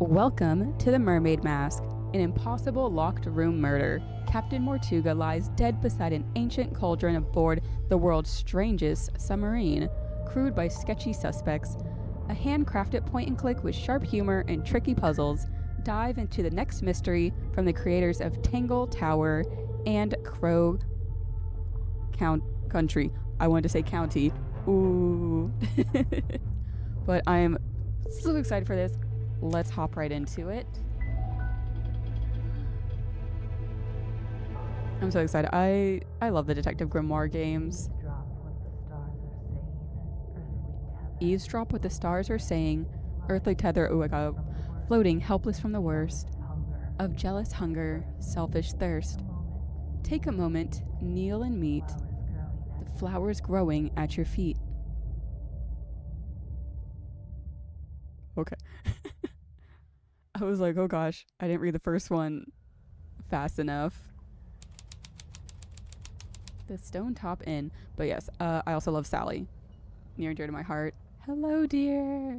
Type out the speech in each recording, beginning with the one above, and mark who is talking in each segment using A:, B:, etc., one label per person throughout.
A: Welcome to the Mermaid Mask, an impossible locked room murder. Captain Mortuga lies dead beside an ancient cauldron aboard the world's strangest submarine, crewed by sketchy suspects. A handcrafted point and click with sharp humor and tricky puzzles. Dive into the next mystery from the creators of Tangle Tower and Crow Country. I wanted to say county. Ooh. But I am so excited for this. Let's hop right into it. I'm so excited. I love the Detective Grimoire games. Eavesdrop what the stars are saying. Earthly tether, ooh, I got floating, helpless from the worst. Of jealous hunger, selfish thirst. Take a moment, kneel and meet the flowers growing at your feet. Okay. I was like, oh gosh, I didn't read the first one fast enough. The Stone Top Inn. But yes, I also love Sally. Near and dear to my heart. Hello, dear.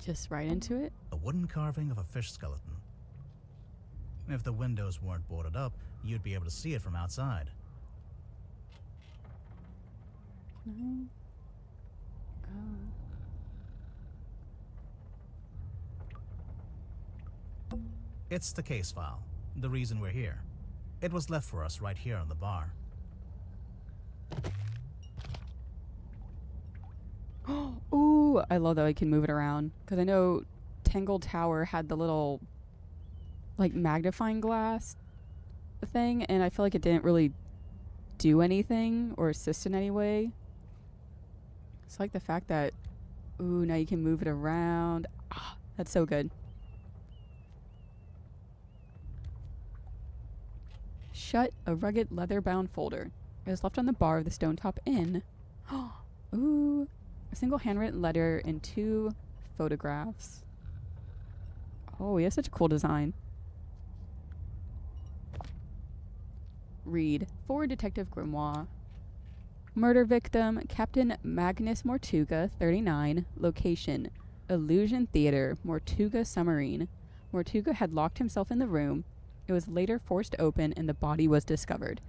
A: Just right into it.
B: A wooden carving of a fish skeleton. If the windows weren't boarded up, you'd be able to see it from outside.
A: Can I?
B: It's the case file, the reason we're here. It was left for us right here on the bar.
A: Ooh, I love that I can move it around. Because I know Tangle Tower had the little, like, magnifying glass thing. And I feel like it didn't really do anything or assist in any way. It's like the fact that, ooh, now you can move it around. Ah, that's so good. Shut, a rugged leather-bound folder. It was left on the bar of the Stone Top Inn. Ooh, a single handwritten letter and 2 photographs. Oh, he has such a cool design. Read, for Detective Grimoire. Murder victim, Captain Magnus Mortuga, 39. Location, Illusion Theater, Mortuga Submarine. Mortuga had locked himself in the room. It was later forced open and the body was discovered.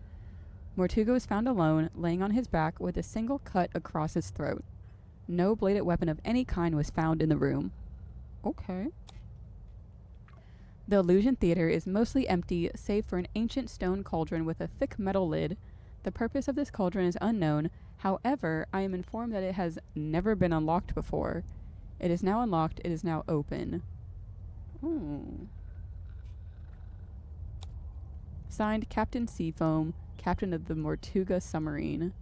A: Mortuga was found alone, laying on his back with a single cut across his throat. No bladed weapon of any kind was found in the room. Okay. The Illusion Theater is mostly empty, save for an ancient stone cauldron with a thick metal lid. The purpose of this cauldron is unknown. However, I am informed that it has never been unlocked before. It is now unlocked. It is now open. Ooh. Signed, Captain Seafoam, captain of the Mortuga submarine.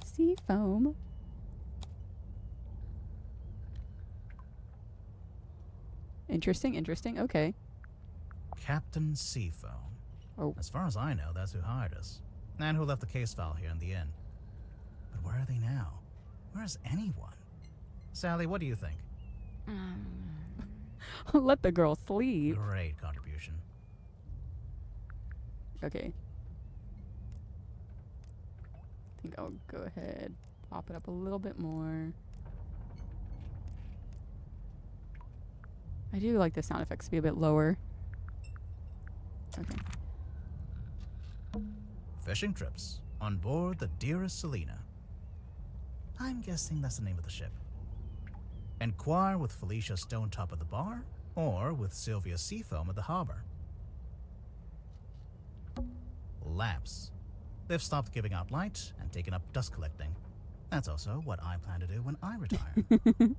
A: Seafoam? Interesting, interesting. Okay.
B: Captain Seafoam.
A: Oh.
B: As far as I know, that's who hired us. And who left the case file here in the inn. But where are they now? Where is anyone? Sally, what do you think?
A: Let the girl sleep.
B: Great contribution.
A: Okay. I think I'll go ahead, pop it up a little bit more. I do like the sound effects to be a bit lower. Okay.
B: Fishing trips on board the Dearest Selena. I'm guessing that's the name of the ship. Enquire with Felicia Stonetop at the bar, or with Sylvia Seafoam at the harbor. Lamps. They've stopped giving out light and taken up dust collecting. That's also what I plan to do when I retire.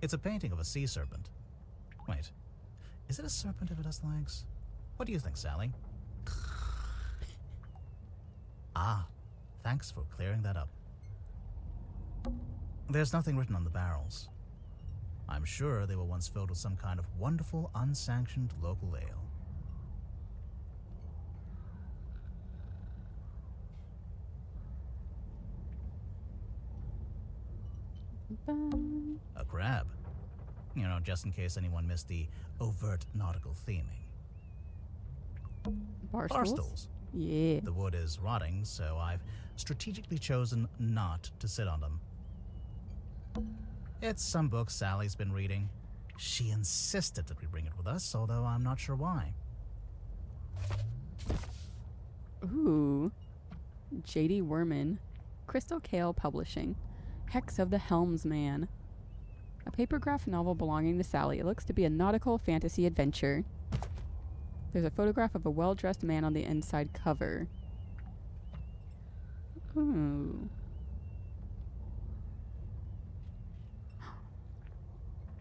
B: It's a painting of a sea serpent. Wait, is it a serpent if it has legs? What do you think, Sally? Ah, thanks for clearing that up. There's nothing written on the barrels. I'm sure they were once filled with some kind of wonderful, unsanctioned local ale. A crab. You know, just in case anyone missed the overt nautical theming.
A: Bar stools? Yeah.
B: The wood is rotting, so I've strategically chosen not to sit on them. It's some book Sally's been reading. She insisted that we bring it with us, although I'm not sure why.
A: Ooh. J.D. Werman. Crystal Kale Publishing. Hex of the Helmsman. A papergraph novel belonging to Sally. It looks to be a nautical fantasy adventure. There's a photograph of a well-dressed man on the inside cover. Ooh.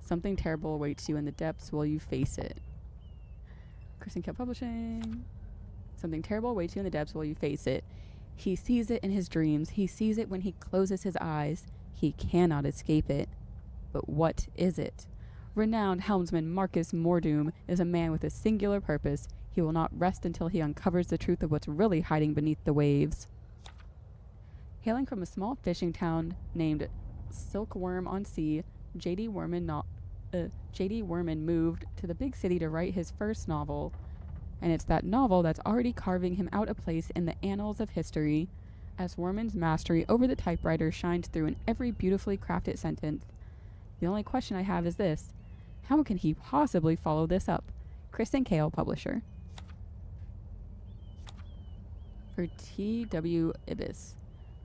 A: Something terrible awaits you in the depths. Will you face it? Kristen Kale Publishing. Something terrible awaits you in the depths. Will you face it? He sees it in his dreams. He sees it when he closes his eyes. He cannot escape it. But what is it? Renowned helmsman Marcus Mordoom is a man with a singular purpose. He will not rest until he uncovers the truth of what's really hiding beneath the waves. Hailing from a small fishing town named Silkworm-on-Sea, J.D. Werman moved to the big city to write his first novel. And it's that novel that's already carving him out a place in the annals of history, as Werman's mastery over the typewriter shines through in every beautifully crafted sentence. The only question I have is this: how can he possibly follow this up? Kristen Kale, publisher. For T.W. Ibis.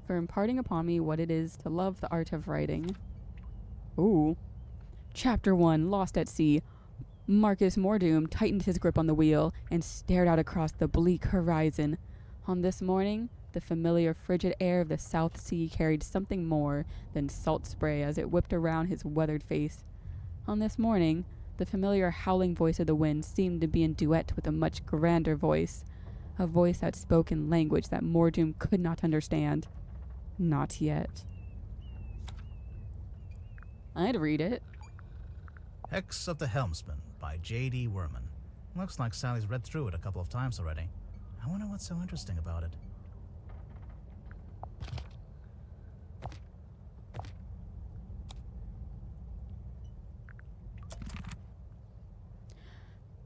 A: For imparting upon me what it is to love the art of writing. Ooh. Chapter 1, Lost at Sea. Marcus Mordoom tightened his grip on the wheel and stared out across the bleak horizon. On this morning, the familiar frigid air of the South Sea carried something more than salt spray as it whipped around his weathered face. On this morning, the familiar howling voice of the wind seemed to be in duet with a much grander voice, a voice that spoke in language that Mordoom could not understand. Not yet. I'd read it.
B: Hex of the Helmsman by J.D. Werman. Looks like Sally's read through it a couple of times already. I wonder what's so interesting about it.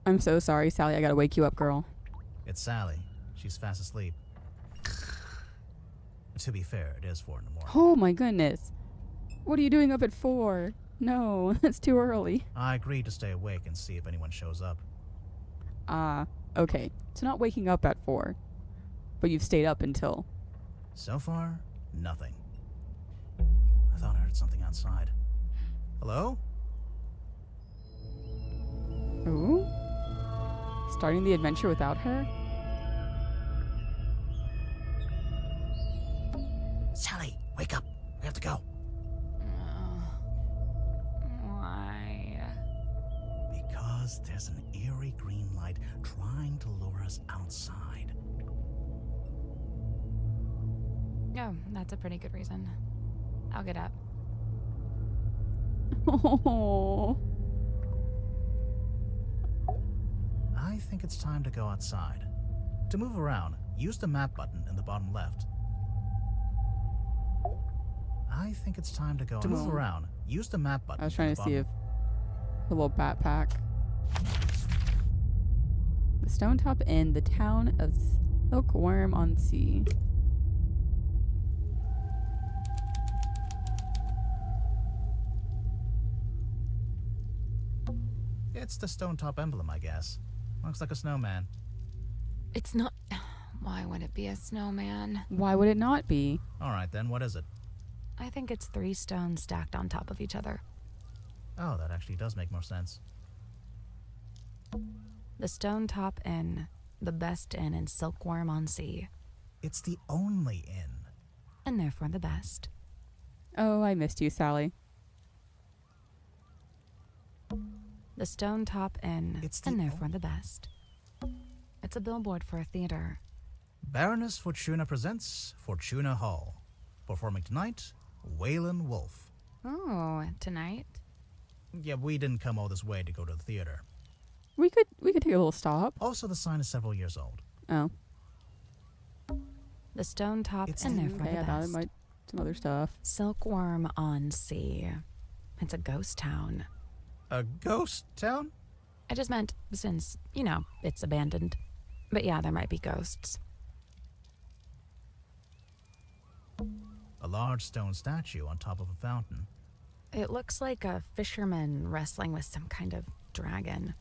A: I'm so sorry, Sally. I gotta wake you up, girl.
B: It's Sally. She's fast asleep. To be fair, it is 4 in the morning.
A: Oh my goodness. What are you doing up at 4? No, that's too early.
B: I agreed to stay awake and see if anyone shows up.
A: Okay. So not waking up at 4, but you've stayed up until.
B: So far, nothing. I thought I heard something outside. Hello?
A: Ooh? Starting the adventure without her?
B: Sally, wake up. We have to go.
C: Why?
B: Because there's an eerie green light trying to lure us outside.
C: Oh, that's a pretty good reason. I'll get up.
A: Oh.
B: I think it's time to go outside. To move around, use the map button in the bottom left. I think it's time to go. To move around, use the map button.
A: I was trying to see if the little backpack. The Stone Top Inn, the town of Silkworm-on-Sea.
B: It's the stone top emblem, I guess. Looks like a snowman.
C: It's not. Why would it be a snowman?
A: Why would it not be?
B: Alright then, what is it?
C: I think it's 3 stones stacked on top of each other.
B: Oh, that actually does make more sense.
C: The Stone Top Inn, the best inn in Silkworm-on-Sea,
B: It's the only inn.
C: and therefore the best.
A: Oh, I missed you, Sally.
C: The Stone Top Inn,
B: It's the
C: and therefore the best. It's a billboard for a theater.
B: Baroness Fortuna presents Fortuna Hall. Performing tonight, Waylon Wolf.
C: Oh, tonight?
B: Yeah, we didn't come all this way to go to the theater.
A: We could take a little stop.
B: Also, the sign is several years old.
A: Oh.
C: The Stone Top,
B: It's
C: and
B: the-
C: therefore
A: Okay,
C: the
A: I thought it
C: best.
A: might some other stuff.
C: Silkworm-on-Sea. It's a ghost town.
B: A ghost town?
C: I just meant since, it's abandoned. But yeah, there might be ghosts.
B: A large stone statue on top of a fountain.
C: It looks like a fisherman wrestling with some kind of dragon.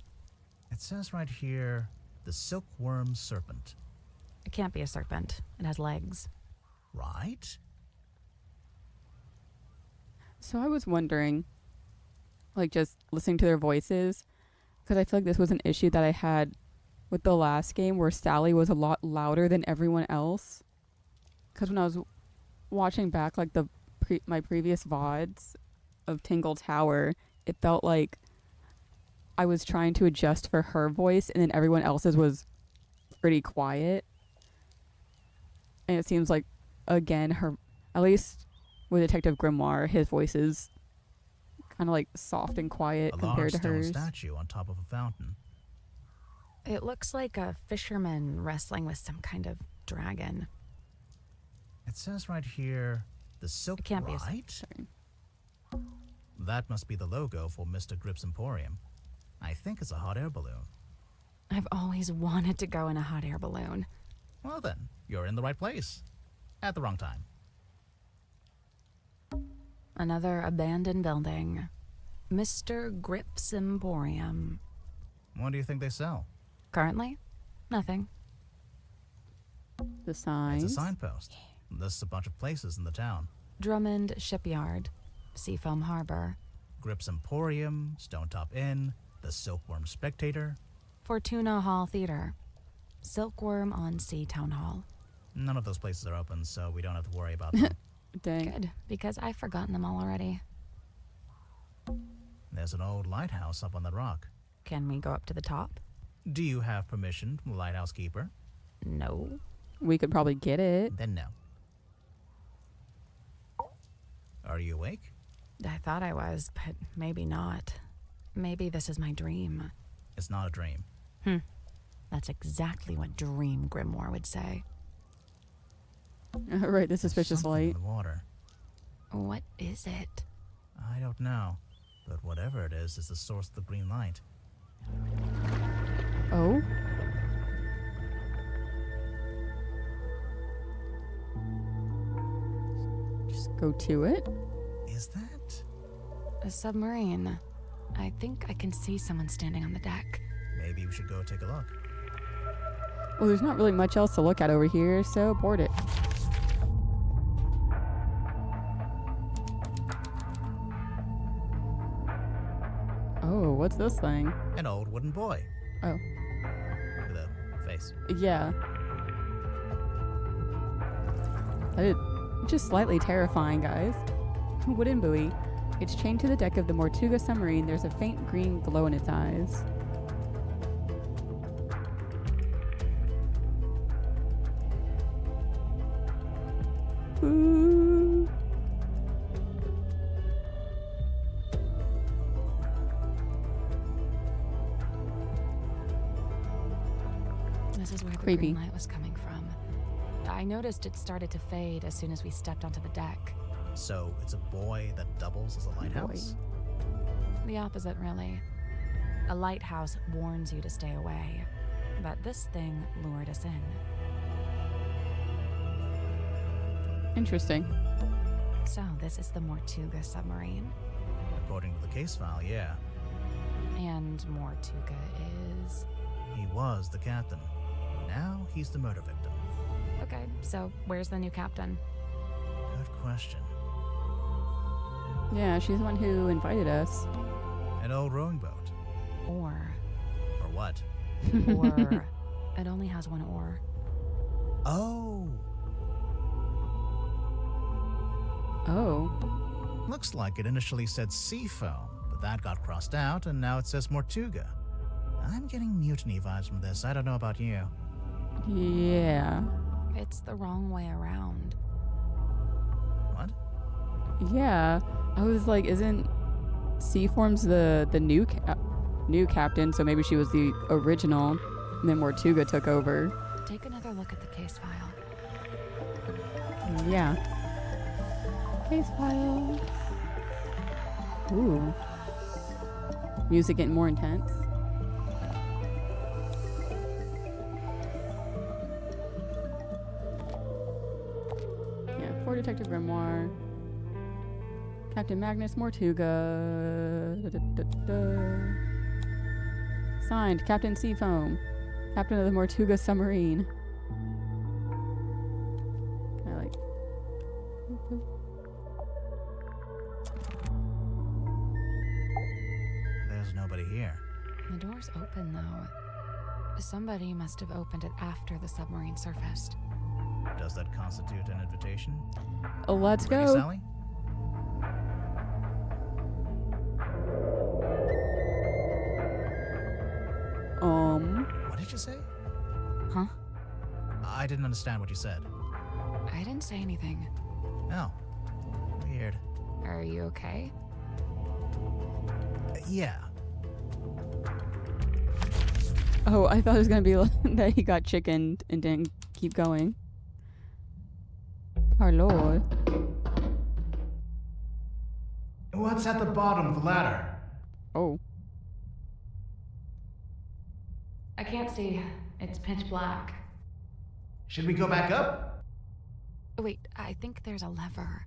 B: It says right here, the silkworm serpent.
C: It can't be a serpent. It has legs.
B: Right?
A: So I was wondering, like, just listening to their voices, because I feel like this was an issue that I had with the last game where Sally was a lot louder than everyone else. Because when I was watching back, like, my previous VODs of Tangle Tower, it felt like I was trying to adjust for her voice, and then everyone else's was pretty quiet. And it seems like, again, at least with Detective Grimoire, his voice is kind of like soft and quiet
B: A
A: compared
B: large
A: to
B: stone
A: hers.
B: statue on top of a fountain.
C: It looks like a fisherman wrestling with some kind of dragon.
B: It says right here, the silk.
C: It can't be a
B: right?
A: Sorry.
B: That must be the logo for Mr. Grip's Emporium. I think it's a hot air balloon.
C: I've always wanted to go in a hot air balloon.
B: Well then, you're in the right place. At the wrong time.
C: Another abandoned building. Mr. Grip's Emporium.
B: What do you think they sell?
C: Currently, nothing.
A: The signs.
B: It's a signpost. Lists a bunch of places in the town.
C: Drummond Shipyard. Seafoam Harbor.
B: Grip's Emporium, Stonetop Inn, the Silkworm Spectator.
C: Fortuna Hall Theater. Silkworm on Sea Town Hall.
B: None of those places are open, so we don't have to worry about them.
A: Dang.
C: Good, because I've forgotten them all already.
B: There's an old lighthouse up on the rock.
C: Can we go up to the top?
B: Do you have permission from the lighthouse keeper?
C: No.
A: We could probably get it.
B: Then no. Are you awake?
C: I thought I was, but maybe not. Maybe this is my dream.
B: It's not a dream.
C: That's exactly what Dream Grimoire would say.
A: Right, the suspicious
B: Something in
A: light.
B: the water.
C: What is it?
B: I don't know, but whatever it is the source of the green light.
A: Oh? Just go to it.
B: Is that?
C: A submarine. I think I can see someone standing on the deck.
B: Maybe we should go take a look.
A: Well, there's not really much else to look at over here, so board it. Oh, what's this thing?
B: An old wooden boy.
A: Oh,
B: With a face.
A: yeah. That is just slightly terrifying, guys. Wooden buoy. It's chained to the deck of the Mortuga submarine. There's a faint green glow in its eyes. Ooh.
C: This is where the
A: Creepy.
C: green light was coming from. I noticed it started to fade as soon as we stepped onto the deck.
B: So it's a boy that doubles as a lighthouse?
C: The opposite, really. A lighthouse warns you to stay away, but this thing lured us in.
A: Interesting.
C: So this is the Mortuga submarine,
B: According to the case file, yeah.
C: and Mortuga is...
B: He was the captain. Now he's the murder victim.
C: Okay, so where's the new captain?
B: Good question.
A: Yeah, she's the one who invited us.
B: An old rowing boat.
C: Or
B: what?
C: it only has one oar.
B: Oh!
A: Oh.
B: Looks like it initially said Seafoam, but that got crossed out, and now it says Mortuga. I'm getting mutiny vibes from this. I don't know about you.
A: Yeah.
C: It's the wrong way around.
B: What?
A: Yeah. I was like, isn't Seaform's the new captain, so maybe she was the original, and then Mortuga took over.
C: Take another look at the case file.
A: Yeah. Case file. Ooh. Music getting more intense. Yeah, for Detective Grimoire. Captain Magnus Mortuga. Signed, Captain Seafoam, Captain of the Mortuga submarine. I like.
B: There's nobody here.
C: The door's open, though. Somebody must have opened it after the submarine surfaced.
B: Does that constitute an invitation?
A: Let's
B: Ready,
A: go.
B: Sally? What did you say?
C: Huh?
B: I didn't understand what you said.
C: I didn't say anything.
B: Oh. Weird.
C: Are you okay?
B: Yeah.
A: Oh, I thought it was gonna be that he got chickened and didn't keep going. Our lord.
D: What's at the bottom of the ladder?
A: Oh.
C: I can't see. It's pitch black.
D: Should we go back up?
C: Wait, I think there's a lever.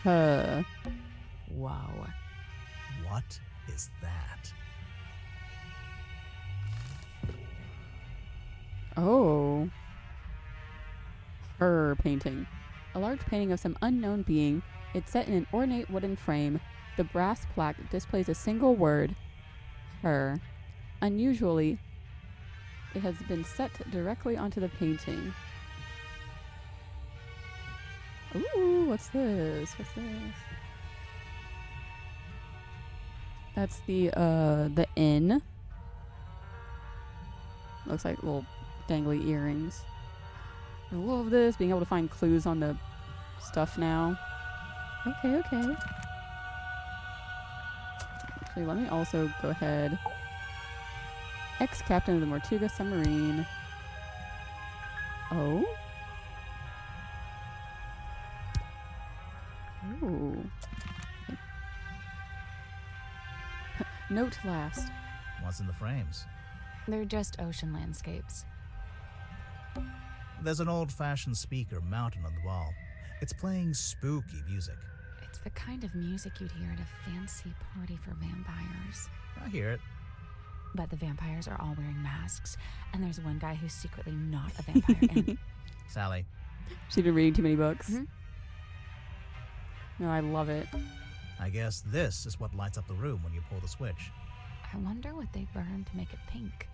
C: Whoa.
B: What is that?
A: Oh. Her painting. A large painting of some unknown being. It's set in an ornate wooden frame. The brass plaque displays a single word. Her. Unusually, it has been set directly onto the painting. Ooh, what's this? What's this? That's the inn. Looks like little dangly earrings. I love this, being able to find clues on the stuff now. Okay, okay. Actually, let me also go ahead. Ex-captain of the Mortuga submarine. Oh? Ooh. Note last.
B: What's in the frames?
C: They're just ocean landscapes.
B: There's an old-fashioned speaker mounted on the wall. It's playing spooky music.
C: It's the kind of music you'd hear at a fancy party for vampires.
B: I hear it.
C: But the vampires are all wearing masks, and there's one guy who's secretly not a vampire. And
B: Sally.
A: She's been reading too many books.
C: Mhm.
A: No, I love it.
B: I guess this is what lights up the room when you pull the switch.
C: I wonder what they burned to make it pink.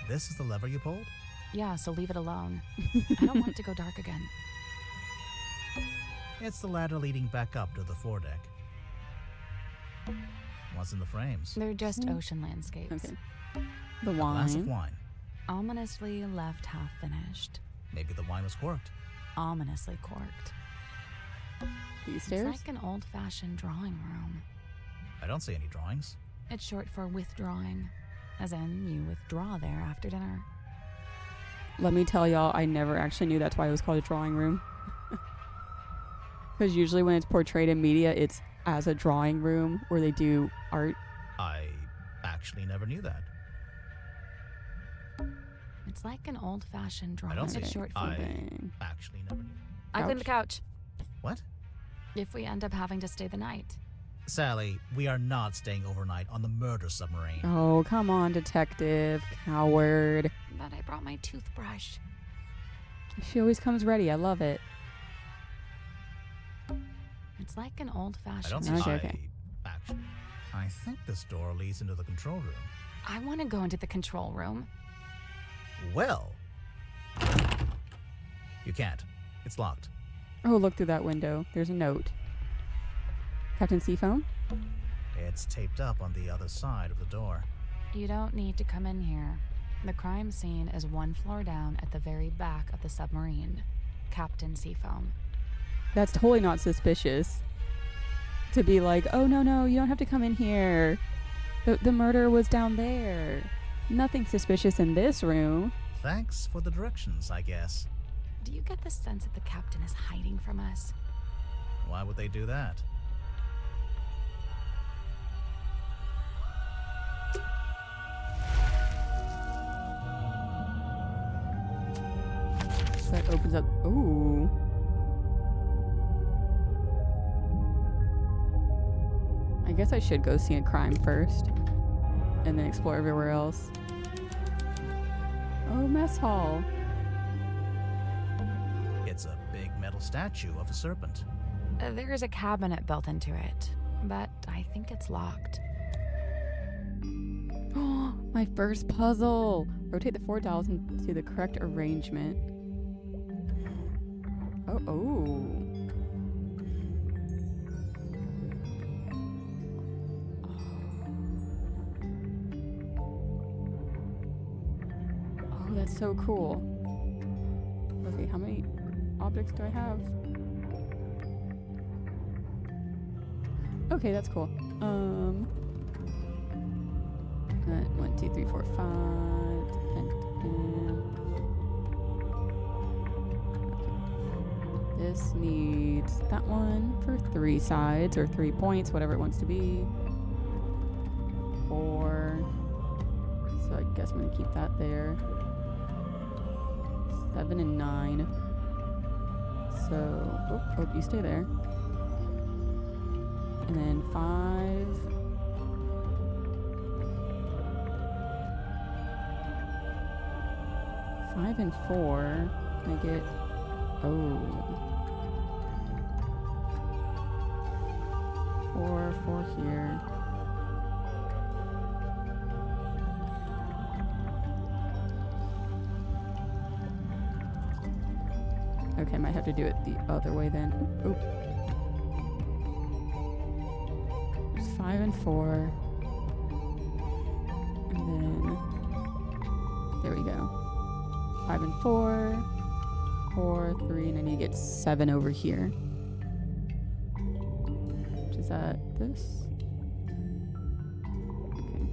B: This is the lever you pulled?
C: Yeah, so leave it alone. I don't want it to go dark again.
B: It's the ladder leading back up to the foredeck. What's in the frames?
C: They're just ocean landscapes.
A: Okay. The
B: Glass of
A: wine.
B: wine.
C: Ominously left half finished.
B: Maybe the wine was corked.
C: Ominously corked.
A: These
C: It's
A: stairs?
C: like an old-fashioned drawing room.
B: I don't see any drawings.
C: It's short for withdrawing. As in, you withdraw there after dinner.
A: Let me tell y'all, I never actually knew that's why it was called a drawing room. Because usually when it's portrayed in media, it's as a drawing room where they do art.
B: I actually never knew that.
C: It's like an old-fashioned
B: I
C: drawing.
B: don't see
C: It's
B: it.
C: short for...
A: Okay.
B: Actually never knew.
C: I cleaned the couch.
B: What?
C: If we end up having to stay the night.
B: Sally, we are not staying overnight on the murder submarine.
A: Oh, come on, detective. Coward.
C: But I brought my toothbrush.
A: She always comes ready. I love it.
C: It's like an
B: I don't
C: old-fashioned...
B: see.
A: Okay.
B: Actually, I think this door leads into the control room.
C: I want to go into the control room.
B: Well, you can't. It's locked.
A: Oh, look through that window. There's a note. Captain Seafoam?
B: It's taped up on the other side of the door.
C: You don't need to come in here. The crime scene is one floor down at the very back of the submarine. Captain Seafoam.
A: That's totally not suspicious. To be like, oh, no, you don't have to come in here. The murder was down there. Nothing suspicious in this room.
B: Thanks for the directions, I guess.
C: Do you get the sense that the captain is hiding from us?
B: Why would they do that?
A: That opens up. Ooh. I guess I should go see a crime first. And then explore everywhere else. Oh, mess hall.
B: It's a big metal statue of a serpent.
C: There's a cabinet built into it, but I think it's locked.
A: Oh, my first puzzle. Rotate the 4 dials into the correct arrangement. Oh. Oh, that's so cool. Okay, how many objects do I have? Okay, that's cool. 1, 2, 3, 4, 5. 10. This needs that one for 3 sides or 3 points, whatever it wants to be. 4. So I guess I'm gonna keep that there. 7 and 9. So, oh, you stay there. And then 5. 5 and 4. Can I get? Oh. 4 here. Okay, I might have to do it the other way then. Oop. There's 5 and 4. And then there we go. 5 and 4. 4, 3, and I need to get 7 over here. Which is at this. Okay.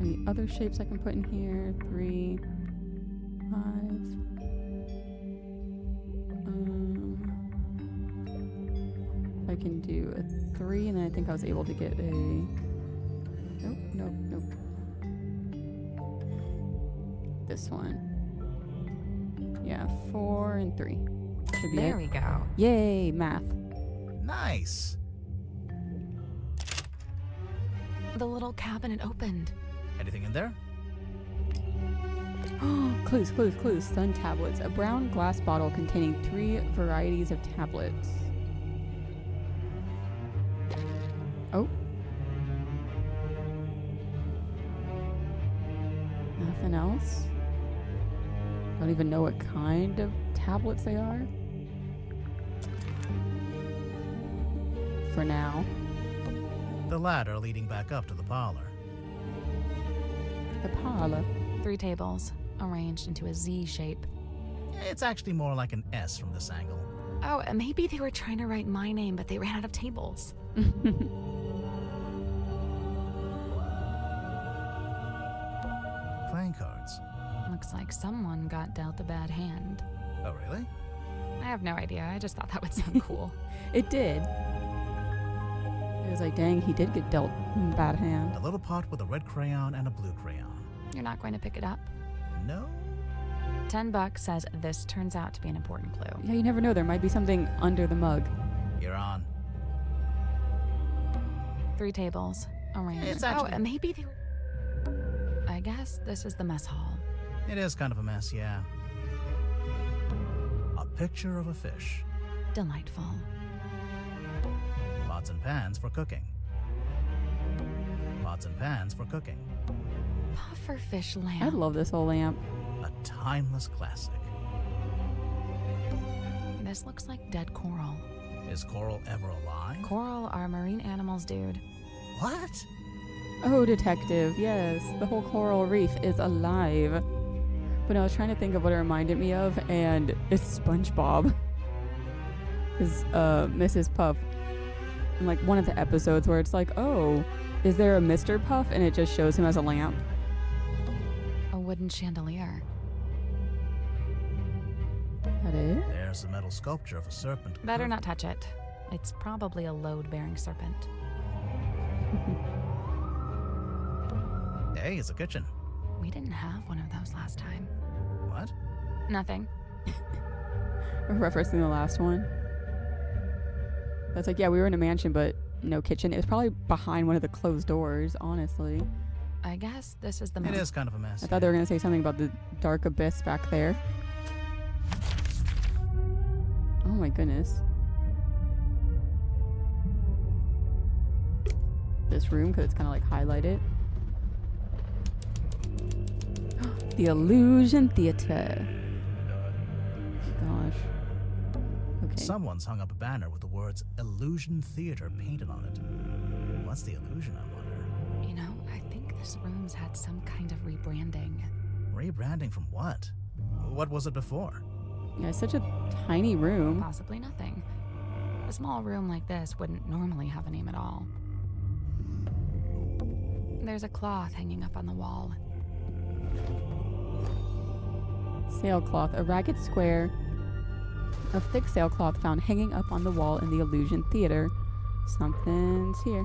A: Any other shapes I can put in here? 3, 5. I can do a 3, and then I think I was able to get a. Nope. This one. Yeah, 4 and 3. Should be
C: There
A: it.
C: we go.
A: Yay, math.
B: Nice.
C: The little cabinet opened.
B: Anything in there?
A: Clues. Sun tablets. A brown glass bottle containing 3 varieties of tablets. Oh. Nothing else? Don't even know what kind of tablets they are. For now.
B: The ladder leading back up to the parlor.
A: The parlor.
C: 3 tables, arranged into a Z shape.
B: It's actually more like an S from this angle.
C: Oh, maybe they were trying to write my name, but they ran out of tables.
B: Playing cards.
C: Looks like someone got dealt a bad hand.
B: Oh, really?
C: I have no idea. I just thought that would sound cool.
A: It did. It was like, dang, he did get dealt a bad hand.
B: A little pot with a red crayon and a blue crayon.
C: You're not going to pick it up?
B: No?
C: $10 says this turns out to be an important clue.
A: Yeah, you never know. There might be something under the mug.
B: You're on.
C: 3 tables, arranged.
B: It's actually-
C: Oh, maybe they were... I guess this is the mess hall.
B: It is kind of a mess, yeah. A picture of a fish.
C: Delightful.
B: Pots and pans for cooking. Pots and pans for cooking.
C: Pufferfish lamp.
A: I love this whole lamp.
B: A timeless classic.
C: This looks like dead coral.
B: Is coral ever alive?
C: Coral are marine animals, dude.
B: What?
A: Oh, detective, yes. The whole coral reef is alive. But I was trying to think of what it reminded me of, and it's SpongeBob. Because Mrs. Puff, in like one of the episodes where it's like, oh, is there a Mr. Puff? And it just shows him as a lamp.
C: A wooden chandelier.
A: That it?
B: There's a metal sculpture of a serpent.
C: Better not touch it. It's probably a load-bearing serpent.
B: Hey, it's a kitchen.
C: We didn't have one of those last time. Nothing.
A: Referencing the last one. That's like, yeah, we were in a mansion, but no kitchen. It was probably behind one of the closed doors, honestly.
C: I guess this is the
B: It is kind of a mess.
A: I thought they were going to say something about the dark abyss back there. Oh my goodness. This room, because it's kind of like highlighted. The Illusion Theater. Gosh. Okay.
B: Someone's hung up a banner with the words Illusion Theater painted on it. What's the illusion, I wonder?
C: You know, I think this room's had some kind of rebranding.
B: Rebranding from what? What was it before?
A: Yeah, it's such a tiny room.
C: Possibly nothing. A small room like this wouldn't normally have a name at all. There's a cloth hanging up on the wall.
A: Sailcloth, a ragged square of thick sailcloth found hanging up on the wall in the Illusion Theater. Something's here.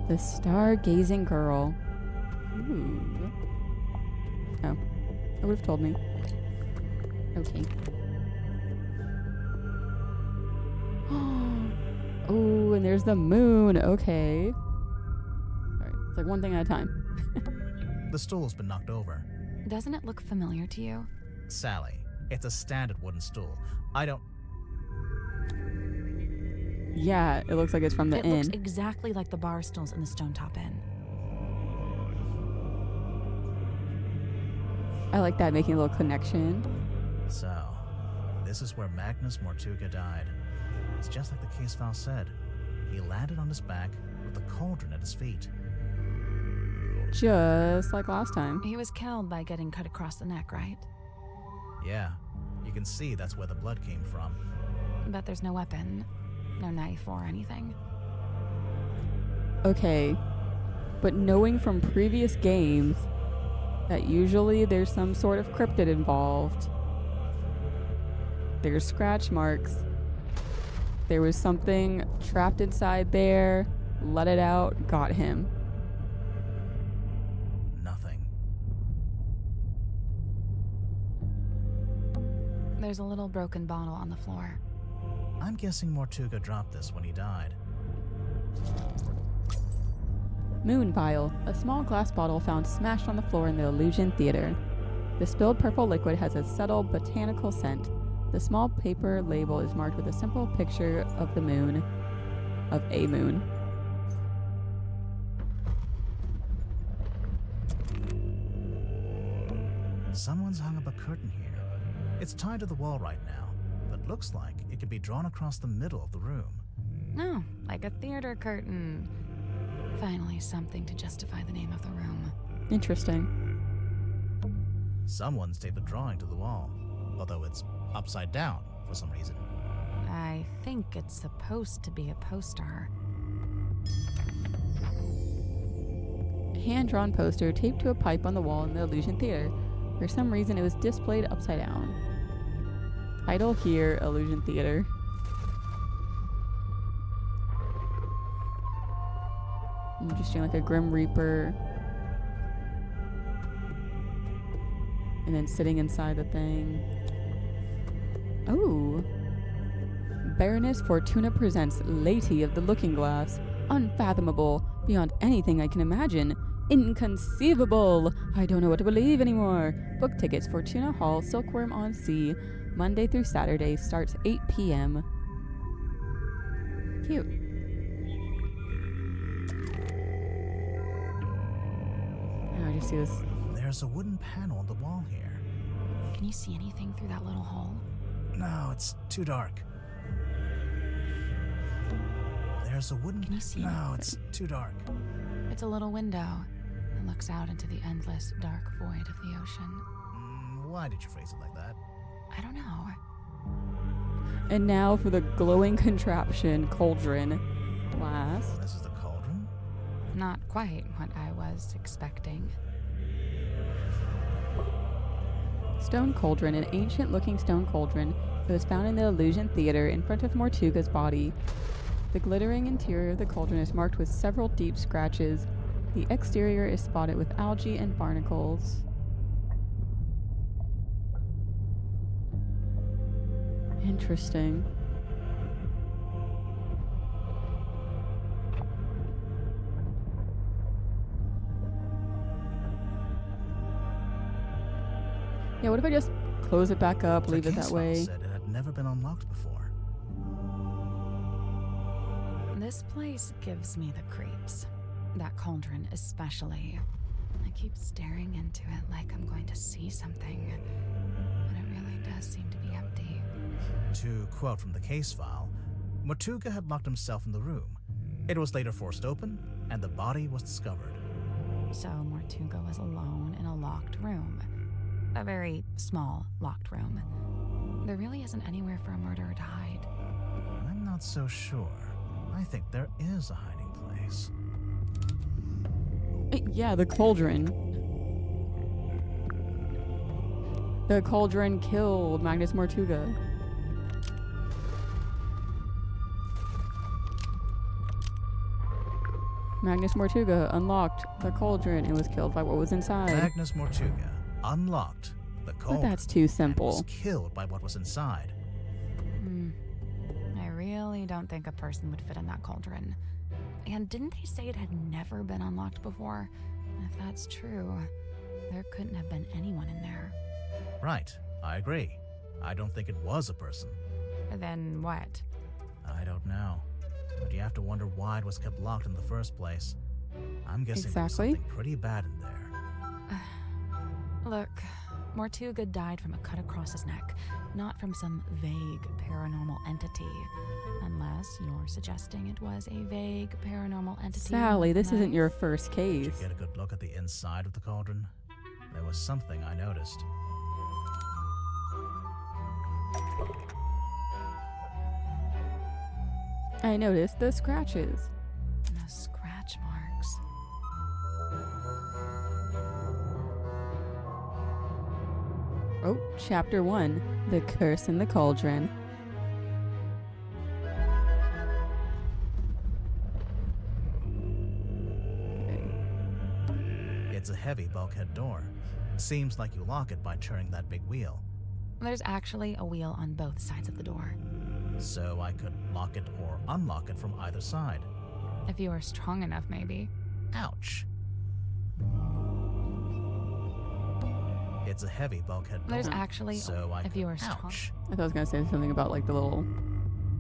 A: The Stargazing Girl. Ooh. Oh. It would have told me. Okay. Oh, and there's the moon. Okay. Alright, it's like one thing at a time.
B: The stool's been knocked over.
C: Doesn't it look familiar to you?
B: Sally, it's a standard wooden stool. I don't...
A: Yeah, it looks like it's from the
C: It
A: inn.
C: looks exactly like the bar stools in the Stone Top Inn.
A: I like that, making a little connection.
B: So, this is where Magnus Mortuga died. It's just like the case file said. He landed on his back with the cauldron at his feet.
A: Just like last time.
C: He was killed by getting cut across the neck, right?
B: Yeah, you can see that's where the blood came from.
C: But there's no weapon, no knife or anything.
A: Okay, but knowing from previous games that usually there's some sort of cryptid involved. There's scratch marks. There was something trapped inside there, let it out, got him.
B: Nothing.
C: There's a little broken bottle on the floor.
B: I'm guessing Mortuga dropped this when he died.
A: Moon vial, a small glass bottle found smashed on the floor in the Illusion Theater. The spilled purple liquid has a subtle botanical scent. The small paper label is marked with a simple picture of the moon, of a moon.
B: Someone's hung up a curtain here. It's tied to the wall right now, but looks like it can be drawn across the middle of the room.
C: No, like a theater curtain. Finally, something to justify the name of the room.
A: Interesting.
B: Someone's taped a drawing to the wall, although it's upside down for some reason.
C: I think it's supposed to be a poster.
A: A hand-drawn poster taped to a pipe on the wall in the Illusion Theater. For some reason, it was displayed upside down. Title here, Illusion Theater. I'm just doing like a Grim Reaper. And then sitting inside the thing. Oh. Baroness Fortuna presents Lady of the Looking Glass. Unfathomable. Beyond anything I can imagine. Inconceivable. I don't know what to believe anymore. Book tickets, Fortuna Hall, Silkworm on Sea. Monday through Saturday, starts 8 p.m. Cute. Oh, I just see this.
B: There's a wooden panel on the wall here.
C: Can you see anything through that little hole?
B: No, it's too dark. There's a wooden...
C: Can you see
B: No,
C: anything?
B: it's too dark.
C: It's a little window that looks out into the endless, dark void of the ocean.
B: Why did you phrase it like that?
C: I don't know.
A: And now for the glowing contraption, cauldron. Glass.
B: This is the cauldron?
C: Not quite what I was expecting.
A: Stone cauldron, an ancient-looking stone cauldron. It was found in the Illusion Theater in front of Mortuga's body. The glittering interior of the cauldron is marked with several deep scratches. The exterior is spotted with algae and barnacles. Interesting. Yeah, what if I just close it back up, leave it that way?
B: The case file said it had never been unlocked before.
C: This place gives me the creeps. That cauldron especially. I keep staring into it like I'm going to see something, but it really does seem to be empty.
B: To quote from the case file, Mortuga had locked himself in the room. It was later forced open, and the body was discovered.
C: So Mortuga was alone in a locked room. A very small locked room. There really isn't anywhere for a murderer to hide.
B: I'm not so sure. I think there is a hiding place.
A: Yeah, the cauldron. The cauldron killed Magnus Mortuga. Magnus Mortuga unlocked the cauldron and was killed by what was inside.
B: Magnus Mortuga unlocked the
A: But
B: cauldron
A: that's too
B: and
A: simple.
B: was killed by what was inside.
C: I really don't think a person would fit in that cauldron. And didn't they say it had never been unlocked before? If that's true, there couldn't have been anyone in there.
B: Right, I agree. I don't think it was a person.
C: Then what?
B: I don't know. But you have to wonder why it was kept locked in the first place. I'm guessing there was
A: Exactly.
B: something pretty bad in there.
C: Look, Mortuga died from a cut across his neck, not from some vague paranormal entity. Unless you're suggesting it was a vague paranormal entity.
A: Sally, this isn't
C: Nice.
A: your first
B: Did you
A: case.
B: get a good look at the inside of the cauldron? There was something I noticed.
A: I noticed the scratches.
C: The scratch marks.
A: Oh, chapter 1, The Curse in the Cauldron.
B: It's a heavy bulkhead door. Seems like you lock it by turning that big wheel.
C: There's actually a wheel on both sides of the door.
B: So I could lock it or unlock it from either side.
C: If you were strong enough, maybe.
B: Ouch. It's a heavy bulkhead door.
C: There's actually,
B: so I
C: if you were strong.
B: Ouch.
A: I thought I was going to say something about like the little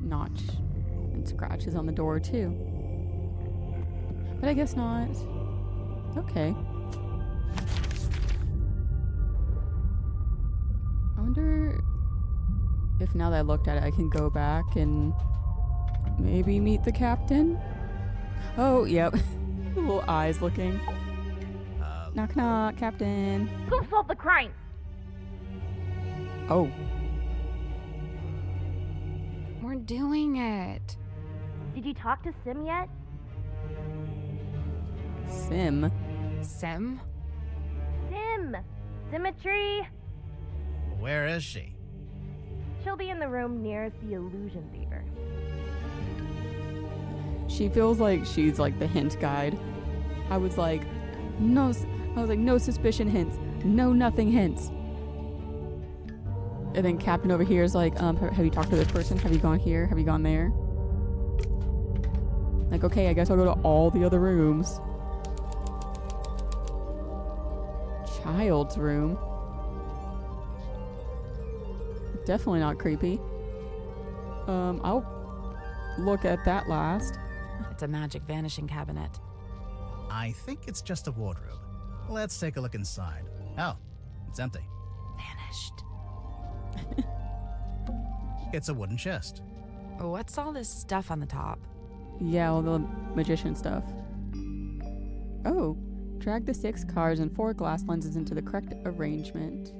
A: notch and scratches on the door too. But I guess not. Okay. I wonder if now that I looked at it, I can go back and maybe meet the captain? Oh, yep. The little eyes looking. Knock knock, captain.
E: Go solve the crime!
A: Oh,
C: We're doing it.
E: Did you talk to Sim yet?
A: Sim.
C: Sim?
E: Sim! Symmetry!
B: Where is she?
E: She'll be in the room nearest the illusion theater.
A: She feels like she's like the hint guide. I was like, no suspicion hints, no nothing hints. And then Captain over here is like, have you talked to this person? Have you gone here? Have you gone there? Like, okay, I guess I'll go to all the other rooms. Child's room. Definitely not creepy. I'll look at that last.
C: It's a magic vanishing cabinet.
B: I think it's just a wardrobe. Let's take a look inside. Oh, it's empty.
C: Vanished.
B: It's a wooden chest.
C: What's all this stuff on the top?
A: Yeah, all the magician stuff. Oh, drag the 6 cards and 4 glass lenses into the correct arrangement.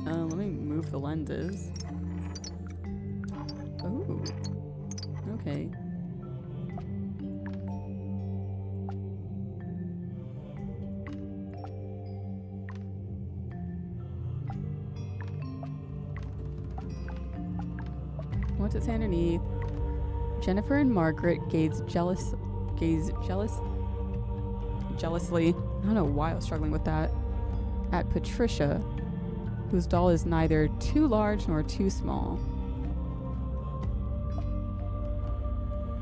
A: Let me move the lenses. Oh, okay. What's it say underneath? Jennifer and Margaret gaze jealously I don't know why I was struggling with that. At Patricia, whose doll is neither too large nor too small.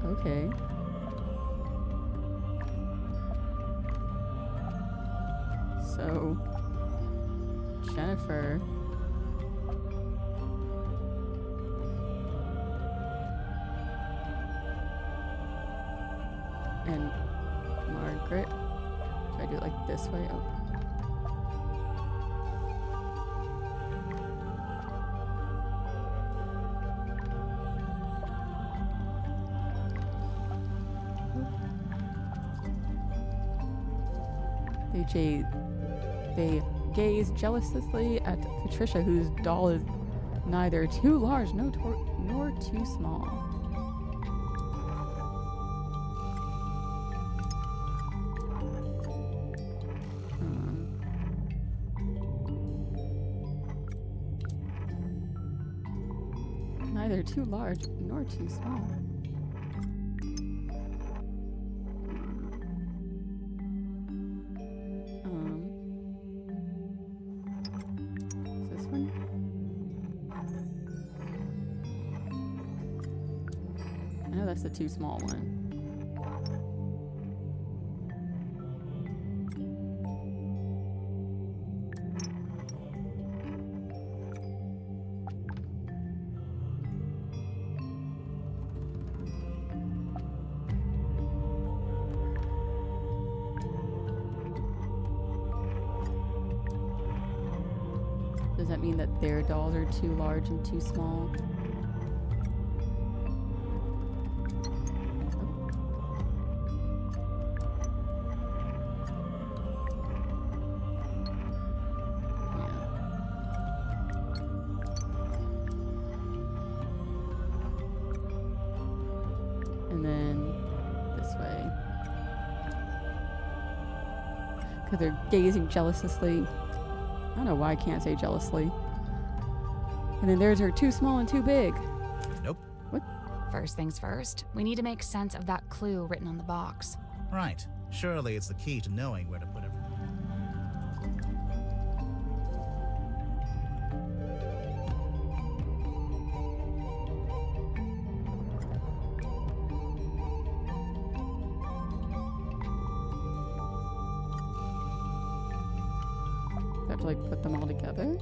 A: Okay. So, Jennifer. And Margaret. Do I do it like this way? Oh. They gaze jealously at Patricia, whose doll is neither too large nor too small. Neither too large nor too small. Is this one? I know that's the too small one. Does that mean that their dolls are too large and too small? And then this way. Because they're gazing jealously. I don't know why I can't say jealously. And then theirs are too small and too big.
B: Nope.
A: What?
C: First things first, we need to make sense of that clue written on the box.
B: Right. Surely it's the key to knowing where to put everything.
A: I have to like put them all together.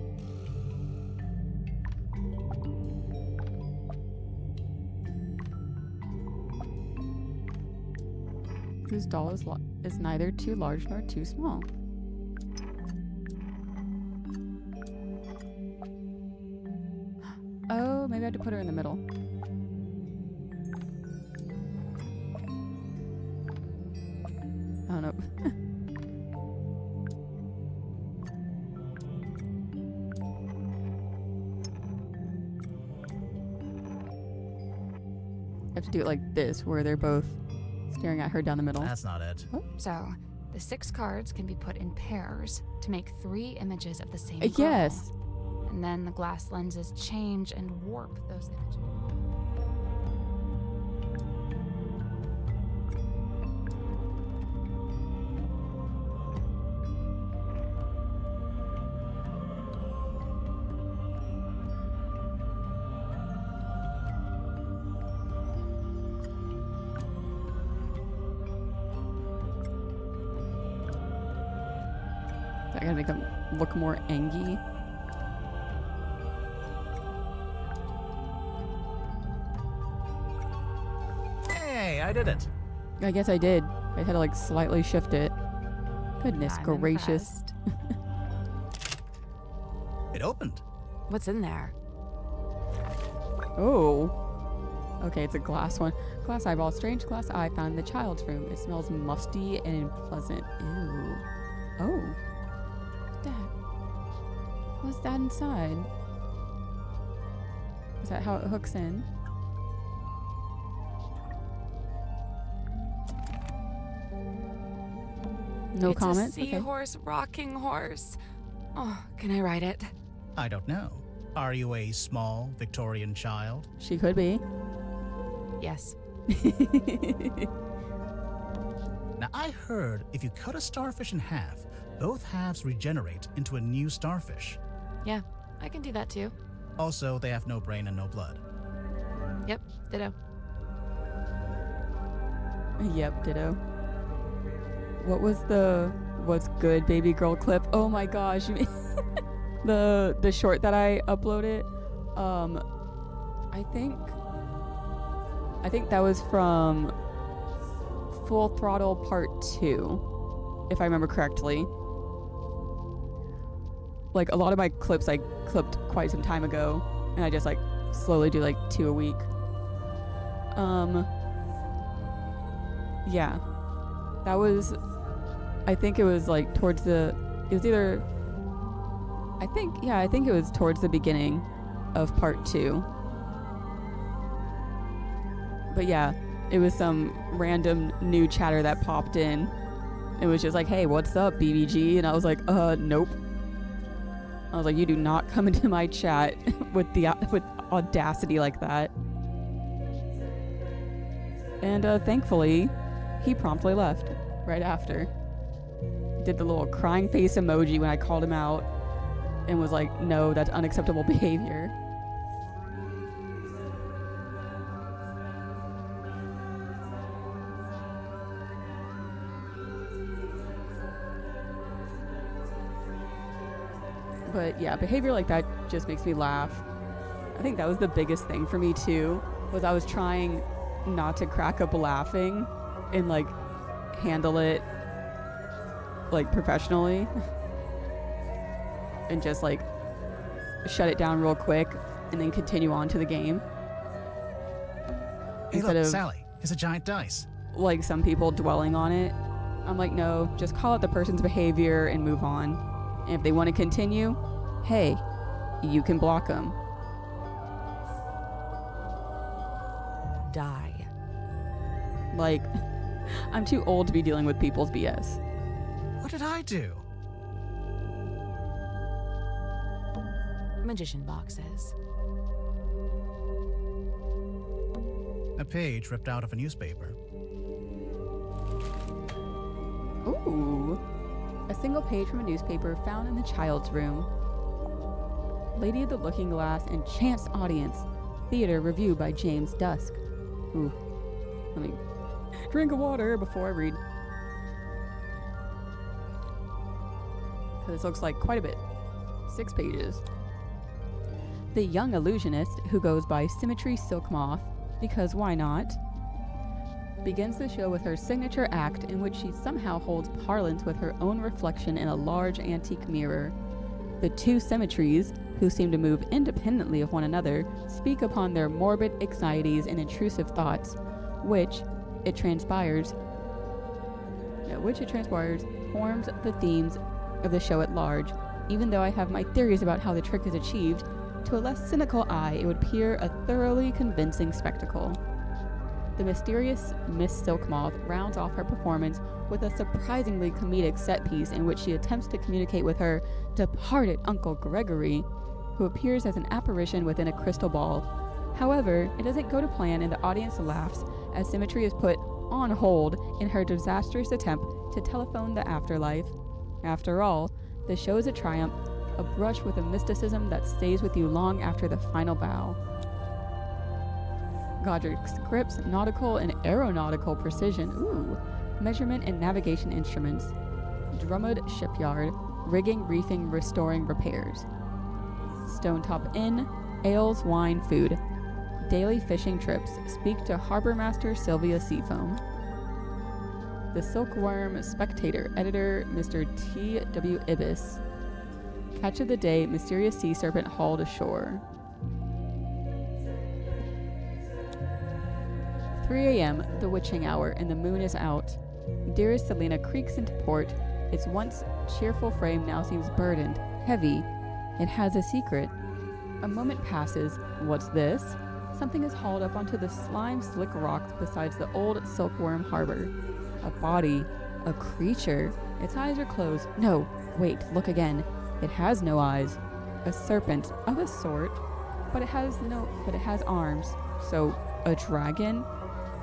A: Whose doll is neither too large nor too small. Oh, maybe I have to put her in the middle. I don't know. I have to do it like this, where they're both staring at her down the middle.
B: That's not it.
C: So, the 6 cards can be put in pairs to make 3 images of the same girl.
A: Yes.
C: And then the glass lenses change and warp those images. I gotta make them look more angy.
B: Hey, I did it.
A: I guess I did. I had to like slightly shift it. Goodness
C: I'm
A: gracious.
C: impressed.
B: It opened.
C: What's in there?
A: Oh. Okay, it's a glass one. Glass eyeball. Strange glass eye found in the child's room. It smells musty and unpleasant. Ew. Oh. What's that inside? Is that how it hooks in? No
C: it's
A: comments?
C: A seahorse rocking horse. Oh, can I ride it?
B: I don't know. Are you a small Victorian child?
A: She could be.
C: Yes.
B: Now, I I heard if you cut a starfish in half, both halves regenerate into a new starfish.
C: Yeah, I can do that too.
B: Also, they have no brain and no blood.
C: Yep, ditto.
A: Yep, ditto. What was the what's good baby girl clip? Oh my gosh. the short that I uploaded. I think that was from Full Throttle Part 2, if I remember correctly. Like, a lot of my clips I clipped quite some time ago, and I just like slowly do like 2 a week. Yeah, that was, I think it was like towards the, it was either, I think it was towards the beginning of Part 2. But yeah, it was some random new chatter that popped in. It was just like, hey, what's up, BBG? And I was like, nope. I was like, you do not come into my chat with audacity like that. And thankfully, he promptly left right after. Did the little crying face emoji when I called him out and was like, no, that's unacceptable behavior. But yeah, behavior like that just makes me laugh. I think that was the biggest thing for me too, was I was trying not to crack up laughing and like handle it like professionally and just like shut it down real quick and then continue on to the game.
B: Hey,
A: Instead
B: look,
A: of
B: Sally, it's a giant dice.
A: like some people dwelling on it. I'm like, no, just call out the person's behavior and move on. And if they want to continue, hey, you can block them.
C: Die.
A: Like, I'm too old to be dealing with people's BS.
B: What did I do?
C: Magician boxes.
B: A page ripped out of a newspaper.
A: Ooh. A single page from a newspaper found in the child's room. Lady of the Looking Glass and Chance Audience. Theater review by James Dusk. Ooh. Let me drink of water before I read. This looks like quite a bit. 6 pages. The young illusionist, who goes by Symmetry Silk Moth, because why not, begins the show with her signature act in which she somehow holds parlance with her own reflection in a large antique mirror. The two symmetries, who seem to move independently of one another, speak upon their morbid anxieties and intrusive thoughts, which it transpires forms the themes of the show at large. Even though I have my theories about how the trick is achieved, to a less cynical eye it would appear a thoroughly convincing spectacle. The mysterious Miss Silkmoth rounds off her performance with a surprisingly comedic set piece in which she attempts to communicate with her departed Uncle Gregory, who appears as an apparition within a crystal ball. However, it doesn't go to plan and the audience laughs as Symmetry is put on hold in her disastrous attempt to telephone the afterlife. After all, the show is a triumph, a brush with a mysticism that stays with you long after the final bow. Godric scripts, nautical and aeronautical precision, measurement and navigation instruments, Drummond Shipyard, rigging, reefing, restoring, repairs. Stonetop Inn, ales, wine, food. Daily fishing trips, speak to Harbor Master Sylvia Seafoam. The Silkworm Spectator, editor Mr. T.W. Ibis. Catch of the day, mysterious sea serpent hauled ashore. 3 a.m., the witching hour, and the moon is out. Dearest Selena creaks into port. Its once cheerful frame now seems burdened, heavy. It has a secret. A moment passes. What's this? Something is hauled up onto the slime-slick rocks beside the old Silkworm harbor. A body. A creature. Its eyes are closed. No, wait, look again. It has no eyes. A serpent of a sort, but it has arms. So, a dragon?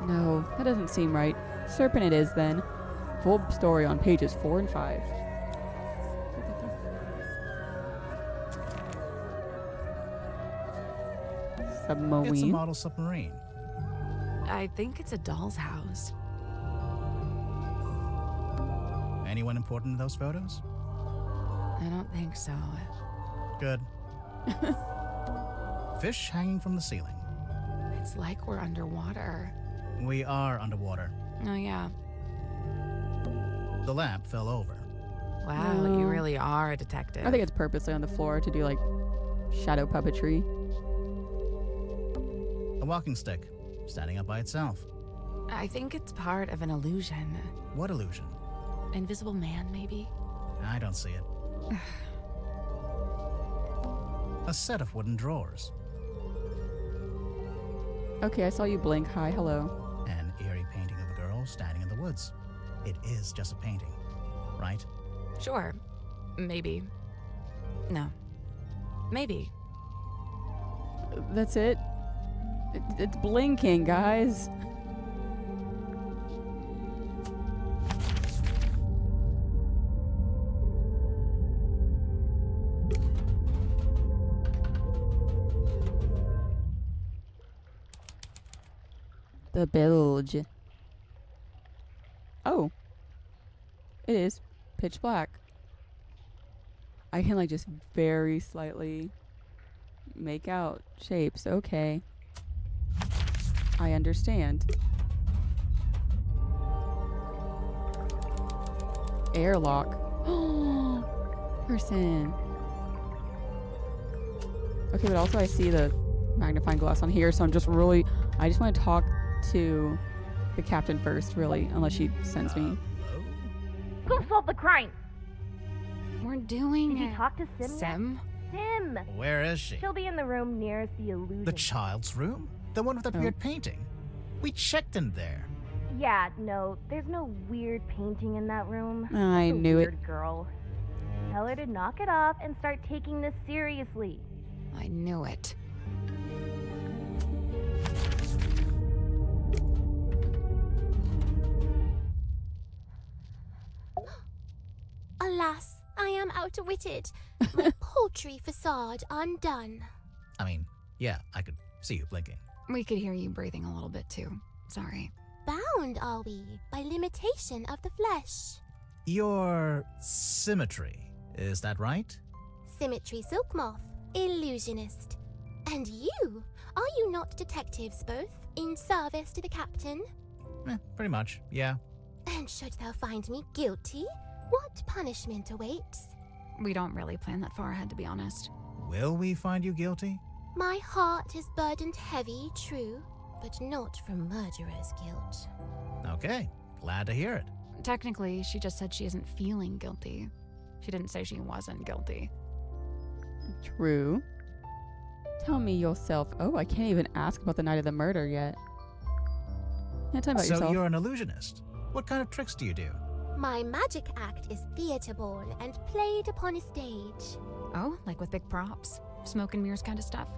A: No, that doesn't seem right. Serpent it is then. Full story on pages 4 and 5. Submarine.
B: It's a model submarine.
C: I think it's a doll's house.
B: Anyone important in those photos?
C: I don't think so.
B: Good. Fish hanging from the ceiling.
C: It's like we're underwater.
B: We are underwater.
C: Oh, yeah.
B: The lamp fell over.
C: Wow,
A: No.
C: you really are a detective.
A: I think it's purposely on the floor to do like shadow puppetry.
B: A walking stick, standing up by itself.
C: I think it's part of an illusion.
B: What illusion?
C: Invisible man, maybe?
B: I don't see it. A set of wooden drawers.
A: Okay, I saw you blink. Hi, hello.
B: An eerie painting of a girl standing in the woods. It is just a painting, right?
C: Sure. Maybe. No. Maybe.
A: That's it. It's blinking, guys. The bilge. Oh. It is pitch black. I can like just very slightly make out shapes. Okay. I understand. Airlock. Person. Okay, but also I see the magnifying glass on here, so I just want to talk to the captain first, really, unless she sends me.
B: Hello?
E: Who solved the crime?
C: We're doing
E: Did you talk to Sim? yet?
C: Sim?
E: Sim!
B: Where is she?
E: She'll be in the room nearest the illusion.
B: The child's room? The one with that
A: Oh.
B: weird painting? We checked in there.
E: Yeah, no, there's no weird painting in that room.
A: I
E: That's a
A: knew it.
E: weird girl. Tell her to knock it off and start taking this seriously.
C: I knew it.
F: Alas, I am outwitted. My paltry facade undone.
B: I mean, yeah, I could see you blinking.
C: We could hear you breathing a little bit too. Sorry.
F: Bound are we by limitation of the flesh.
B: Your symmetry, is that right?
F: Symmetry silk moth, illusionist. And you? Are you not detectives both, in service to the captain?
B: Pretty much, yeah.
F: And should thou find me guilty, what punishment awaits?
C: We don't really plan that far ahead, to be honest.
B: Will we find you guilty?
F: My heart is burdened heavy, true, but not from murderer's guilt.
B: Okay, glad to hear it.
C: Technically, she just said she isn't feeling guilty. She didn't say she wasn't guilty.
A: True. Tell me yourself. Oh, I can't even ask about the night of the murder yet. Yeah, tell me about
B: So
A: yourself.
B: you're an illusionist. What kind of tricks do you do?
F: My magic act is theatre-born and played upon a stage.
C: Oh, like with big props? Smoke and mirrors kind of stuff?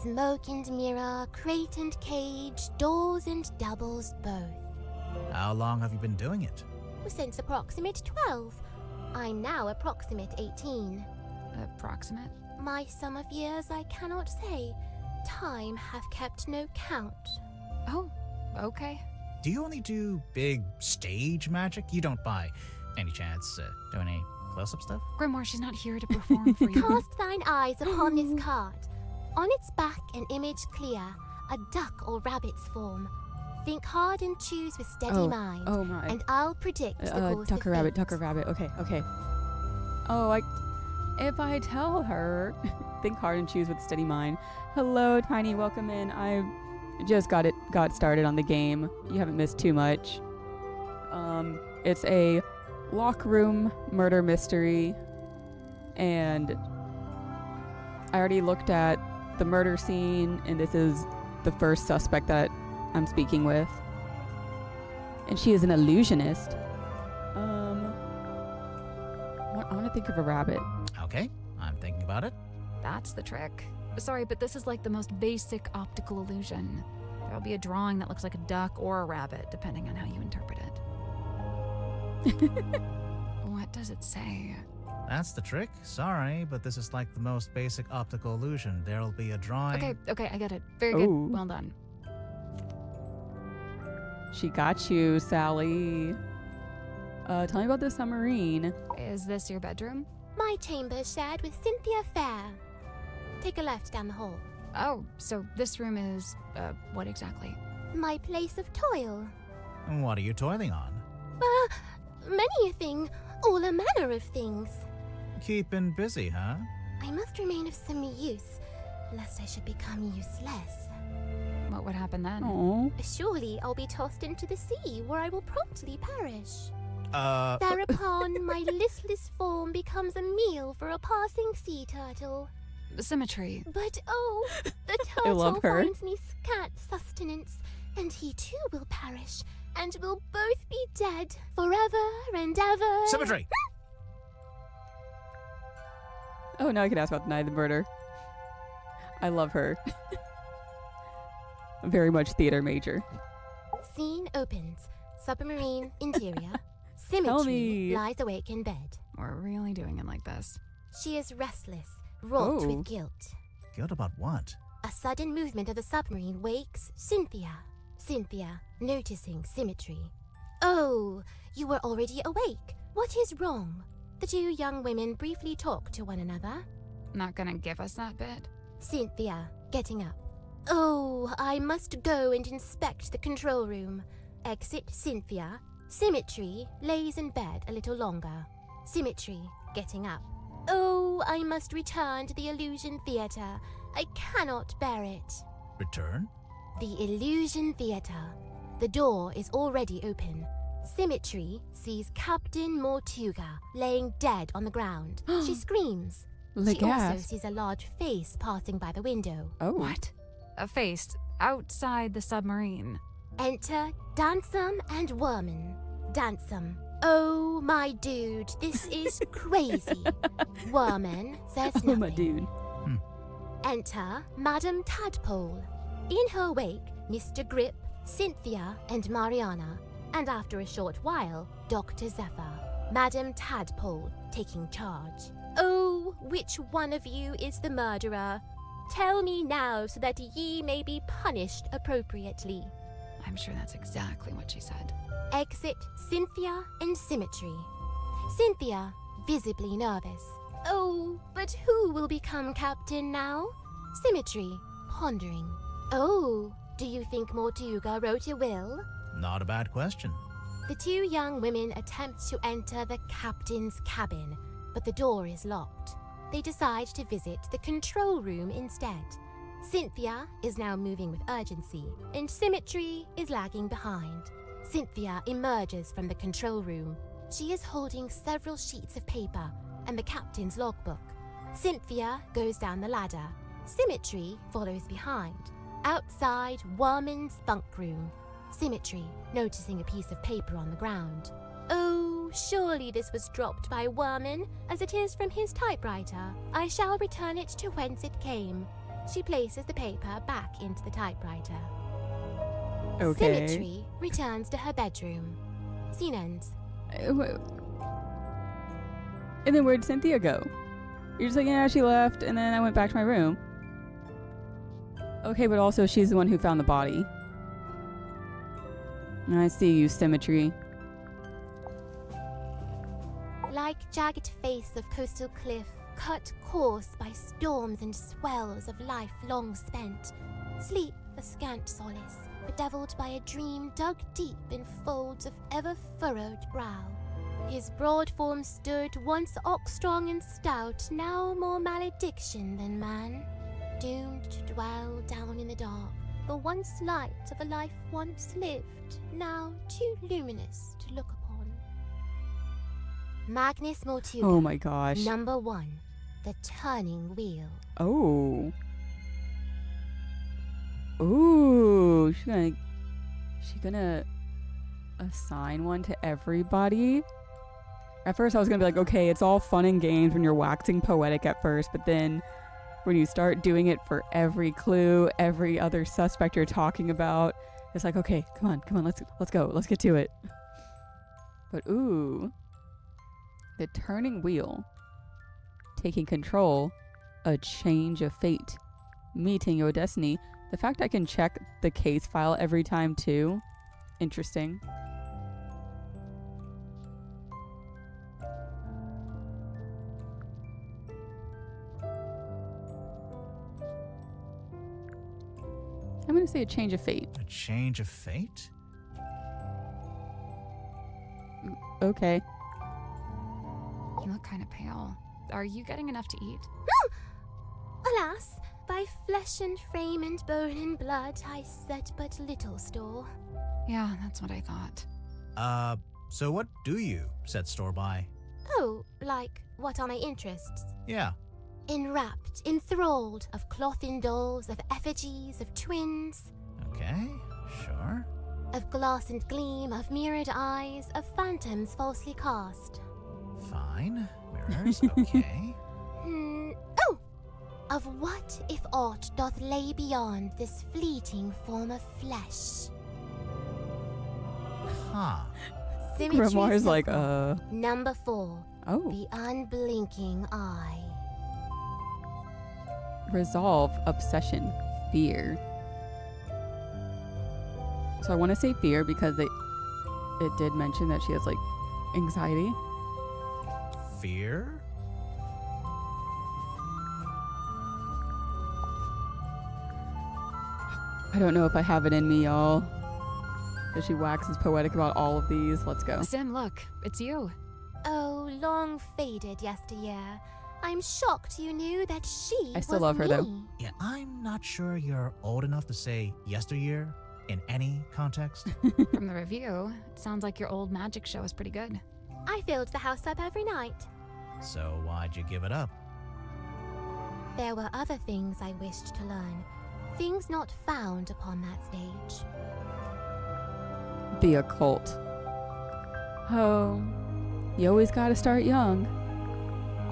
F: Smoke and mirror, crate and cage, doors and doubles both.
B: How long have you been doing it?
F: Since approximate 12. I'm now approximate 18.
C: Approximate?
F: My sum of years I cannot say. Time hath kept no count.
C: Oh, okay.
B: Do you only do big stage magic? You don't by any chance do any close-up stuff?
C: Grimoire, she's not here to perform for you.
F: Cast thine eyes upon this card. On its back an image clear, a duck or rabbit's form. Think hard and choose with steady mind.
A: Oh my.
F: And I'll predict the course
A: Ducker
F: of
A: rabbit,
F: fate.
A: ducker rabbit. Okay, okay. Oh, if I tell her, think hard and choose with steady mind. Hello, Tiny, welcome in. I just got started on the game. You haven't missed too much. It's a lock room murder mystery, and I already looked at the murder scene, and this is the first suspect that I'm speaking with. And she is an illusionist. I want to think of a rabbit.
B: Okay, I'm thinking about it.
C: That's the trick. Sorry, but this is like the most basic optical illusion. There'll be a drawing that looks like a duck or a rabbit, depending on how you interpret it. What does it say?
B: That's the trick. Sorry, but this is like the most basic optical illusion. There'll be a drawing.
C: Okay, I get it. Very good.
A: Ooh.
C: Well done.
A: She got you, Sally. Tell me about the submarine.
C: Is this your bedroom?
F: My chamber is shared with Cynthia Fair. Take a left down the hall.
C: Oh, so this room is, what exactly?
F: My place of toil.
B: And what are you toiling on?
F: Many a thing, all a manner of things.
B: Keeping busy, huh?
F: I must remain of some use, lest I should become useless.
C: What would happen then?
A: Oh.
F: Surely I'll be tossed into the sea, where I will promptly perish.
B: Uh,
F: Thereupon, my listless form becomes a meal for a passing sea turtle.
C: Symmetry.
F: But oh, the
A: I love
F: turtle
A: her.
F: finds me scant sustenance, and he too will perish, and we'll both be dead forever and ever.
B: Symmetry!
A: Oh, now I can ask about the night of the murder. I love her. Very much theater major.
F: Scene opens. Submarine interior.
A: Tell
F: Symmetry
A: me.
F: lies awake in bed.
C: We're really doing it like this.
F: She is restless, wrought
A: Oh.
F: with guilt.
B: Guilt about what?
F: A sudden movement of the submarine wakes Cynthia. Cynthia, noticing Symmetry. Oh, you were already awake. What is wrong? The two young women briefly talk to one another.
C: Not gonna give us that bit?
F: Cynthia, getting up. Oh, I must go and inspect the control room. Exit Cynthia. Symmetry lays in bed a little longer. Symmetry, getting up. Oh, I must return to the Illusion Theatre. I cannot bear it.
B: Return?
F: The Illusion Theatre. The door is already open. Symmetry sees Captain Mortuga laying dead on the ground. She screams. She also
A: Legas.
F: sees a large face passing by the window.
A: Oh.
C: What? A face outside the submarine.
F: Enter Dansum and Worman. Dansum. Oh, my dude, this is crazy. Worman says nothing.
A: Oh, my dude.
F: Enter Madame Tadpole. In her wake, Mr. Grip, Cynthia, and Mariana. And after a short while, Dr. Zephyr. Madame Tadpole taking charge. Oh, which one of you is the murderer? Tell me now so that ye may be punished appropriately.
C: I'm sure that's exactly what she said.
F: Exit Cynthia and Symmetry. Cynthia, visibly nervous. Oh, but who will become captain now? Symmetry, pondering. Oh, do you think Mortuga wrote a will?
B: Not a bad question.
F: The two young women attempt to enter the captain's cabin, but the door is locked. They decide to visit the control room instead. Cynthia is now moving with urgency, and Symmetry is lagging behind. Cynthia emerges from the control room. She is holding several sheets of paper and the captain's logbook. Cynthia goes down the ladder. Symmetry follows behind. Outside Worman's bunk room, Symmetry noticing a piece of paper on the ground. Oh, surely this was dropped by Worman, as it is from his typewriter. I shall return it to whence it came. She places the paper back into the typewriter.
A: Okay.
F: Symmetry returns to her bedroom. Scene ends.
A: And then where'd Cynthia go? You're just like, yeah, she left, and then I went back to my room. Okay, but also she's the one who found the body. I see you, Symmetry.
F: Like jagged face of coastal cliff, cut coarse by storms and swells of life long spent. Sleep a scant solace, bedeviled by a dream dug deep in folds of ever-furrowed brow. His broad form stood, once ox-strong and stout, now more malediction than man. Doomed to dwell down in the dark, the once light of a life once lived, now too luminous to look upon. Magnus Mortuga.
A: Oh my gosh.
F: Number 1. The Turning Wheel.
A: Oh. Ooh. She gonna assign one to everybody? At first I was gonna be like, okay, it's all fun and games when you're waxing poetic at first, but then when you start doing it for every clue, every other suspect you're talking about, it's like, okay, come on, let's go, let's get to it. But ooh. The turning wheel. Taking control. A change of fate. Meeting your destiny. The fact I can check the case file every time too. Interesting. I'm going to say a change of fate.
B: A change of fate?
A: Okay.
C: You look kind of pale. Are you getting enough to eat?
F: Alas, by flesh and frame and bone and blood I set but little store.
C: Yeah, that's what I thought.
B: So what do you set store by?
F: Oh, like, what are my interests?
B: Yeah.
F: Enwrapped, enthralled, of cloth-in dolls, of effigies, of twins,
B: Okay, sure.
F: of glass and gleam, of mirrored eyes, of phantoms falsely cast.
B: Fine. Mirrors, okay.
F: Oh! Of what if aught doth lay beyond this fleeting form of flesh?
B: Huh.
F: Symmetry
A: Grimoire's like,
F: simple. Number 4.
A: Oh.
F: The unblinking eye.
A: Resolve, obsession, fear. So I want to say fear because it did mention that she has like anxiety.
B: Fear?
A: I don't know if I have it in me, y'all. But she waxes poetic about all of these. Let's go.
C: Sim, look, it's you.
F: Oh, long faded yesteryear. I'm shocked you knew that she
A: I still
F: was
A: love her, though.
F: me.
B: Yeah, I'm not sure you're old enough to say yesteryear in any context.
C: From the review, it sounds like your old magic show is pretty good.
F: I filled the house up every night.
B: So why'd you give it up?
F: There were other things I wished to learn. Things not found upon that stage.
A: The occult. Oh, you always gotta start young.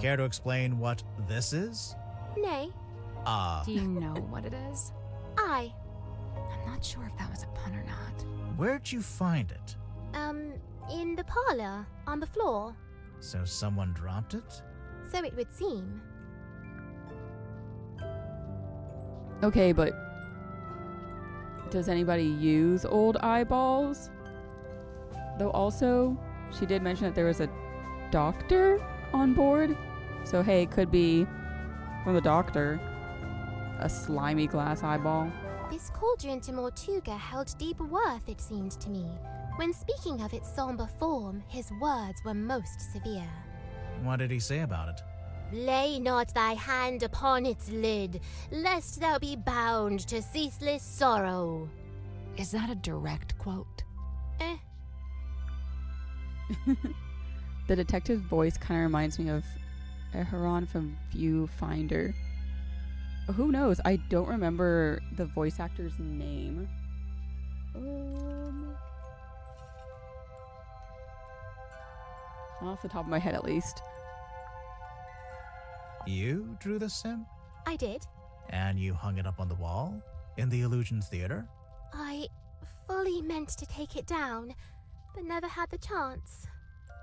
B: Care to explain what this is?
F: Nay,
C: Do you know what it is?
F: I,
C: I'm not sure if that was a pun or not.
B: Where'd you find it?
F: in the parlor, on the floor.
B: So someone dropped it?
F: So it would seem.
A: Okay, but does anybody use old eyeballs? Though also, she did mention that there was a doctor on board. So hey, it could be from the doctor. A slimy glass eyeball.
F: This cauldron to Mortuga held deep worth, it seemed to me. When speaking of its somber form, his words were most severe.
B: What did he say about it?
F: Lay not thy hand upon its lid, lest thou be bound to ceaseless sorrow.
C: Is that a direct quote?
A: The detective's voice kind of reminds me of Eharon from Viewfinder. Who knows? I don't remember the voice actor's name. Off the top of my head, at least.
B: You drew this sim?
F: I did.
B: And you hung it up on the wall? In the Illusion Theater?
F: I fully meant to take it down, but never had the chance.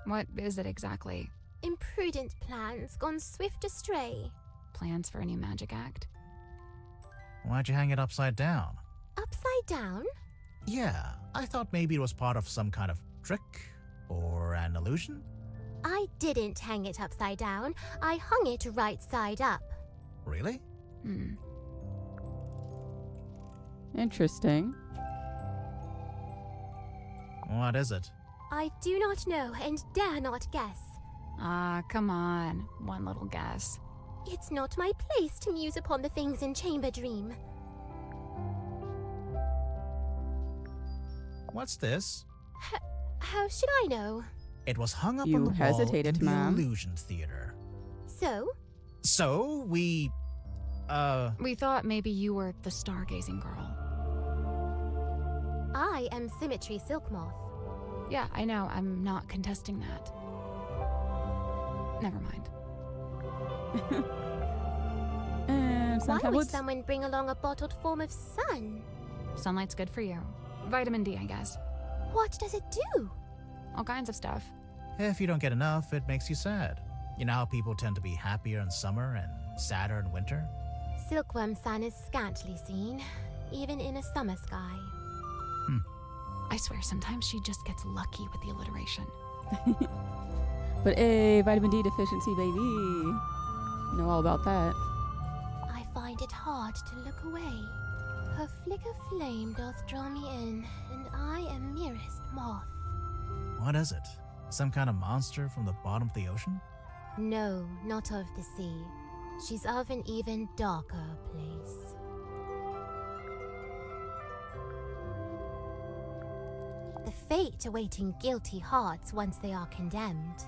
C: What is it exactly?
F: Imprudent plans gone swift astray.
C: Plans for a new magic act?
B: Why'd you hang it upside down?
F: Upside down?
B: Yeah, I thought maybe it was part of some kind of trick or an illusion.
F: I didn't hang it upside down. I hung it right side up.
B: Really?
A: Interesting.
B: What is it?
F: I do not know and dare not guess.
C: Ah, come on. One little guess.
F: It's not my place to muse upon the things in Chamber Dream.
B: What's this?
F: How should I know?
B: It was hung up
A: You
B: on the
A: hesitated,
B: wall in
A: ma'am.
B: the Illusion Theater.
F: So?
B: So, we
C: We thought maybe you were the stargazing girl.
F: I am Symmetry Silkmoth.
C: Yeah, I know. I'm not contesting that. Never mind.
A: And some
F: Why would
A: tablets.
F: someone bring along a bottled form of sun?
C: Sunlight's good for you. Vitamin D, I guess.
F: What does it do?
C: all kinds of stuff.
B: If you don't get enough, it makes you sad. You know how people tend to be happier in summer and sadder in winter?
F: Silkworm sun is scantily seen, even in a summer sky.
C: I swear, sometimes she just gets lucky with the alliteration.
A: But hey, vitamin D deficiency, baby. Know all about that.
F: I find it hard to look away. Her flicker flame doth draw me in, and I am merest moth.
B: What is it? Some kind of monster from the bottom of the ocean?
F: No, not of the sea. She's of an even darker place. The fate awaiting guilty hearts once they are condemned.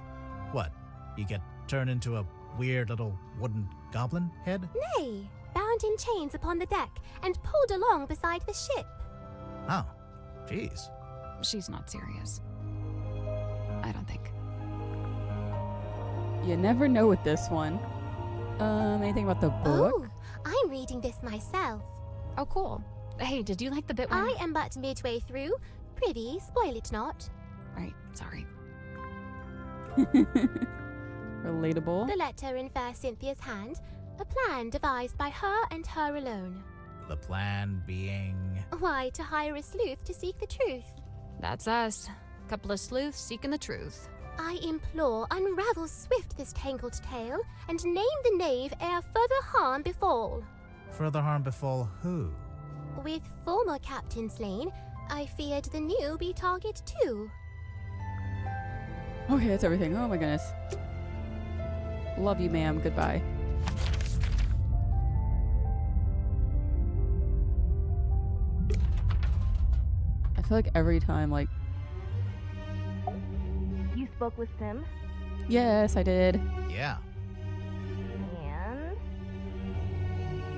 B: What? You get turned into a weird little wooden goblin head?
F: Nay, bound in chains upon the deck and pulled along beside the ship.
B: Oh, jeez.
C: She's not serious. I don't think.
A: You never know with this one. Anything about the book?
F: Oh, I'm reading this myself.
C: Oh, cool. Hey, did you like the bit where...
F: I am but midway through. Prithee, spoil it not.
C: Right, sorry.
A: Relatable.
F: The letter in fair Cynthia's hand, a plan devised by her and her alone.
B: The plan being...
F: Why, to hire a sleuth to seek the truth.
C: That's us. Couple of sleuths seeking the truth.
F: I implore, unravel swift this tangled tale, and name the knave ere further harm befall.
B: Further harm befall who?
F: With former captain slain, I feared the new be target too.
A: Okay, that's everything. Oh my goodness. Love you, ma'am. Goodbye. I feel like every time, like...
E: You spoke with Sim,
A: Yes, I did.
B: Yeah.
E: and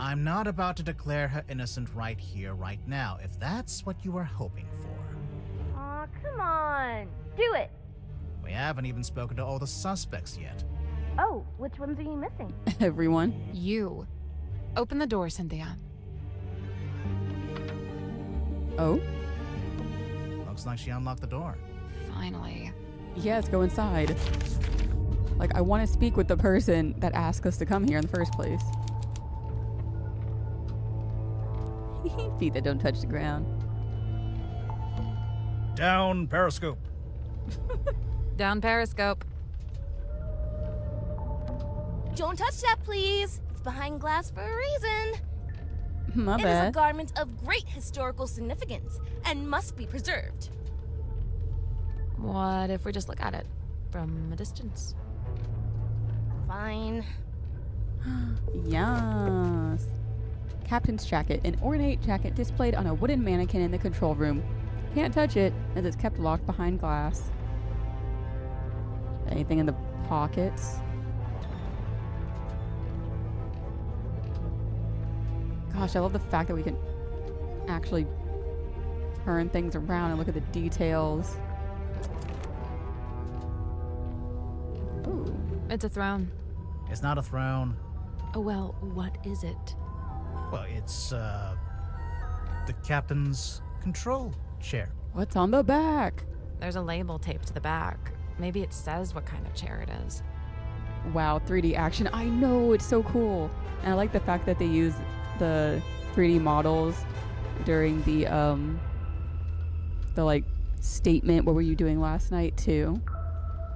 B: I'm not about to declare her innocent right here, right now, if that's what you were hoping for.
E: aw, come on, do it.
B: We haven't even spoken to all the suspects yet.
E: Oh, which ones are you missing?
A: Everyone.
C: You. Open the door, Cynthia.
A: Oh?
B: Looks like she unlocked the door.
C: Finally.
A: Yeah, let's go inside. Like, I want to speak with the person that asked us to come here in the first place. Feet that don't touch the ground.
B: Down, periscope.
C: Down periscope.
G: Don't touch that, please. It's behind glass for a reason.
A: My
G: It is a
A: bad.
G: garment of great historical significance and must be preserved.
C: What if we just look at it from a distance?
G: Fine.
A: Yes. Captain's jacket. An ornate jacket displayed on a wooden mannequin in the control room. Can't touch it, as it's kept locked behind glass. Anything in the pockets? Gosh, I love the fact that we can actually turn things around and look at the details. Ooh.
C: It's a throne.
B: It's not a throne.
C: Oh, well, what is it?
B: Well, it's, the captain's control chair.
A: What's on the back?
C: There's a label taped to the back. Maybe it says what kind of chair it is.
A: Wow, 3D action. I know, it's so cool. And I like the fact that they use the 3D models during the like statement, what were you doing last night too.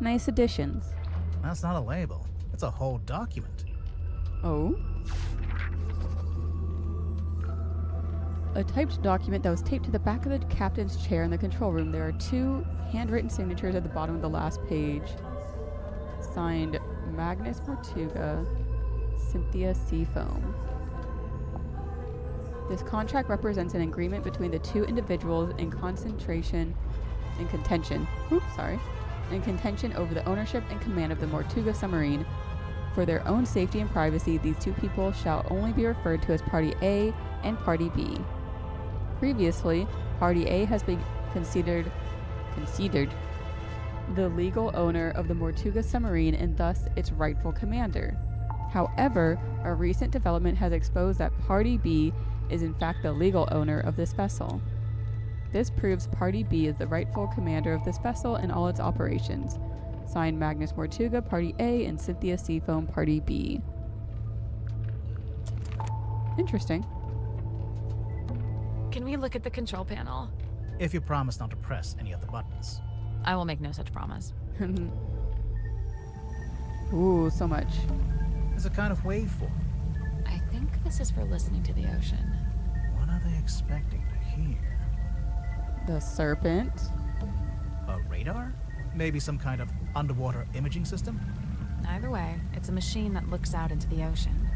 A: Nice additions.
B: That's not a label. It's a whole document.
A: Oh? A typed document that was taped to the back of the captain's chair in the control room. There are 2 handwritten signatures at the bottom of the last page. Signed Magnus Mortuga, Cynthia Seafoam. This contract represents an agreement between the 2 individuals in contention over the ownership and command of the Mortuga submarine. For their own safety and privacy, these 2 people shall only be referred to as Party A and Party B. Previously, Party A has been considered the legal owner of the Mortuga submarine and thus its rightful commander. However, a recent development has exposed that Party B is in fact the legal owner of this vessel. This proves Party B is the rightful commander of this vessel and all its operations. Signed, Magnus Mortuga, Party A, and Cynthia Seafoam, Party B. Interesting.
C: Can we look at the control panel?
B: If you promise not to press any of the buttons.
C: I will make no such promise.
A: Ooh, so much.
B: It's a kind of waveform.
C: I think this is for listening to the ocean.
B: What are they expecting to hear?
A: The serpent.
B: A radar? Maybe some kind of underwater imaging system?
C: Either way, it's a machine that looks out into the ocean.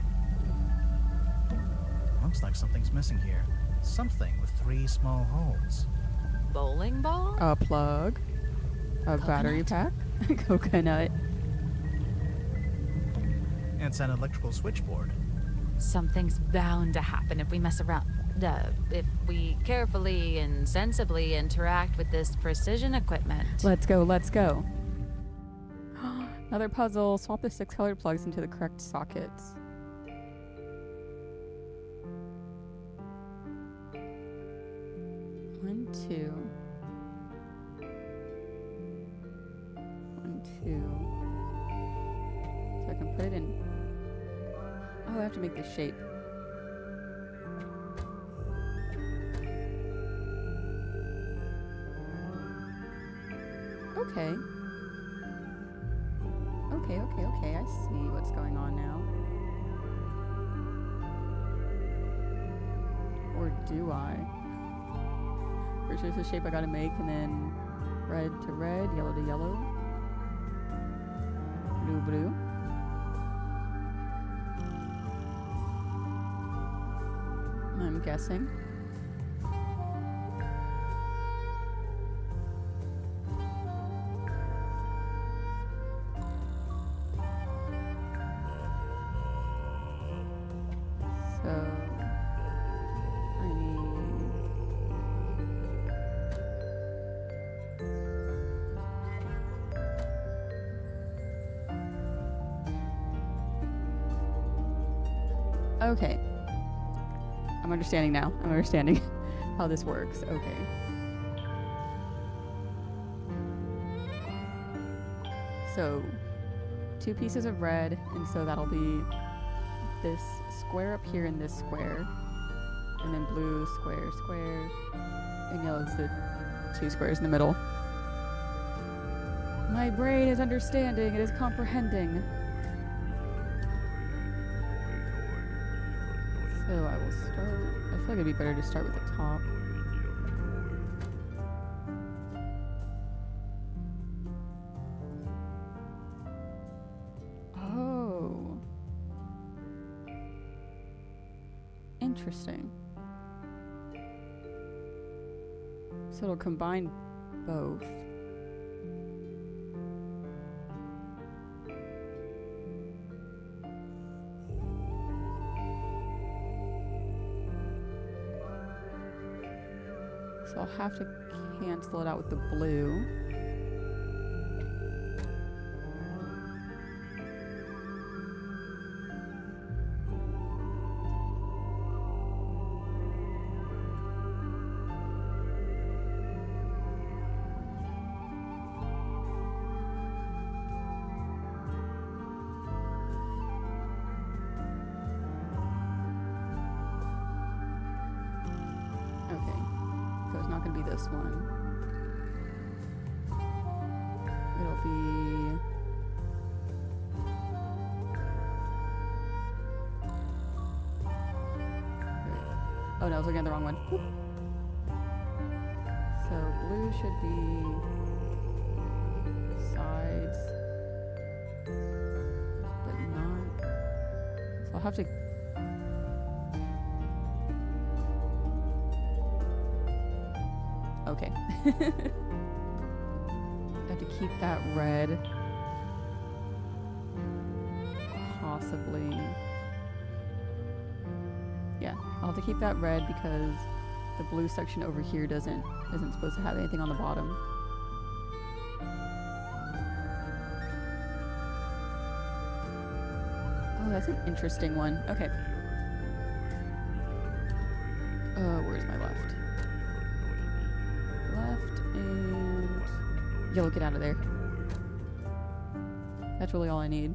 B: Looks like something's missing here. Something with 3 small holes.
C: Bowling ball?
A: A plug. A battery pack. Coconut.
B: It's an electrical switchboard.
C: Something's bound to happen if we mess around. If we carefully and sensibly interact with this precision equipment.
A: Let's go, let's go. Another puzzle. Swap the 6 colored plugs into the correct sockets. One, two. 1, 2. So I can put it in. Oh, I have to make this shape. Okay. Okay. I see what's going on now. Or do I? First there's the shape I gotta make, and then red to red, yellow to yellow. Blue, blue. I'm guessing. So I need okay. I'm understanding now. I'm understanding how this works. Okay. So 2 pieces of red, and so that'll be this square up here and this square, and then blue, square, square, and yellow is the 2 squares in the middle. My brain is understanding, it is comprehending. So I will start, I feel like it'd be better to start with the top. Oh. Interesting. So it'll combine both. So I'll have to cancel it out with the blue. This one. It'll be oh no, I was looking at the wrong one. Whoop. So blue should be sides, but not. So I'll have to okay. I have to keep that red. Possibly. Yeah, I'll have to keep that red because the blue section over here isn't supposed to have anything on the bottom. Oh, that's an interesting one. Okay. Where's my left? get out of there. That's really all I need.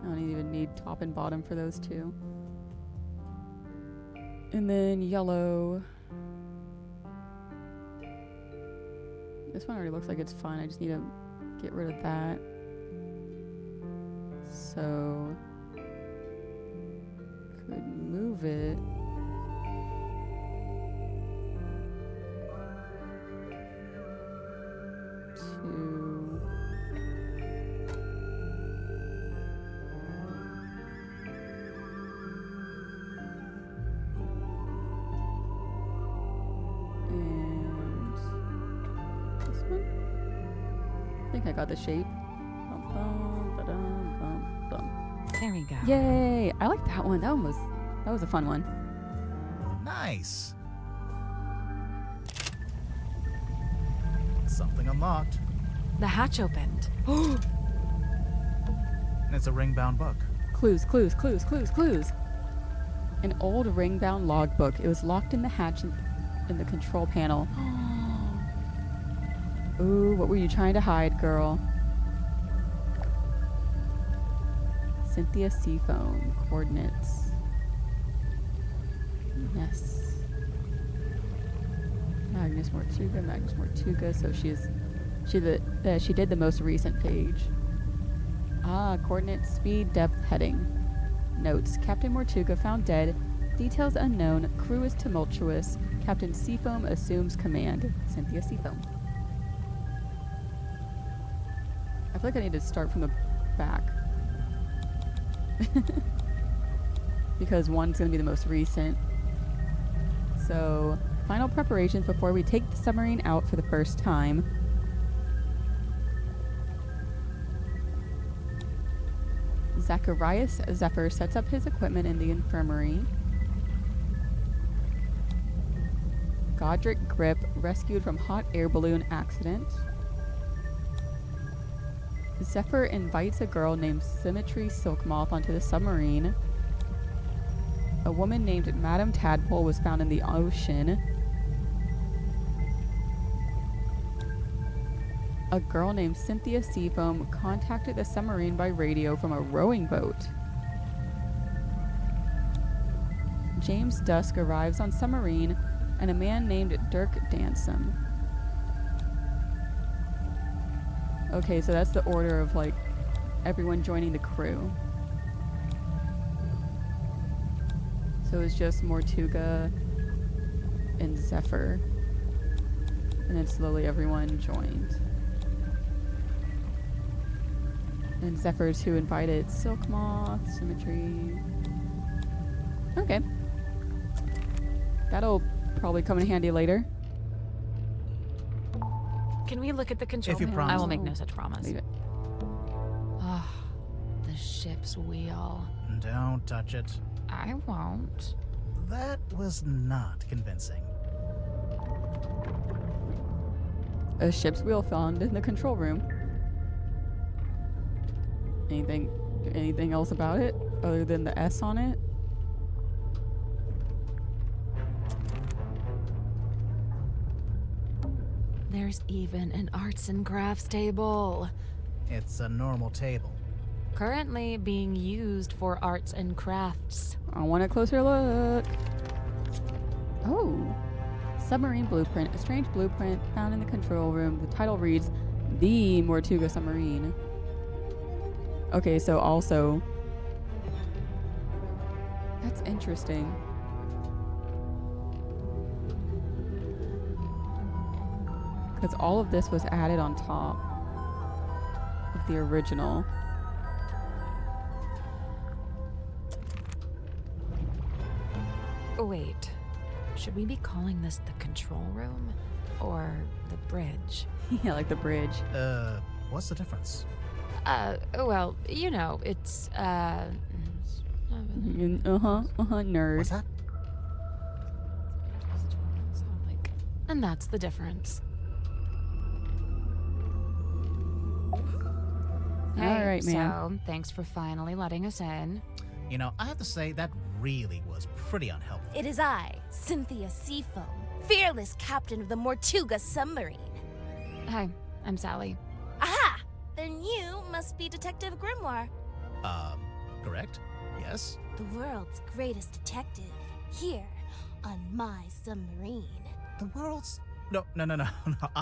A: I don't even need top and bottom for those two. And then yellow. This one already looks like it's fine. I just need to get rid of that. So, could move it. To and this one. I think I got the shape. Bum, bum, ba-dum, bum, bum.
C: There we go.
A: Yay! I like that one. That was a fun one.
B: Nice. Something unlocked.
C: The hatch opened.
B: And it's a ring-bound book.
A: Clues, clues, clues, clues, clues. An old ring-bound logbook. It was locked in the hatch in the control panel. Ooh, what were you trying to hide, girl? Cynthia Seafoam. Coordinates. Yes. Magnus Mortuga. So she did the most recent page. Coordinates, speed, depth, heading. Notes. Captain Mortuga found dead. Details unknown. Crew is tumultuous. Captain Seafoam assumes command. Cynthia Seafoam. I feel like I need to start from the back. Because one's going to be the most recent. So, final preparations before we take the submarine out for the first time. Zacharias Zephyr sets up his equipment in the infirmary. Godric Grip rescued from hot air balloon accident. Zephyr invites a girl named Symmetry Silkmoth onto the submarine. A woman named Madame Tadpole was found in the ocean. A girl named Cynthia Seafoam contacted the submarine by radio from a rowing boat. James Dusk arrives on submarine, and a man named Dirk Dansom. Okay, so that's the order of, like, everyone joining the crew. So it's just Mortuga and Zephyr. And then slowly everyone joined. And Zephyr's who invited Silkmoth, Symmetry. Okay. That'll probably come in handy later.
C: Can we look at the control
B: If you
C: panel?
B: promise.
C: I will make no such promise.
A: Leave it.
C: Ah, the ship's wheel.
B: Don't touch it.
C: I won't.
B: That was not convincing.
A: A ship's wheel found in the control room. Anything else about it other than the S on it?
C: There's even an arts and crafts table.
B: It's a normal table.
C: Currently being used for arts and crafts.
A: I want a closer look. Oh. Submarine blueprint. A strange blueprint found in the control room. The title reads, The Mortuga Submarine. Okay, so also... That's interesting. Because all of this was added on top of the original.
C: Wait, should we be calling this the control room or the bridge?
A: Yeah, like the bridge.
B: What's the difference?
C: Well, you know, it's,
A: Nerd.
B: What's that?
C: And that's the difference.
A: All right, ma'am.
C: So, thanks for finally letting us in.
B: You know, I have to say, that really was pretty unhelpful.
G: It is I, Cynthia Seafoam, fearless captain of the Mortuga submarine.
C: Hi, I'm Sally.
G: Aha! Then you must be Detective Grimoire,
B: Correct? Yes?
G: the world's greatest detective, here on my submarine.
B: The world's... No,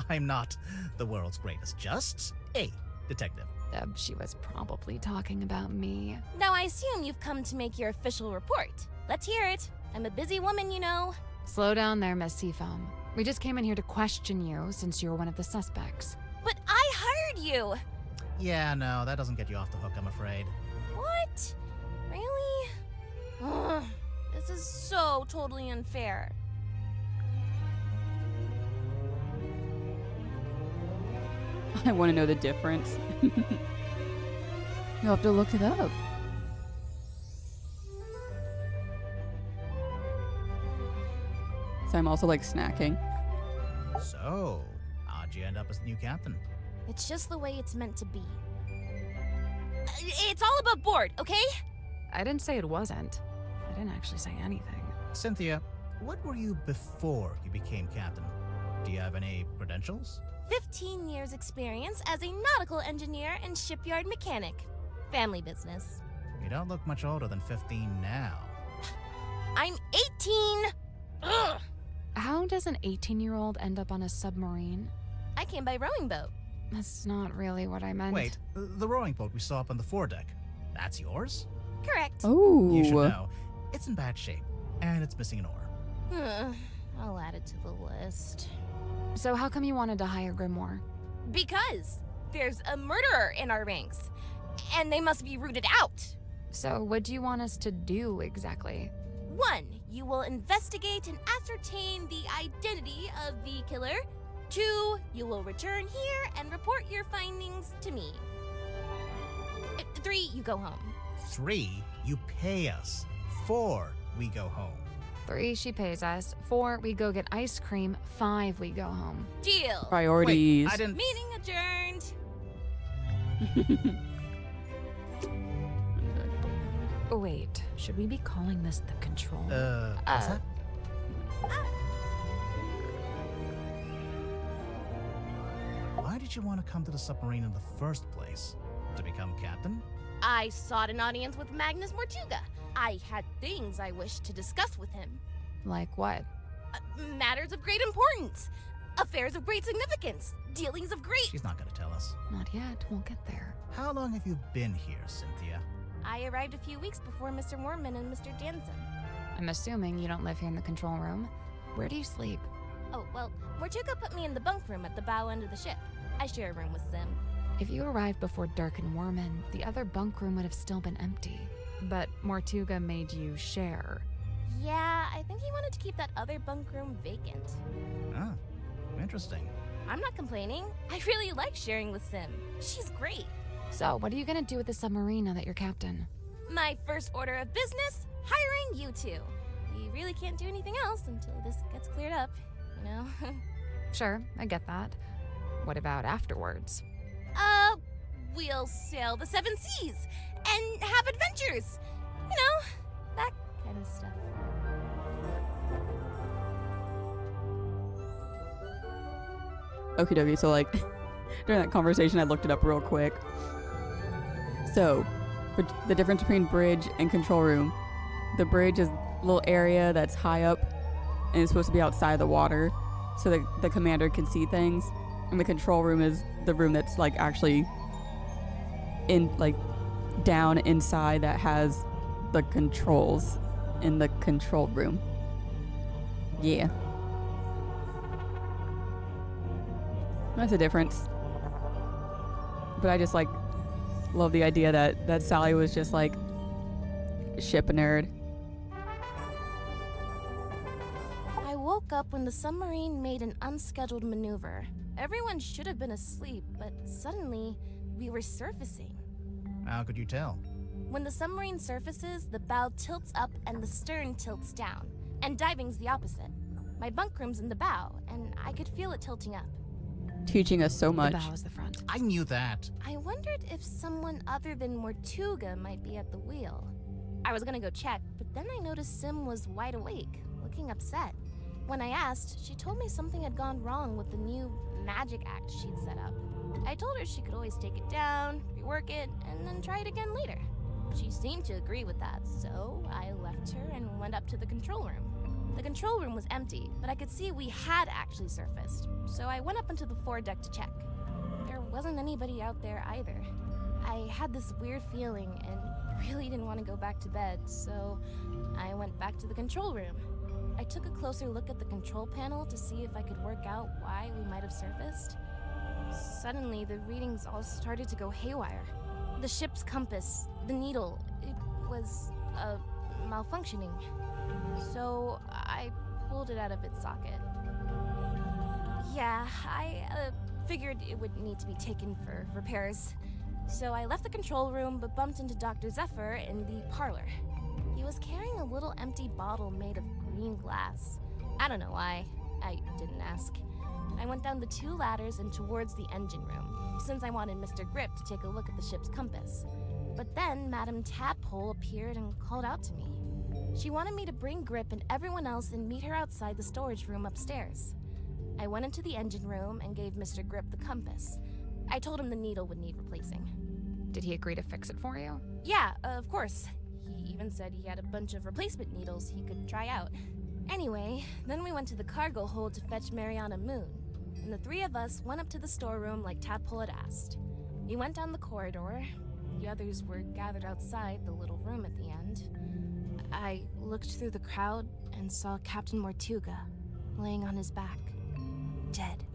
B: I'm not the world's greatest. Just a detective.
C: She was probably talking about me.
G: Now I assume you've come to make your official report. Let's hear it. I'm a busy woman, you know.
C: Slow down there, Miss Seafoam. We just came in here to question you since you're one of the suspects.
G: But I hired you!
B: Yeah, no, that doesn't get you off the hook, I'm afraid.
G: What? Really? Ugh, this is so totally unfair.
A: I want to know the difference. You'll have to look it up. So I'm also like snacking.
B: So, how'd you end up as the new captain?
G: It's just the way it's meant to be. It's all above board, okay?
C: I didn't say it wasn't. I didn't actually say anything.
B: Cynthia, what were you before you became captain? Do you have any credentials?
G: 15 years experience as a nautical engineer and shipyard mechanic. Family business.
B: You don't look much older than 15 now.
G: I'm 18! Ugh!
C: How does an 18-year-old end up on a submarine?
G: I came by rowing boat.
C: That's not really what I meant.
B: Wait, the rowing boat we saw up on the foredeck, that's yours?
G: Correct.
A: Oh.
B: You should know. It's in bad shape, and it's missing an oar.
G: I'll add it to the list.
C: So how come you wanted to hire Grimoire?
G: Because there's a murderer in our ranks, and they must be rooted out.
C: So what do you want us to do exactly?
G: 1, you will investigate and ascertain the identity of the killer. 2, you will return here and report your findings to me. 3, you go home.
B: 3, you pay us. 4, we go home.
C: 3, she pays us. 4, we go get ice cream. 5, we go home.
G: Deal.
A: Priorities.
B: Wait, I didn't...
G: Meeting adjourned.
C: Wait, should we be calling this the control?
B: what's that? Why did you want to come to the submarine in the first place? To become captain?
G: I sought an audience with Magnus Mortuga. I had things I wished to discuss with him.
C: Like what?
G: Matters of great importance. Affairs of great significance. Dealings of great...
B: She's not going to tell us.
C: Not yet, we'll get there.
B: How long have you been here, Cynthia?
G: I arrived a few weeks before Mr. Mormon and Mr. Danson.
C: I'm assuming you don't live here in the control room. Where do you sleep?
G: Oh, well, Mortuga put me in the bunk room at the bow end of the ship. I share a room with Sim.
C: If you arrived before Dirk and Worman, the other bunk room would have still been empty. But Mortuga made you share.
G: Yeah, I think he wanted to keep that other bunk room vacant.
B: Ah, interesting.
G: I'm not complaining. I really like sharing with Sim. She's great.
C: So, what are you gonna do with the submarine now that you're captain?
G: My first order of business, hiring you two. We really can't do anything else until this gets cleared up, you know?
C: Sure, I get that. What about afterwards?
G: We'll sail the 7 seas and have adventures. You know, that kind of stuff.
A: Okie dokie, so like during that conversation I looked it up real quick. So, for the difference between bridge and control room, the bridge is a little area that's high up and it's supposed to be outside the water so that the commander can see things. And the control room is the room that's like actually in like down inside that has the controls in the control room. Yeah. That's a difference. But I just like love the idea that Sally was just like ship nerd.
G: I woke up when the submarine made an unscheduled maneuver. Everyone should have been asleep, but suddenly we were surfacing.
B: How could you tell?
G: When the submarine surfaces, the bow tilts up and the stern tilts down, and diving's the opposite. My bunk room's in the bow, and I could feel it tilting up.
A: Teaching us so much.
C: The bow is the front.
B: I knew that.
G: I wondered if someone other than Mortuga might be at the wheel. I was gonna go check, but then I noticed Sim was wide awake, looking upset. When I asked, she told me something had gone wrong with the new magic act she'd set up. I told her she could always take it down, rework it, and then try it again later. She seemed to agree with that, so I left her and went up to the control room. The control room was empty, but I could see we had actually surfaced, so I went up onto the foredeck to check. There wasn't anybody out there either. I had this weird feeling and really didn't want to go back to bed, so I went back to the control room. I took a closer look at the control panel to see if I could work out why we might have surfaced. Suddenly, the readings all started to go haywire. The ship's compass, the needle, it was, malfunctioning. So I pulled it out of its socket. Yeah, I figured it would need to be taken for repairs. So I left the control room but bumped into Dr. Zephyr in the parlor. He was carrying a little empty bottle made of green glass. I don't know why. I didn't ask. I went down the 2 ladders and towards the engine room, since I wanted Mr. Grip to take a look at the ship's compass. But then Madame Tadpole appeared and called out to me. She wanted me to bring Grip and everyone else and meet her outside the storage room upstairs. I went into the engine room and gave Mr. Grip the compass. I told him the needle would need replacing.
C: Did he agree to fix it for you?
G: Yeah, of course. He even said he had a bunch of replacement needles he could try out. Anyway, then we went to the cargo hold to fetch Mariana Moon, and the 3 of us went up to the storeroom like Tadpole had asked. We went down the corridor. The others were gathered outside the little room at the end. I looked through the crowd and saw Captain Mortuga laying on his back, dead.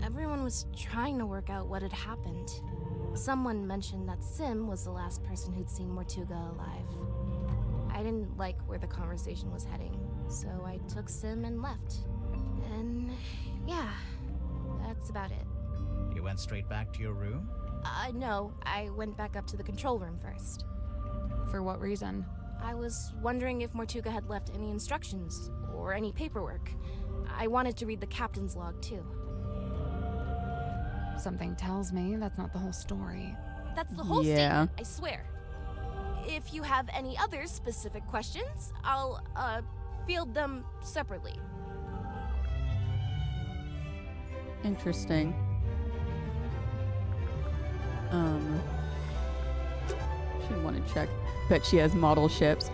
G: Everyone was trying to work out what had happened. Someone mentioned that Sim was the last person who'd seen Mortuga alive. I didn't like where the conversation was heading, so I took Sim and left. And yeah, that's about it.
B: You went straight back to your room?
G: No, I went back up to the control room first.
C: For what reason?
G: I was wondering if Mortuga had left any instructions or any paperwork. I wanted to read the captain's log too.
C: Something tells me that's not the whole story.
G: That's the whole
A: Yeah.
G: statement, I swear. If you have any other specific questions, I'll, field them separately.
A: Interesting. Should want to check. Bet she has model ships.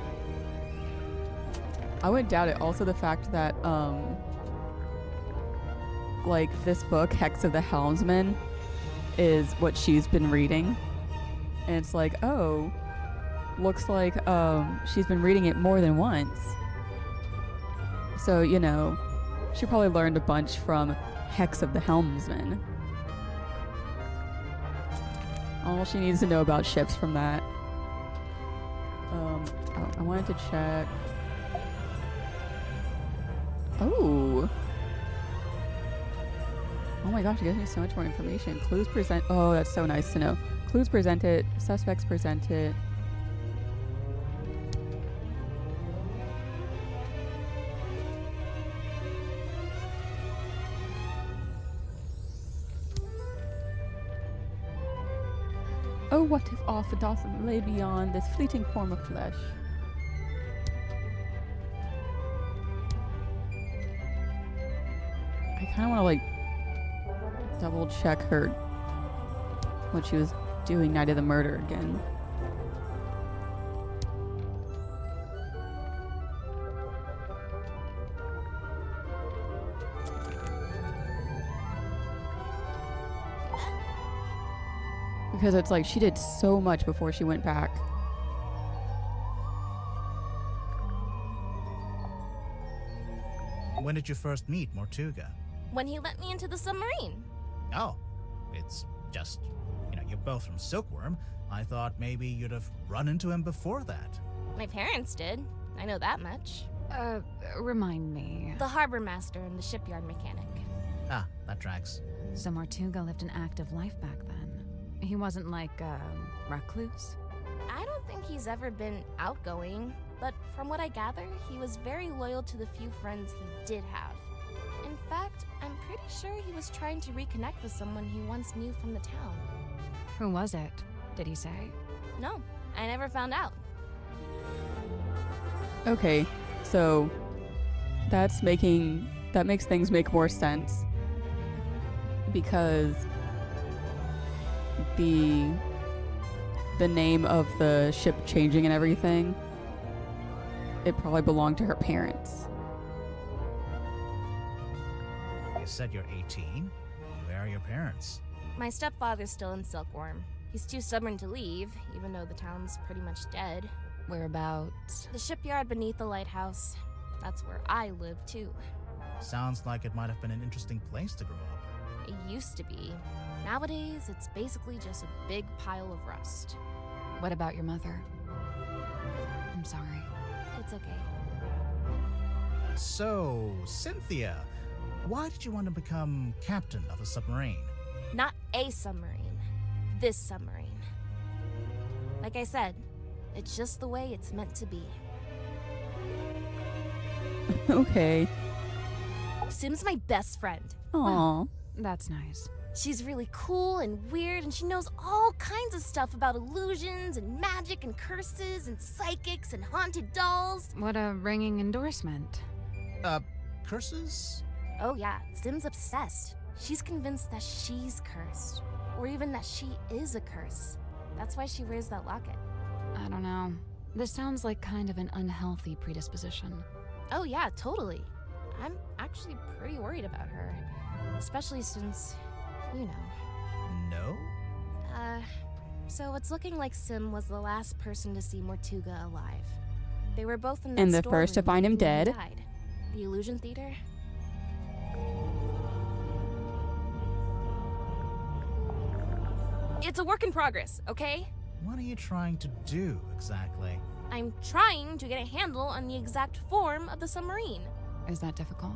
A: I would doubt it. Also, the fact that like this book, Hex of the Helmsman, is what she's been reading, and it's like, oh, looks like she's been reading it more than once. So you know, she probably learned a bunch from Hex of the Helmsman. All she needs to know about ships from that. I wanted to check. Oh. Oh my gosh, it gives me so much more information. Clues present. Oh, that's so nice to know. Clues presented. Suspects presented. Oh, what if Arthur Dawson lay beyond this fleeting form of flesh? I kind of want to, like, double check her, what she was doing night of the murder again. Because it's like she did so much before she went back.
B: When did you first meet Mortuga?
G: When he let me into the submarine.
B: Oh, it's just, you're both from Silkworm. I thought maybe you'd have run into him before that.
G: My parents did. I know that much.
C: Remind me.
G: The harbor master and the shipyard mechanic.
B: Ah, that tracks.
C: So Mortuga lived an active life back then. He wasn't like a recluse?
G: I don't think he's ever been outgoing, but from what I gather, he was very loyal to the few friends he did have. In fact, I'm pretty sure he was trying to reconnect with someone he once knew from the town.
C: Who was it? Did he say?
G: No, I never found out.
A: Okay, so that that makes things make more sense. Because the name of the ship changing and everything, it probably belonged to her parents.
B: You said you're 18? Where are your parents?
G: My stepfather's still in Silkworm. He's too stubborn to leave, even though the town's pretty much dead.
C: Whereabouts?
G: The shipyard beneath the lighthouse. That's where I live, too.
B: Sounds like it might have been an interesting place to grow up.
G: It used to be. Nowadays, it's basically just a big pile of rust.
C: What about your mother? I'm sorry.
G: It's okay.
B: So, Cynthia, why did you want to become captain of a submarine?
G: Not a submarine. This submarine. Like I said, it's just the way it's meant to be.
A: Okay.
G: Sim's my best friend.
A: Aw.
C: That's nice.
G: She's really cool and weird, and she knows all kinds of stuff about illusions and magic and curses and psychics and haunted dolls.
C: What a ringing endorsement.
B: Curses?
G: Oh yeah, Sim's obsessed. She's convinced that she's cursed, or even that she is a curse. That's why she wears that locket.
C: I don't know. This sounds like kind of an unhealthy predisposition.
G: Oh yeah, totally. I'm actually pretty worried about her, especially since, you know.
B: No?
G: So it's looking like Sim was the last person to see Mortuga alive. They were both in that
A: And the first to
G: storeroom
A: find him
G: when he
A: dead.
G: died. The Illusion Theater. It's a work in progress, okay?
B: What are you trying to do, exactly?
G: I'm trying to get a handle on the exact form of the submarine.
C: Is that difficult?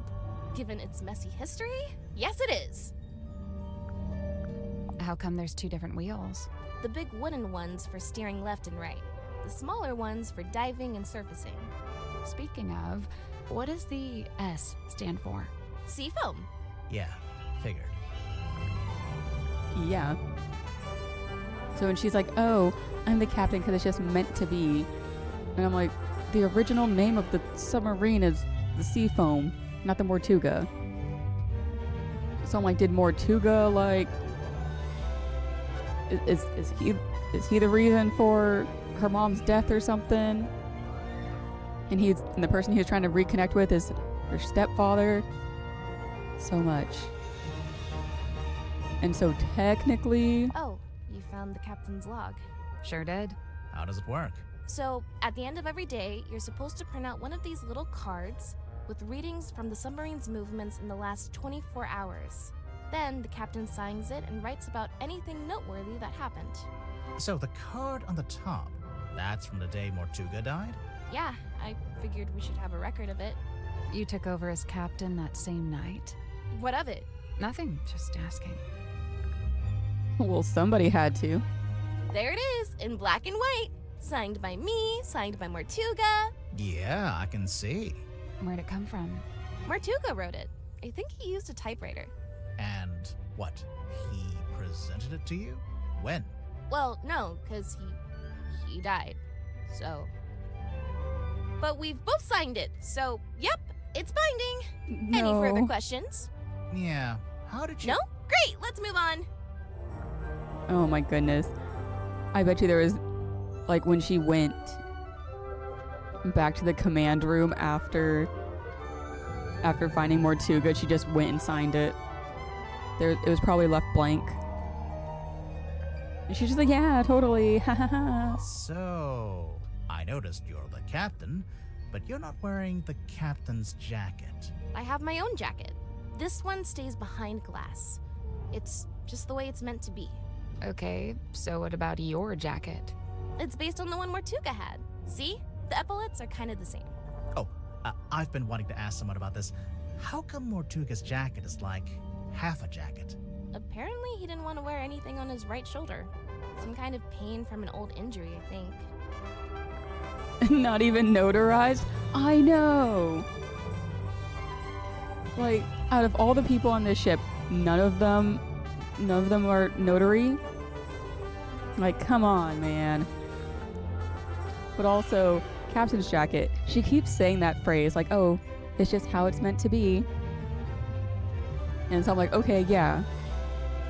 G: Given its messy history, yes it is.
C: How come there's two different wheels?
G: The big wooden ones for steering left and right. The smaller ones for diving and surfacing.
C: Speaking of, what does the S stand for?
G: Seafoam.
B: Yeah, figured.
A: Yeah. So when she's like, oh, I'm the captain because it's just meant to be. And I'm like, the original name of the submarine is the Seafoam, not the Mortuga. So I'm like, did Mortuga, like, is he the reason for her mom's death or something? And the person he was trying to reconnect with is her stepfather. So much. And so technically,
G: Oh, you found the captain's log.
C: Sure did.
B: How does it work?
G: So, at the end of every day, you're supposed to print out one of these little cards with readings from the submarine's movements in the last 24 hours. Then, the captain signs it and writes about anything noteworthy that happened.
B: So the card on the top, that's from the day Mortuga died?
G: Yeah, I figured we should have a record of it.
C: You took over as captain that same night?
G: What of it?
C: Nothing, just asking.
A: well, somebody had to.
G: There it is, in black and white. Signed by me, signed by Mortuga.
B: Yeah, I can see.
C: Where'd it come from?
G: Mortuga wrote it. I think he used a typewriter.
B: And what? He presented it to you? When?
G: Well, no, because he died. So. But we've both signed it, so yep, it's binding.
A: No.
G: Any further questions?
B: Yeah. How did you?
G: No? Great, let's move on.
A: Oh my goodness. I bet you there was, like, when she went back to the command room after finding Mortuga, she just went and signed it. It was probably left blank. And she's just like, yeah, totally. Ha ha ha.
B: So, I noticed you're the captain, but you're not wearing the captain's jacket.
G: I have my own jacket. This one stays behind glass. It's just the way it's meant to be.
C: Okay, so what about your jacket?
G: It's based on the one Mortuga had. See? The epaulets are kind of the same.
B: Oh, I've been wanting to ask someone about this. How come Mortuga's jacket is like half a jacket?
G: Apparently, he didn't want to wear anything on his right shoulder. Some kind of pain from an old injury, I think.
A: Not even notarized? I know. Like, out of all the people on this ship, none of them are notary. Like, come on, man. But also, captain's jacket. She keeps saying that phrase, like, oh, it's just how it's meant to be. And so I'm like, okay, yeah.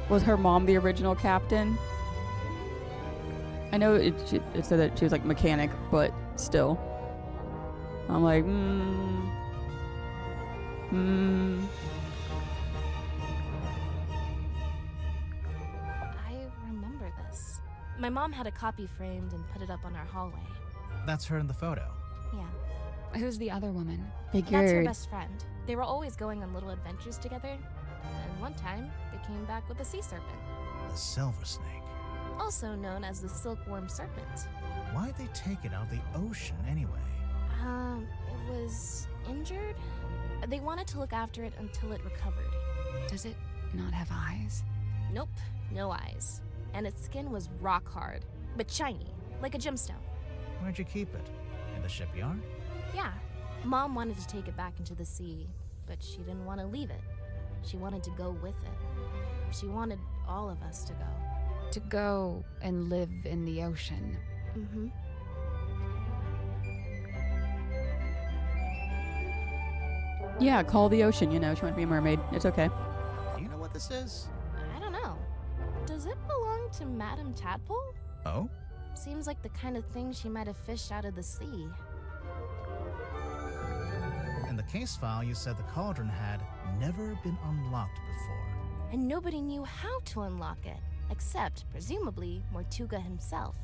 A: Was her mom the original captain? I know it said that she was like mechanic, but still. I'm like,
G: I remember this. My mom had a copy framed and put it up on our hallway.
B: That's her in the photo.
G: Yeah,
C: Who's the other woman?
G: that's her
A: Figured.
G: best friend. They were always going on little adventures together. And one time, they came back with a sea serpent,
B: The silver snake.
G: also known as the silkworm serpent.
B: Why'd they take it out of the ocean anyway?
G: It was injured. They wanted to look after it until it recovered.
C: Does it not have eyes?
G: Nope, no eyes. And its skin was rock hard, but shiny, like a gemstone.
B: Where'd you keep it? In the shipyard?
G: Yeah, Mom wanted to take it back into the sea, but she didn't want to leave it. She wanted to go with it. She wanted all of us to go.
C: To go and live in the ocean.
G: Mm-hmm.
A: Yeah, call the ocean, you know. She wanted to be a mermaid. It's okay.
B: Do you know what this is?
G: I don't know. Does it belong to Madame Tadpole?
B: Oh?
G: Seems like the kind of thing she might have fished out of the sea.
B: In the case file, you said the cauldron had never been unlocked before.
G: And nobody knew how to unlock it, except, presumably, Mortuga himself.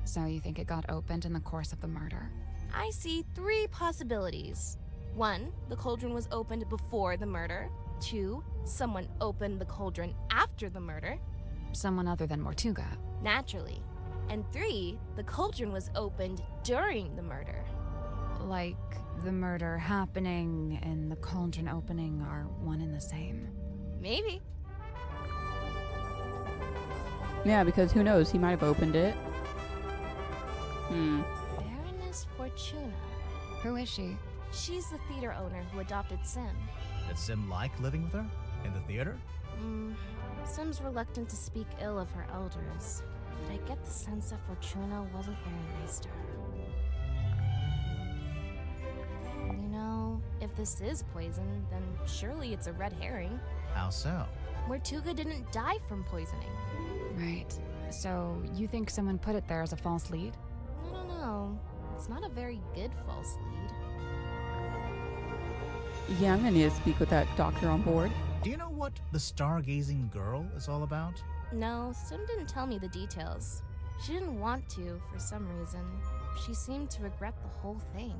C: So you think it got opened in the course of the murder?
G: I see 3 possibilities. 1, the cauldron was opened before the murder. 2, someone opened the cauldron after the murder,
C: Someone other than Mortuga.
G: naturally. And 3, the cauldron was opened during the murder.
C: Like the murder happening and the cauldron opening are one and the same.
G: Maybe.
A: Yeah, because who knows? He might have opened it.
G: Baroness Fortuna.
C: Who is she?
G: She's the theater owner who adopted Sim.
B: Did Sim like living with her? In the theater?
G: Sim's reluctant to speak ill of her elders, but I get the sense that Fortuna wasn't very nice to her. You know, if this is poison, then surely it's a red herring.
B: How so?
G: Mortuga didn't die from poisoning.
C: Right. So you think someone put it there as a false lead?
G: I don't know. It's not a very good false lead.
A: Yeah, I'm gonna need to speak with that doctor on board.
B: Do you know what the stargazing girl is all about?
G: No, Sim didn't tell me the details. She didn't want to, for some reason. She seemed to regret the whole thing.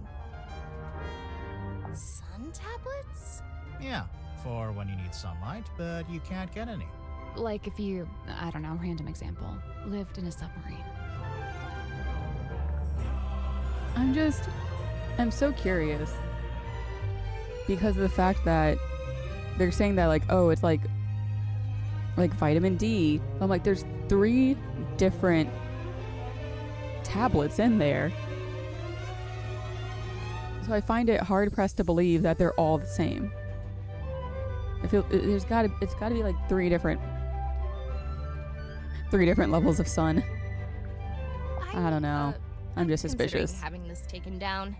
G: Sun tablets?
B: Yeah, for when you need sunlight, but you can't get any.
C: Like if you, I don't know, random example, lived in a submarine.
A: I'm so curious. Because of the fact that they're saying that, like, oh, it's like vitamin D. I'm like, there's 3 different tablets in there. So I find it hard pressed to believe that they're all the same. I feel it's gotta be like 3 different levels of sun. I don't know. I'm just
G: considering
A: suspicious.
G: having this taken down.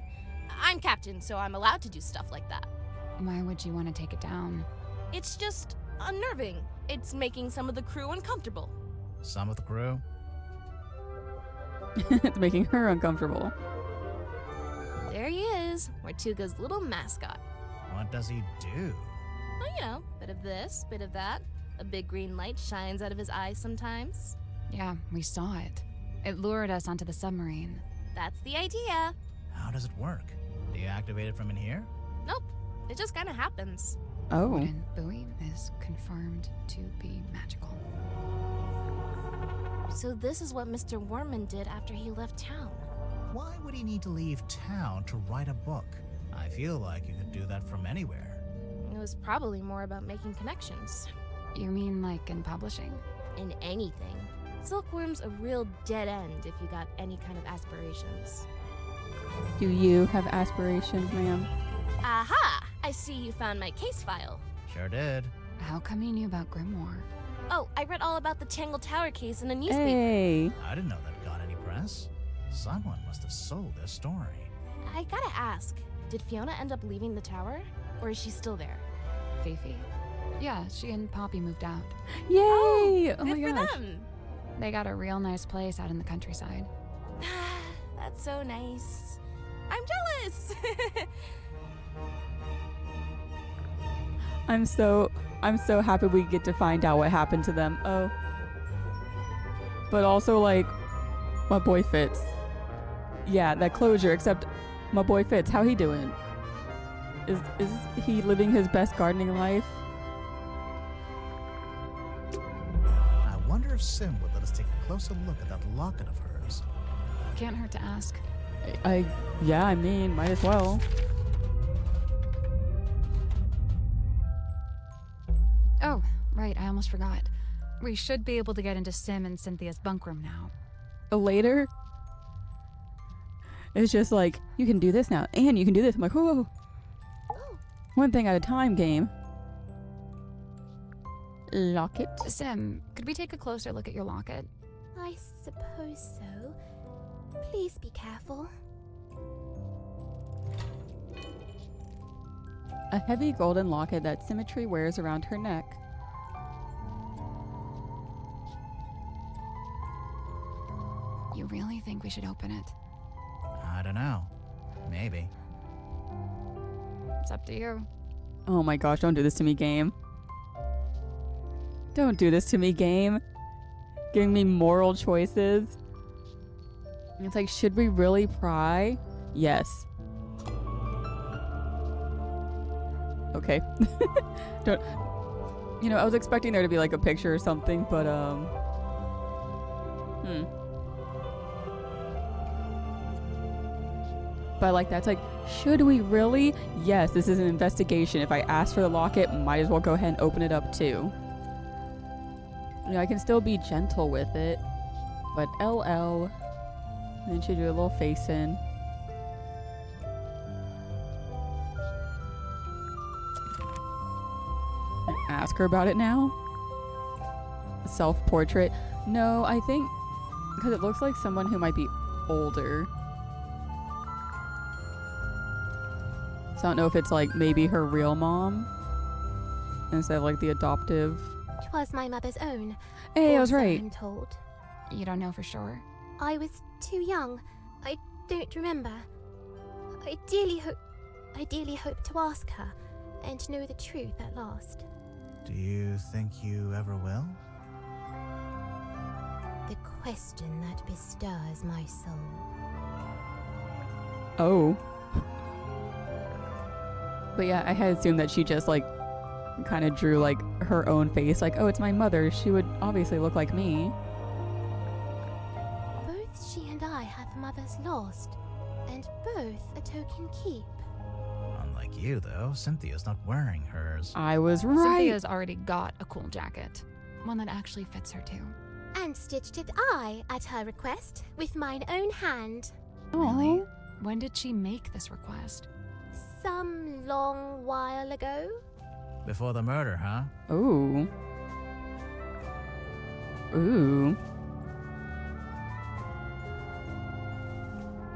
G: I'm captain, so I'm allowed to do stuff like that.
C: Why would you want to take it down?
G: It's just unnerving. It's making some of the crew uncomfortable.
B: Some of the crew?
A: It's making her uncomfortable.
G: There he is, Mortuga's little mascot.
B: What does he do?
G: Well, you know, bit of this, bit of that. A big green light shines out of his eyes sometimes.
C: Yeah, we saw it. It lured us onto the submarine.
G: That's the idea.
B: How does it work? Do you activate it from in here?
G: Nope, it just kind of happens.
A: Oh.
C: Wooden buoy is confirmed to be magical.
G: So this is what Mr. Worman did after he left town.
B: Why would he need to leave town to write a book? I feel like you could do that from anywhere.
G: It was probably more about making connections.
C: You mean like in publishing?
G: In anything. Silkworm's a real dead end if you got any kind of aspirations.
A: Do you have aspirations, ma'am?
G: Aha! I see you found my case file.
B: Sure did.
C: How come you knew about Grimoire?
G: Oh, I read all about the Tangle Tower case in a newspaper.
A: Hey.
B: I didn't know that got any press. Someone must have sold their story.
G: I gotta ask, did Fiona end up leaving the tower? Or is she still there?
C: Fifi? Yeah, she and Poppy moved out.
A: Yay! Oh,
G: Good
A: my
G: for
A: gosh.
G: them.
C: They got a real nice place out in the countryside.
G: That's so nice. I'm jealous.
A: I'm so happy we get to find out what happened to them. Oh. But also, like, my boy Fitz. Yeah, that closure, except my boy Fitz, how he doing? Is he living his best gardening life?
B: I wonder if Sim would let us take a closer look at that locket of hers.
C: Can't hurt to ask.
A: Yeah, I mean, might as well.
C: Oh, right, I almost forgot. We should be able to get into Sim and Cynthia's bunk room now.
A: Later, it's just like, you can do this now, and you can do this. I'm like, whoa. One thing at a time, game. Locket.
C: Sim, could we take a closer look at your locket?
F: I suppose so. Please be careful.
A: A heavy golden locket that Symmetry wears around her neck.
C: You really think we should open it?
B: I don't know. Maybe.
C: It's up to you.
A: Oh my gosh, don't do this to me, game. Don't do this to me, game. Giving me moral choices. It's like, should we really pry? Yes. Okay. Don't. You know, I was expecting there to be like a picture or something, but But like that's like, should we really? Yes, this is an investigation. If I ask for the locket, might as well go ahead and open it up too. You know, I can still be gentle with it, but LL. And then she do a little face in. And ask her about it now. Self-portrait. No, I think because it looks like someone who might be older. So I don't know if it's like maybe her real mom instead of like the adoptive.
F: It was my mother's own.
A: Hey, I was
F: also,
A: right.
F: I'm told.
C: You don't know for sure?
F: I was too young. I don't remember. I dearly hope to ask her and know the truth at last.
B: Do you think you ever will?
F: The question that bestirs my soul.
A: Oh. But yeah, I had assumed that she just like kind of drew like her own face, like, oh, it's my mother. She would obviously look like me.
F: Both she and I have mothers lost, and both a token keep.
B: Unlike you, though, Cynthia's not wearing hers.
A: I was right.
C: Cynthia's already got a cool jacket. One that actually fits her too.
F: And stitched it I, at her request, with mine own hand.
A: Aw.
C: When did she make this request?
F: Some long while ago.
B: Before the murder, huh?
A: Ooh. Ooh.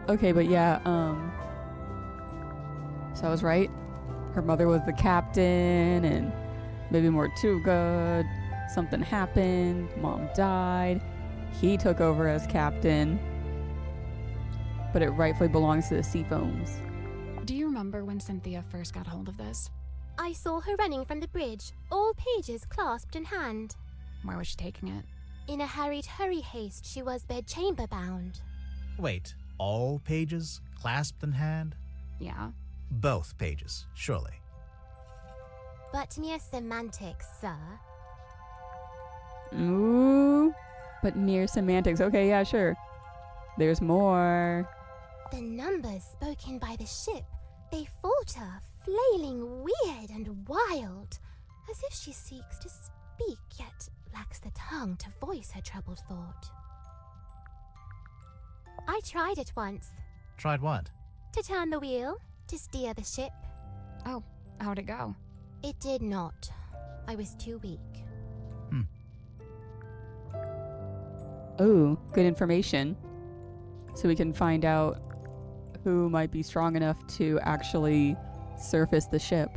A: Okay, but yeah, so I was right. Her mother was the captain, and maybe Mortuga. Something happened. Mom died. He took over as captain. But it rightfully belongs to the Seafoams.
C: Do you remember when Cynthia first got hold of this?
F: I saw her running from the bridge, all pages clasped in hand.
C: Where was she taking it?
F: In a hurried haste, she was bedchamber bound.
B: Wait, all pages clasped in hand?
C: Yeah.
B: Both pages, surely.
F: But mere semantics, sir.
A: Ooh. But mere semantics. Okay, yeah, sure. There's more.
F: The numbers spoken by the ship, they falter, flailing weird and wild, as if she seeks to speak, yet lacks the tongue to voice her troubled thought. I tried it once,
B: Tried what?
F: to turn the wheel, to steer the ship.
C: Oh, how'd it go?
F: It did not. I was too weak.
A: Ooh, good information. So we can find out who might be strong enough to actually surface the ship.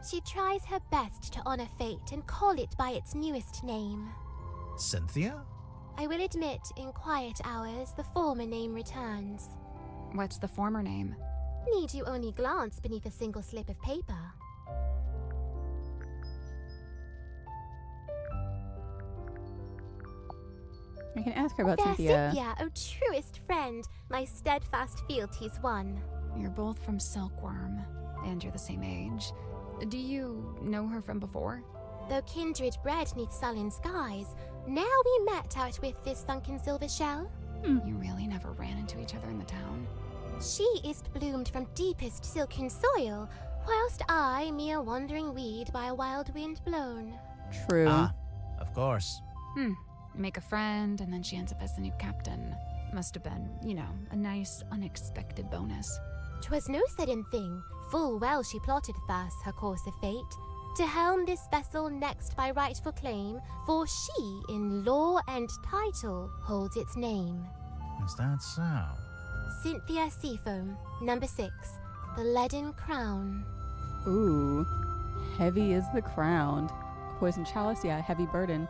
F: She tries her best to honor fate and call it by its newest name.
B: Cynthia?
F: I will admit, in quiet hours, the former name returns.
C: What's the former name?
F: Need you only glance beneath a single slip of paper?
A: I can ask her about
F: Fair
A: Cynthia.
F: Cynthia, oh truest friend, my steadfast fealties won.
C: You're both from Silkworm, and you're the same age. Do you know her from before?
F: Though kindred bred neath sullen skies, now we met out with this sunken silver shell.
C: You really never ran into each other in the town?
F: She is bloomed from deepest silken soil, whilst I, mere wandering weed by a wild wind blown.
A: True.
B: Ah, of course.
C: You make a friend, and then she ends up as the new captain. Must have been, a nice, unexpected bonus.
F: 'Twas no sudden thing, full well she plotted thus her course of fate, to helm this vessel next by rightful claim, for she in law and title holds its name.
B: Is that so?
F: Cynthia Seafoam, number 6, the leaden crown.
A: Ooh. Heavy is the crown. Poison chalice, yeah, heavy burden.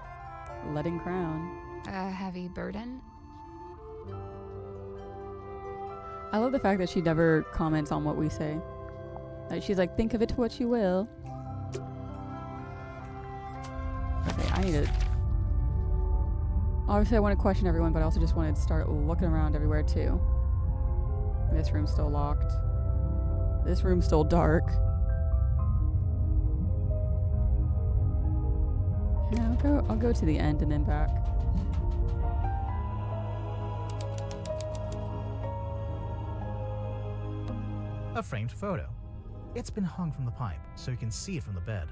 A: Leaden crown.
C: A heavy burden?
A: I love the fact that she never comments on what we say. Like, she's like, think of it to what you will. Okay, I need it. Obviously, I want to question everyone, but I also just wanted to start looking around everywhere, too. This room's still locked. This room's still dark. Yeah, I'll go to the end and then back.
B: A framed photo. It's been hung from the pipe, so you can see it from the bed.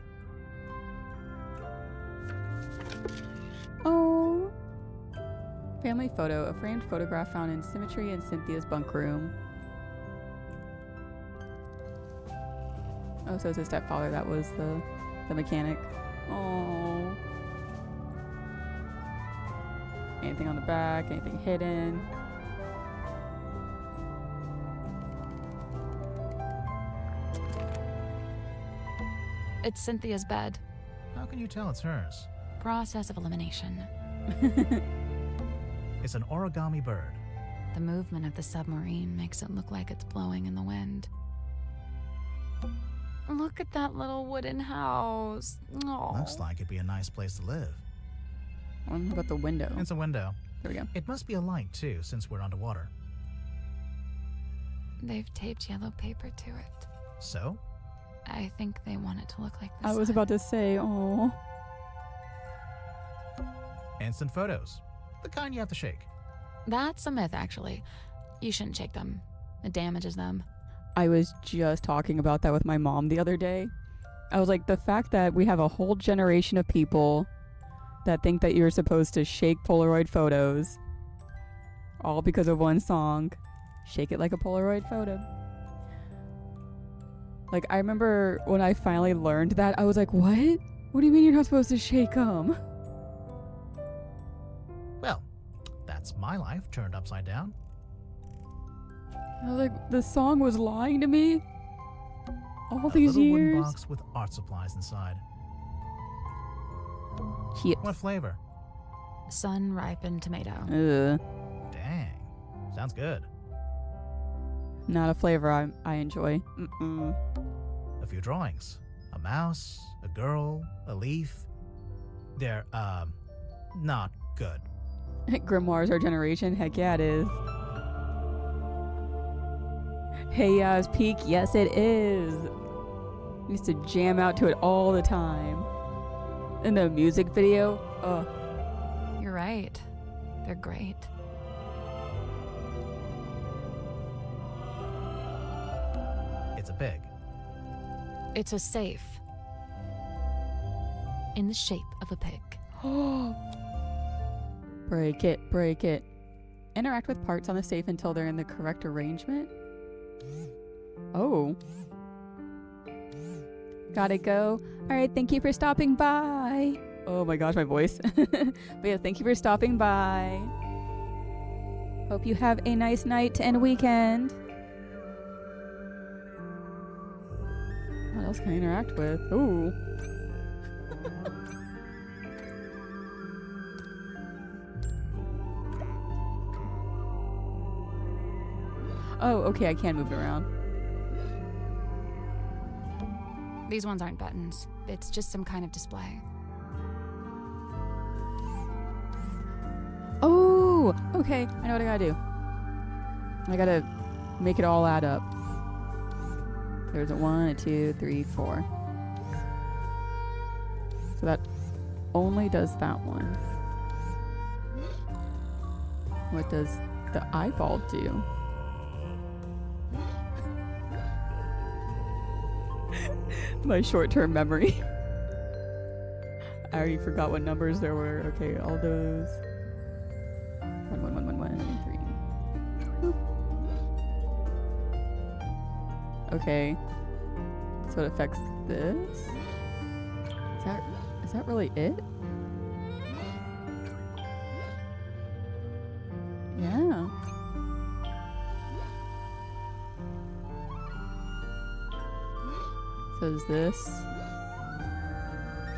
A: Oh. Family photo. A framed photograph found in Symmetry in Cynthia's bunk room. Oh, so it's his stepfather that was the mechanic. Oh. Anything on the back? Anything hidden?
C: It's Cynthia's bed.
B: How can you tell it's hers?
C: Process of elimination.
B: It's an origami bird.
C: The movement of the submarine makes it look like it's blowing in the wind. Look at that little wooden house. Aww.
B: Looks like it'd be a nice place to live.
A: What about the window?
B: It's a window.
A: There we go.
B: It must be a light, too, since we're underwater.
C: They've taped yellow paper to it.
B: So?
C: I think they want it to look like the
A: I was
C: sun.
A: about to say, oh.
B: Instant photos. The kind you have to shake.
C: That's a myth, actually. You shouldn't shake them. It damages them.
A: I was just talking about that with my mom the other day. I was like, the fact that we have a whole generation of people that think that you're supposed to shake Polaroid photos, all because of one song. Shake it like a Polaroid photo. Like, I remember when I finally learned that, I was like, what? What do you mean you're not supposed to shake them?
B: Well, that's my life turned upside down.
A: I was like, the song was lying to me all
B: A
A: these
B: little wooden
A: years.
B: box with art supplies inside.
A: Shit.
B: What flavor?
C: Sun-ripened tomato.
B: Dang. Sounds good.
A: Not a flavor I enjoy. Mm-mm.
B: A few drawings. A mouse, a girl, a leaf. They're, not good.
A: Grimoire's our generation. Heck yeah, it is. Hey Ya's Peak. Yes, it is. We used to jam out to it all the time. And the music video.
C: You're right. They're great.
B: It's a pig.
C: It's a safe. In the shape of a pig.
A: Break it, break it. Interact with parts on the safe until they're in the correct arrangement. Oh. Gotta go. Alright, thank you for stopping by. Oh my gosh, my voice. But yeah, thank you for stopping by. Hope you have a nice night and weekend. What else can I interact with? Ooh. Oh, okay, I can move it around.
C: These ones aren't buttons. It's just some kind of display.
A: Oh, okay, I know what I gotta do. I gotta make it all add up. There's a 1, a 2, 3, 4. So that only does that one. What does the eyeball do? My short-term memory. I already forgot what numbers there were. Okay, all those. 1, 1, 1, 1, 1, 3. Okay. So it affects this. Is that really it? Yeah. So does this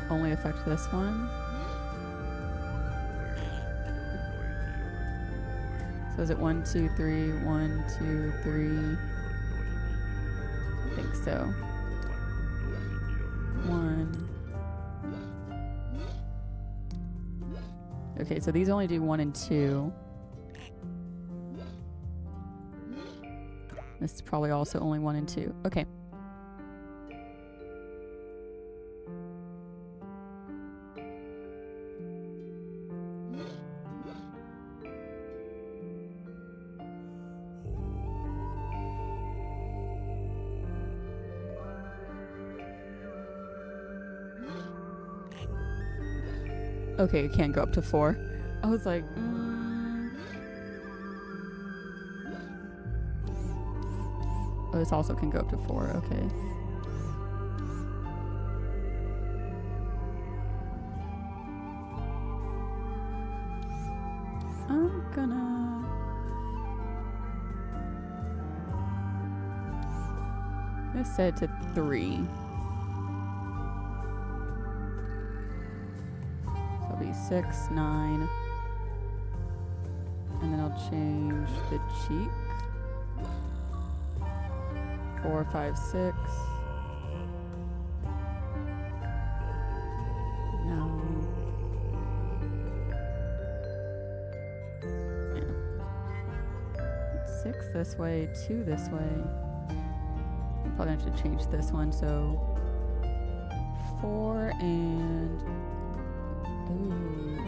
A: only affect this one? So is it 1, 2, 3, 1, 2, 3? I think so. 1. Okay, so these only do 1 and 2. This is probably also only 1 and 2. Okay. Okay, it can't go up to 4. I was like, Oh, this also can go up to 4. Okay. I'm gonna... set it to 3. So it'll be 6, 9. And then I'll change the cheek. 4, 5, 6. No. Yeah. 6 this way, 2 this way. I'll probably have to change this one, so 4 and... Ooh.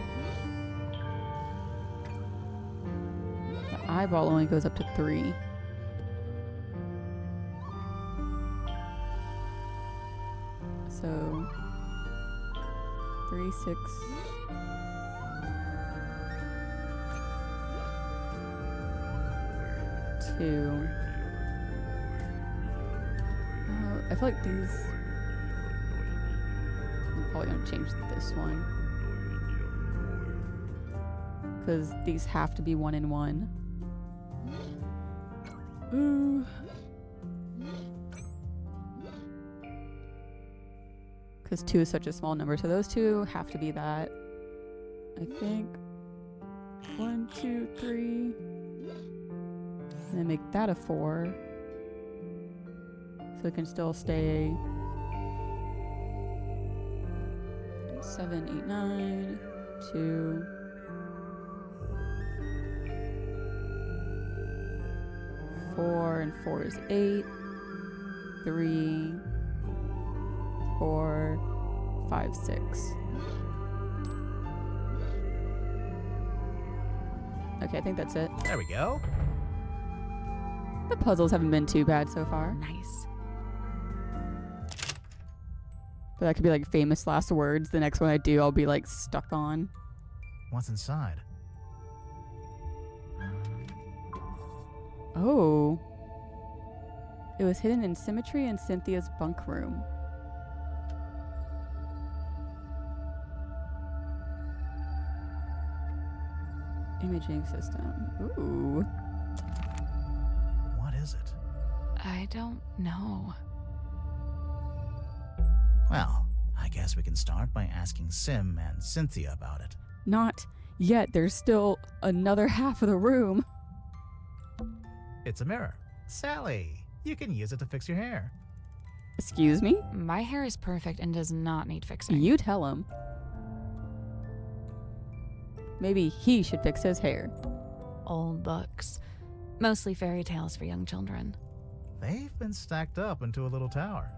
A: The eyeball only goes up to 3. So 3, 6. Two. I feel like these. I'm probably gonna change this one because these have to be 1 and 1. Ooh. Because 2 is such a small number, so those 2 have to be that. I think 1, 2, 3, and then make that a 4, so it can still stay 7, 8, 9, 2, 4, and 4 is 8, 3, 4, 5, 6. Okay, I think that's it.
B: There we go.
A: The puzzles haven't been too bad so far.
C: Nice.
A: But that could be like famous last words. The next one I do, I'll be like stuck on.
B: What's inside?
A: Oh. It was hidden in Symmetry and Cynthia's bunk room. Imaging system. Ooh.
B: What is it?
C: I don't know.
B: guess we can start by asking Sim and Cynthia about it.
A: Not yet. There's still another half of the room.
B: It's a mirror. Sally, you can use it to fix your hair.
A: Excuse me?
C: My hair is perfect and does not need fixing.
A: You tell him. Maybe he should fix his hair.
C: Old books. Mostly fairy tales for young children.
B: They've been stacked up into a little tower.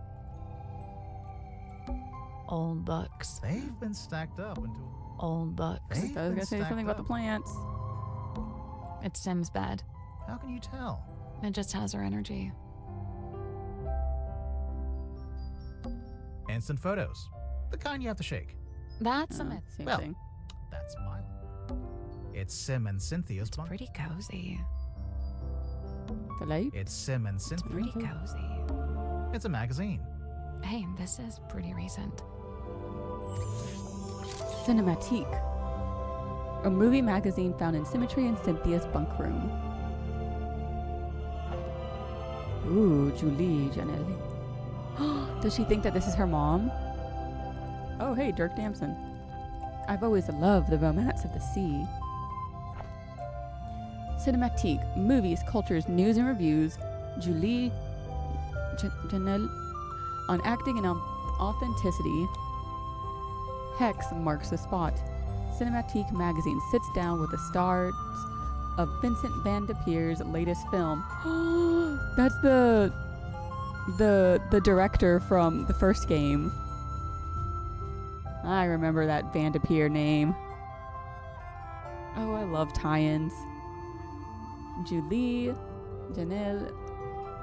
C: Old books.
B: They've been stacked up into
C: Old books.
B: They've
A: I was
B: been
A: gonna say
B: stacked
A: something about the
B: up.
A: plants.
C: It's Sim's bed.
B: How can you tell?
C: It just has her energy.
B: Instant photos. The kind you have to shake.
C: That's a myth.
A: Same
B: Well,
A: thing.
B: That's mine. It's Sim and Cynthia's
C: It's
B: bunk.
C: pretty cozy.
A: The light?
B: It's Sim and
C: It's
B: Cynthia.
C: pretty cozy.
B: It's a magazine.
C: Hey, this is pretty recent.
A: Cinematique. A movie magazine found in Symmetry and Cynthia's bunk room. Ooh, Julie Janelli. Does she think that this is her mom? Oh, hey, Dirk Damson. I've always loved the romance of the sea. Cinematique. Movies, cultures, news, and reviews. Julie Janelli. On acting and authenticity. Hex marks the spot. Cinematique magazine sits down with the stars of Vincent Van de Peer's latest film. That's the director from the first game. I remember that Van de Peer name. Oh, I love tie-ins. Julie Janelle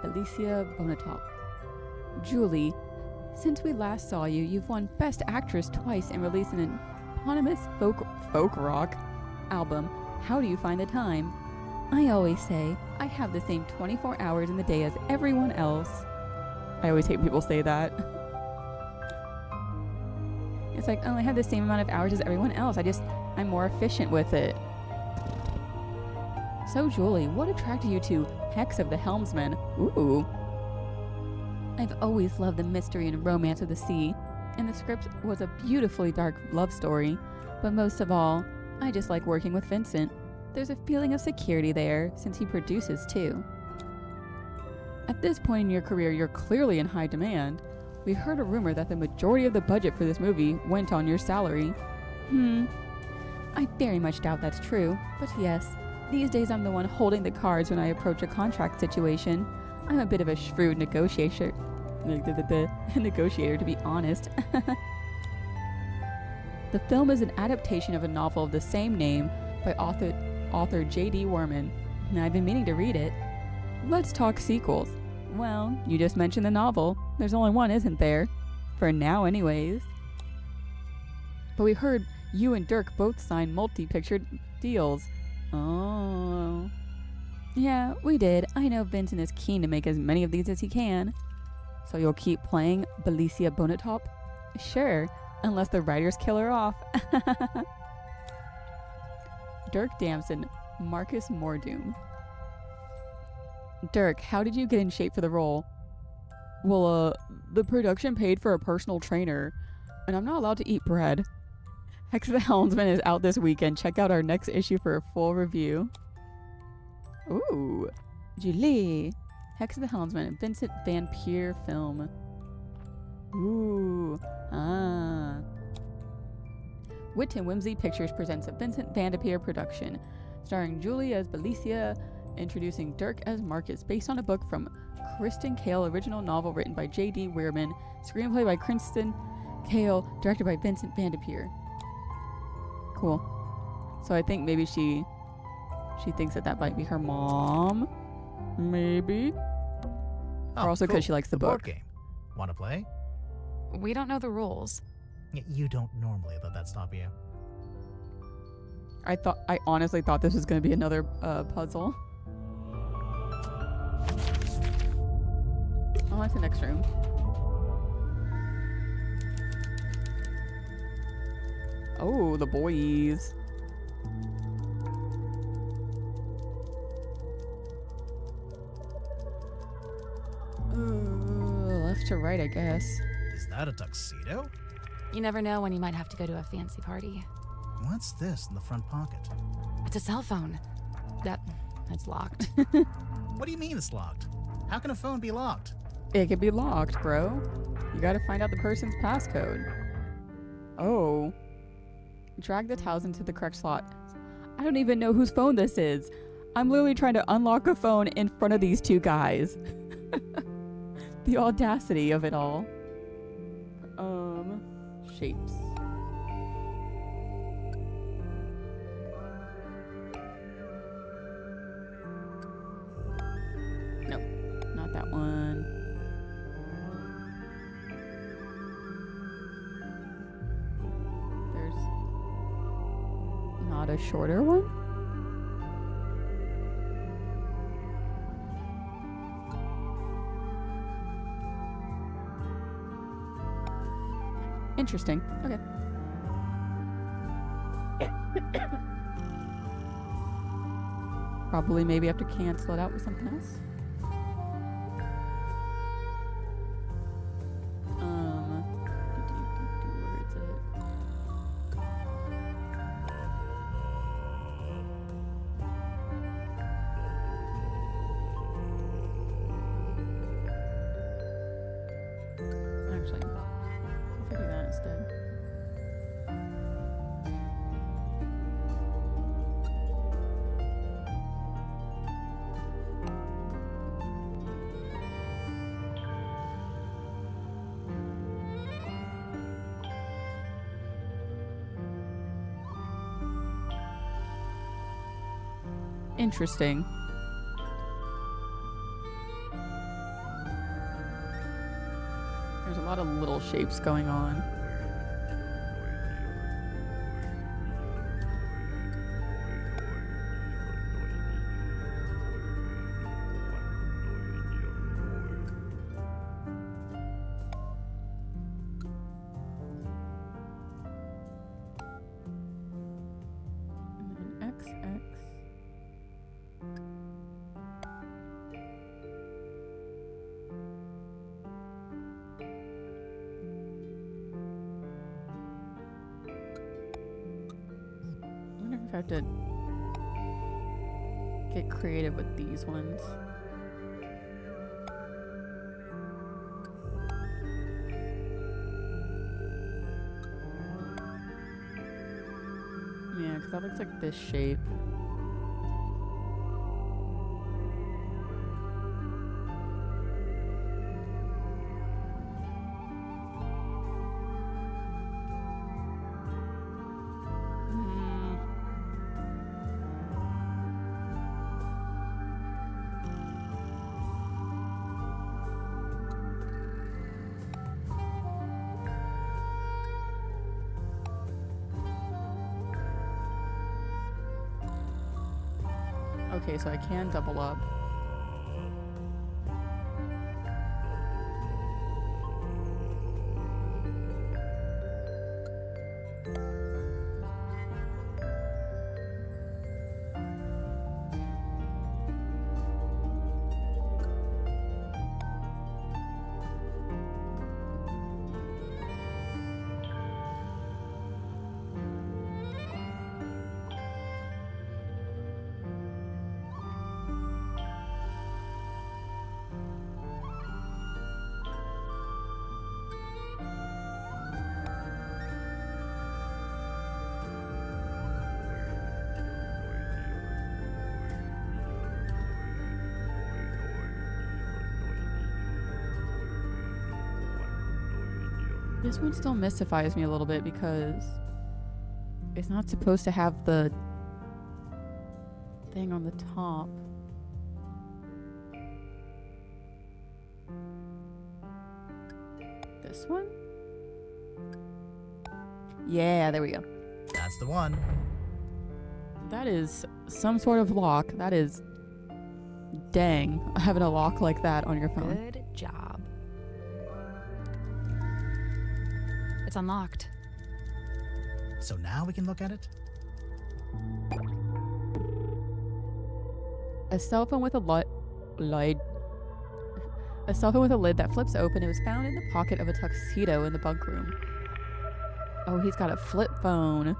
A: Alicia Bonatop. Julie, since we last saw you, you've won Best Actress twice and released an eponymous folk rock album. How do you find the time? I always say I have the same 24 hours in the day as everyone else. I always hate people say that. It's like, oh, I have the same amount of hours as everyone else. I'm more efficient with it. So, Julie, what attracted you to Hex of the Helmsman? Ooh. I've always loved the mystery and romance of the sea, and the script was a beautifully dark love story. But most of all, I just like working with Vincent. There's a feeling of security there, since he produces too. At this point in your career, you're clearly in high demand. We heard a rumor that the majority of the budget for this movie went on your salary. I very much doubt that's true, but yes, these days I'm the one holding the cards when I approach a contract situation. I'm a bit of a shrewd negotiator. Negotiator, to be honest. The film is an adaptation of a novel of the same name by author J.D. Worman, and I've been meaning to read it. Let's talk sequels. Well, you just mentioned the novel. There's only one, isn't there? For now, anyways. But we heard you and Dirk both signed multi-picture deals. Oh. Yeah, we did. I know Vincent is keen to make as many of these as he can. So you'll keep playing Belicia Bonatop? Sure, unless the writers kill her off. Dirk Damson, Marcus Mordoom. Dirk, how did you get in shape for the role? Well, the production paid for a personal trainer, and I'm not allowed to eat bread. Hex the Helmsman is out this weekend. Check out our next issue for a full review. Ooh, Julie. Hex the Helmsman, a Vincent Van Peer film. Ooh, Wit and Whimsy Pictures presents a Vincent Van de Peer production, starring Julie as Belicia, introducing Dirk as Marcus, based on a book from Kristen Kale, original novel written by J.D. Weirman, screenplay by Kristen Kale, directed by Vincent Van de Peer. Cool. So I think maybe she thinks that might be her mom. Maybe. Or also because she likes the
B: board
A: book.
B: game. Want to play?
C: We don't know the rules.
B: You don't normally let that stop you.
A: I honestly thought this was going to be another puzzle. Oh, that's the next room. Oh, the boys. Left to right, I guess.
B: Is that a tuxedo?
C: You never know when you might have to go to a fancy party.
B: What's this in the front pocket?
C: It's a cell phone. That's locked.
B: What do you mean it's locked? How can a phone be locked?
A: It could be locked, bro. You gotta find out the person's passcode. Oh. Drag the tiles into the correct slot. I don't even know whose phone this is. I'm literally trying to unlock a phone in front of these two guys. The audacity of it all. Shapes. Nope, not that one. There's not a shorter one? Interesting. Okay. Probably maybe have to cancel it out with something else. Where is it? Actually, if I do that instead. Interesting. There's a lot of little shapes going on. And then XX. I wonder if I have to get creative with these ones. Yeah, because that looks like this shape. Okay, so I can double up. This one still mystifies me a little bit because it's not supposed to have the thing on the top. This one? Yeah, there we go.
B: That's the one.
A: That is some sort of lock. That is dang, having a lock like that on your phone.
C: Good job. It's unlocked.
B: So now we can look at it?
A: A cell phone with a lid. A cell phone with a lid that flips open. It was found in the pocket of a tuxedo in the bunk room. Oh, he's got a flip phone.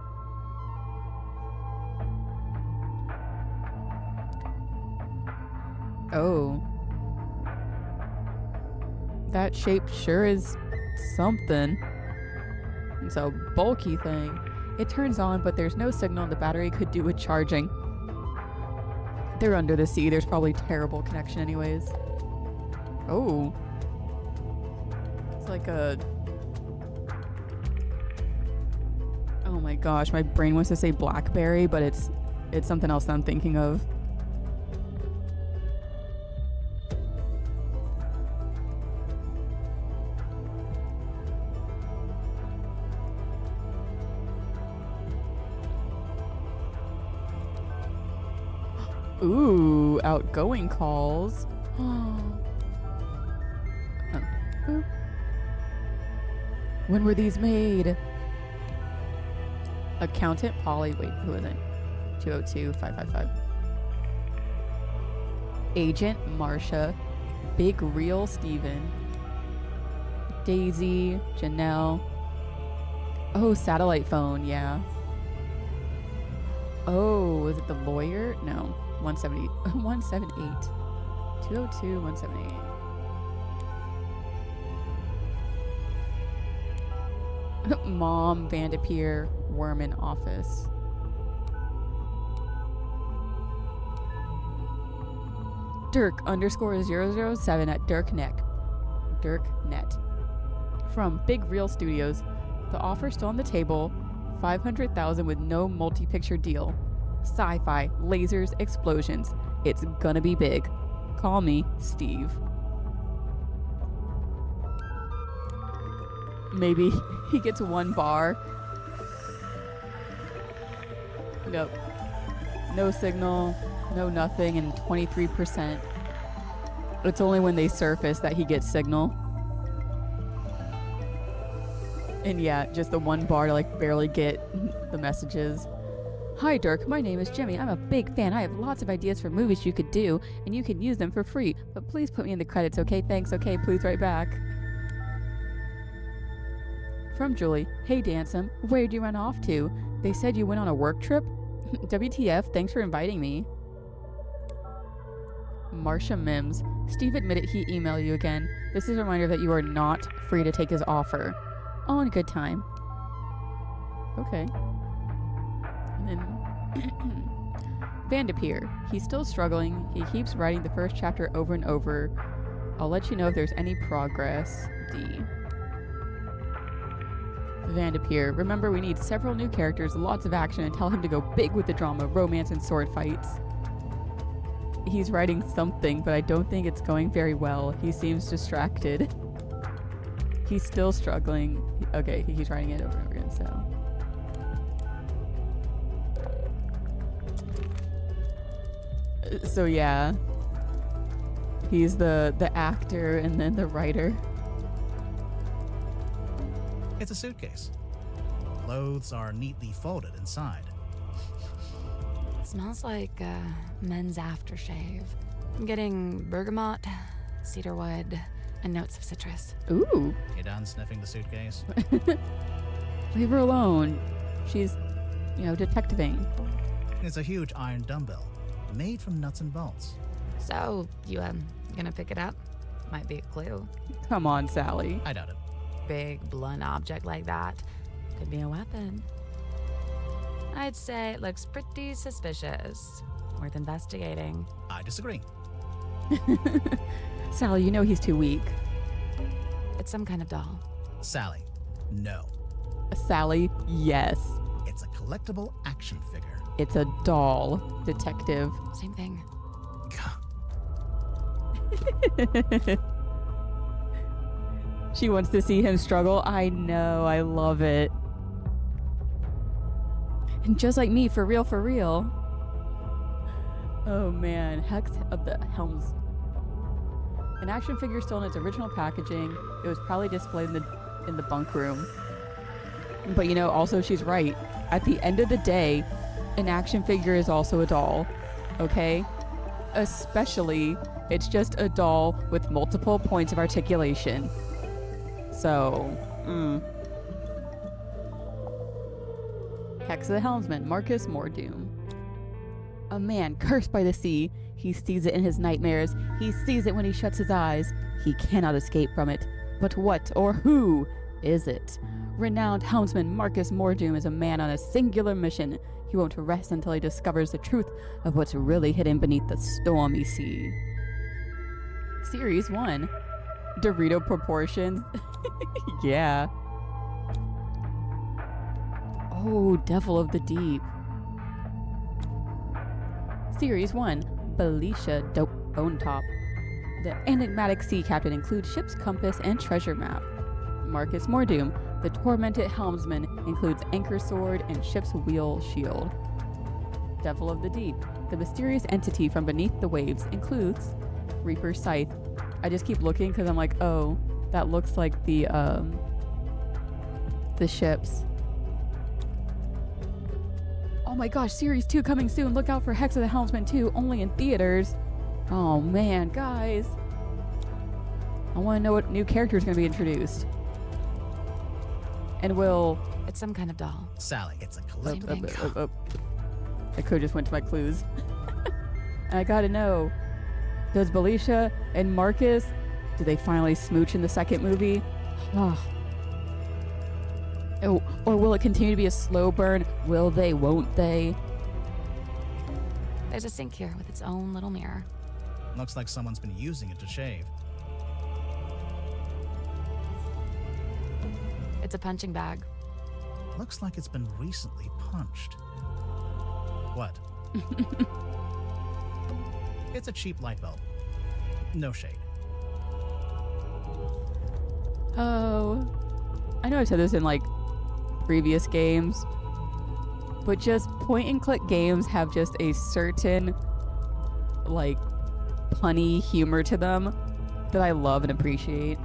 A: Oh. That shape sure is something. It's a bulky thing. It turns on, but there's no signal and the battery could do with charging. They're under the sea. There's probably terrible connection anyways. Oh. It's like a... Oh my gosh, my brain wants to say BlackBerry, but it's something else that I'm thinking of. Ooh, outgoing calls. Oh. Ooh. When were these made? Accountant Polly. Wait, who is it? 202-555. Agent Marcia. Big Real Steven. Daisy. Janelle. Oh, satellite phone. Yeah. Oh, was it the lawyer? No. 178. 202, 178. Mom, Vanderpeer, Worman office. Dirk _007 at Dirknet. From Big Real Studios. The offer still on the table. 500,000 with no multi-picture deal. Sci-fi, lasers, explosions. It's gonna be big. Call me Steve. Maybe he gets one bar. Nope. No signal, no nothing, and 23%. It's only when they surface that he gets signal. And yeah, just the one bar to like barely get the messages. Hi Dirk, my name is Jimmy. I'm a big fan. I have lots of ideas for movies you could do, and you can use them for free. But please put me in the credits, okay? Thanks, okay, please write back. From Julie, hey Dansome, where'd you run off to? They said you went on a work trip? WTF, thanks for inviting me. Marcia Mims, Steve admitted he emailed you again. This is a reminder that you are not free to take his offer. All in good time. Okay. And then Vanderpeer. He's still struggling. He keeps writing the first chapter over and over. I'll let you know if there's any progress. D. Vanderpeer. Remember, we need several new characters, lots of action, and tell him to go big with the drama, romance, and sword fights. He's writing something, but I don't think it's going very well. He seems distracted. He's still struggling. Okay, he's writing it over and over again, so. So yeah. He's the actor and then the writer.
B: It's a suitcase. Clothes are neatly folded inside.
C: It smells like men's aftershave. I'm getting bergamot, cedarwood, and notes of citrus.
A: Ooh.
B: You done sniffing the suitcase?
A: Leave her alone. She's, detectiving.
B: It's a huge iron dumbbell, made from nuts and bolts.
C: So, you gonna pick it up? Might be a clue.
A: Come on, Sally.
B: I doubt it.
C: Big, blunt object like that could be a weapon. I'd say it looks pretty suspicious. Worth investigating.
B: I disagree.
A: Sally, you know he's too weak.
C: It's some kind of doll.
B: Sally, no.
A: Sally, yes.
B: It's a collectible action figure.
A: It's a doll, detective.
C: Same thing.
A: She wants to see him struggle. I know, I love it. And just like me, for real, for real. Oh man, Hex of the Helms. An action figure still in its original packaging. It was probably displayed in the bunk room. But also she's right. At the end of the day, an action figure is also a doll. Okay? Especially, it's just a doll with multiple points of articulation. So, Hex of the helmsman, Marcus Mordoom. A man cursed by the sea. He sees it in his nightmares. He sees it when he shuts his eyes. He cannot escape from it. But what or who is it? Renowned helmsman Marcus Mordoom is a man on a singular mission. He won't rest until he discovers the truth of what's really hidden beneath the stormy sea. Series 1. Dorito proportions. Yeah. Oh, Devil of the Deep. Series 1. Felicia Bone Top. The enigmatic sea captain includes ship's compass and treasure map. Marcus Mordoom, the tormented helmsman, includes anchor sword and ship's wheel shield. Devil of the Deep, the mysterious entity from beneath the waves, includes Reaper's Scythe. I just keep looking because I'm like, oh, that looks like the ships. Oh my gosh, Series 2 coming soon. Look out for Hex of the Helmsman 2, only in theaters. Oh man, guys. I want to know what new character is going to be introduced. And will...
C: It's some kind of doll.
B: Sally, it's a
C: Same
B: collectible.
C: thing.
A: I could have just went to my clues. I gotta know. Does Felicia and Marcus, do they finally smooch in the second movie? Oh, or will it continue to be a slow burn? Will they, won't they?
C: There's a sink here with its own little mirror.
B: Looks like someone's been using it to shave.
C: It's a punching bag.
B: Looks like it's been recently punched. What? It's a cheap light bulb. No shade.
A: Oh, I know I've said this in like previous games, but just point and click games have just a certain like punny humor to them that I love and appreciate.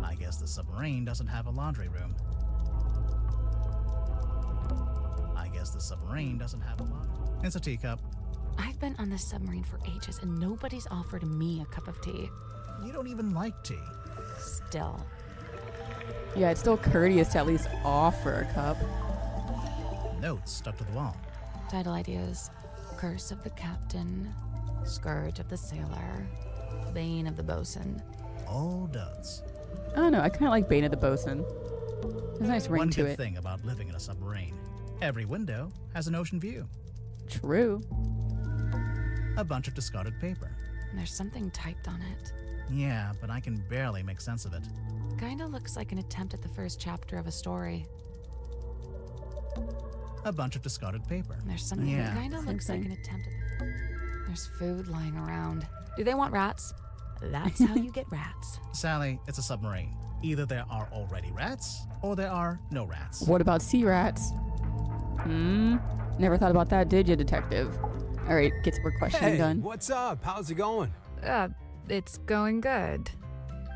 B: I guess the submarine doesn't have a laundry room. It's a teacup.
C: I've been on this submarine for ages and nobody's offered me a cup of tea.
B: You don't even like tea.
C: Still.
A: Yeah, it's still courteous to at least offer a cup.
B: Notes stuck to the wall.
C: Title ideas. Curse of the Captain. Scourge of the Sailor. Bane of the Bosun.
B: All duds.
A: I don't know, I kind of like Bane of the Bosun. There's a nice ring
B: One
A: to
B: good
A: it.
B: thing about living in a submarine. Every window has an ocean view.
A: True.
B: A bunch of discarded paper.
C: And there's something typed on it.
B: Yeah, but I can barely make sense of it.
C: Kinda looks like an attempt at the first chapter of a story.
B: A bunch of discarded paper.
C: And there's something
B: Yeah.
C: kinda
A: Same
C: looks like
A: thing.
C: an attempt at There's food lying around. Do they want rats? That's how you get rats.
B: Sally, it's a submarine. Either there are already rats, or there are no rats.
A: What about sea rats? Never thought about that, did you, detective? All right, get some more questioning
H: Hey,
A: done.
H: what's up? How's it going?
C: It's going good,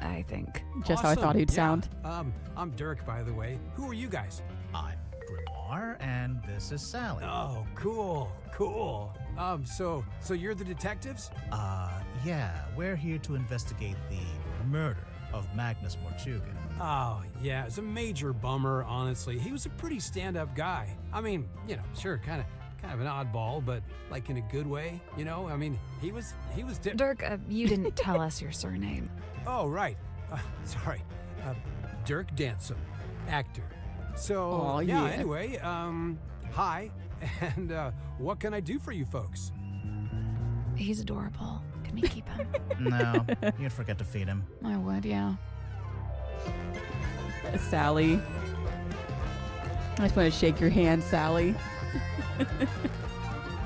C: I think.
A: Just how I thought he'd
H: Yeah.
A: sound.
H: I'm Dirk, by the way. Who are you guys?
B: I'm Grimoire, and this is Sally.
H: Oh, cool. So you're the detectives?
B: Yeah, we're here to investigate the murder of Magnus Mortuga.
H: Oh, yeah, it's a major bummer, honestly. He was a pretty stand-up guy. I mean, sure, kind of an oddball, but like in a good way, I mean, he was
C: Dirk, you didn't tell us your surname.
H: Oh, right. Sorry. Dirk Dansom, actor. So,
A: Aw,
H: yeah,
A: yeah.
H: anyway, hi, and what can I do for you folks?
C: He's adorable. Can we keep him?
B: No, you'd forget to feed him.
C: I would, yeah.
A: Sally. I just want to shake your hand, Sally.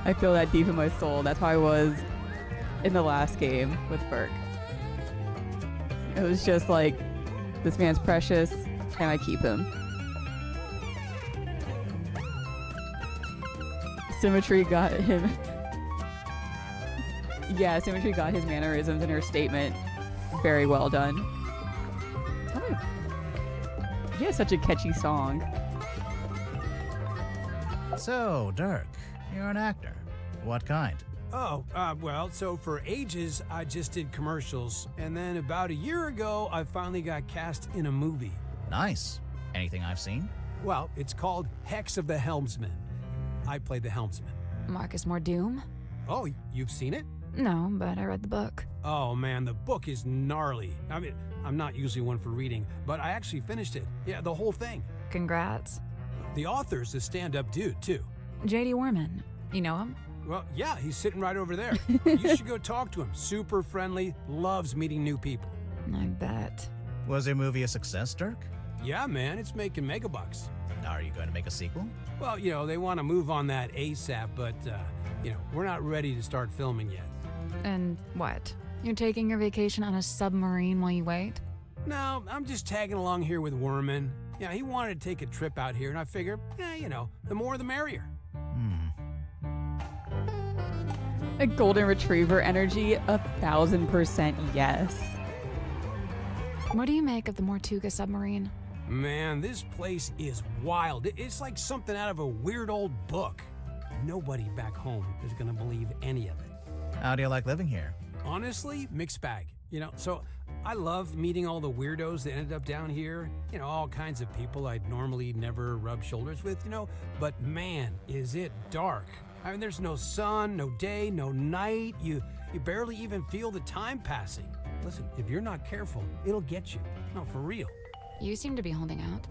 A: I feel that deep in my soul. That's how I was in the last game with Burke. It was just like, this man's precious, and I keep him. Symmetry got him. Yeah, Symmetry got his mannerisms in her statement. Very well done. Oh, he has such a catchy song.
B: So, Dirk, you're an actor. What kind?
H: Oh, well, so for ages, I just did commercials, and then about a year ago, I finally got cast in a movie.
B: Nice. Anything I've seen?
H: Well, it's called Hex of the Helmsman. I play the helmsman.
C: Marcus Mordoom?
H: Oh, you've seen it?
C: No, but I read the book.
H: Oh man, the book is gnarly. I mean, I'm not usually one for reading, but I actually finished it. Yeah, the whole thing.
C: Congrats.
H: The author's a stand-up dude, too.
C: J.D. Warman. You know him?
H: Well, yeah, he's sitting right over there. You should go talk to him. Super friendly, loves meeting new people.
C: I bet.
B: Was your movie a success, Dirk?
H: Yeah, man, it's making megabucks.
B: Are you going to make a sequel?
H: Well, they want to move on that ASAP, but, we're not ready to start filming yet.
C: And what? You're taking your vacation on a submarine while you wait?
H: No, I'm just tagging along here with Worman. Yeah, he wanted to take a trip out here, and I figure, the more the merrier.
A: A golden retriever energy, 1,000% yes.
C: What do you make of the Mortuga submarine?
H: Man, this place is wild. It's like something out of a weird old book. Nobody back home is gonna believe any of it.
B: How do you like living here?
H: Honestly, mixed bag. So I love meeting all the weirdos that ended up down here. All kinds of people I'd normally never rub shoulders with, But man, is it dark. I mean, there's no sun, no day, no night. You barely even feel the time passing. Listen, if you're not careful, it'll get you. No, for real.
C: You seem to be holding out.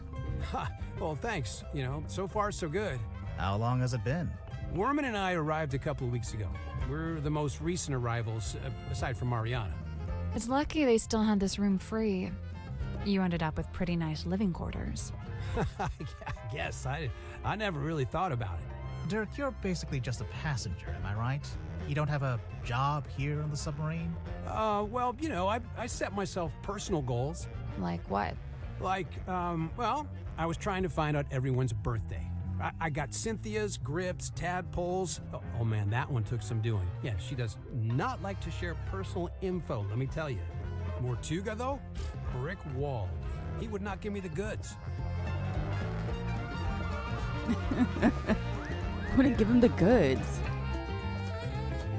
H: Ha, well, thanks. So far so good.
B: How long has it been?
H: Worman and I arrived a couple of weeks ago. We're the most recent arrivals, aside from Mariana.
C: It's lucky they still had this room free. You ended up with pretty nice living quarters.
H: I guess. I never really thought about it.
B: Dirk, you're basically just a passenger, am I right? You don't have a job here on the submarine?
H: Well, I set myself personal goals.
C: Like what?
H: Like, I was trying to find out everyone's birthday. I got Cynthia's, Grip's, Tadpole's. Oh man, that one took some doing. Yeah, she does not like to share personal info, let me tell you. Mortuga, though, brick wall. He would not give me the goods.
A: Wouldn't give him the goods.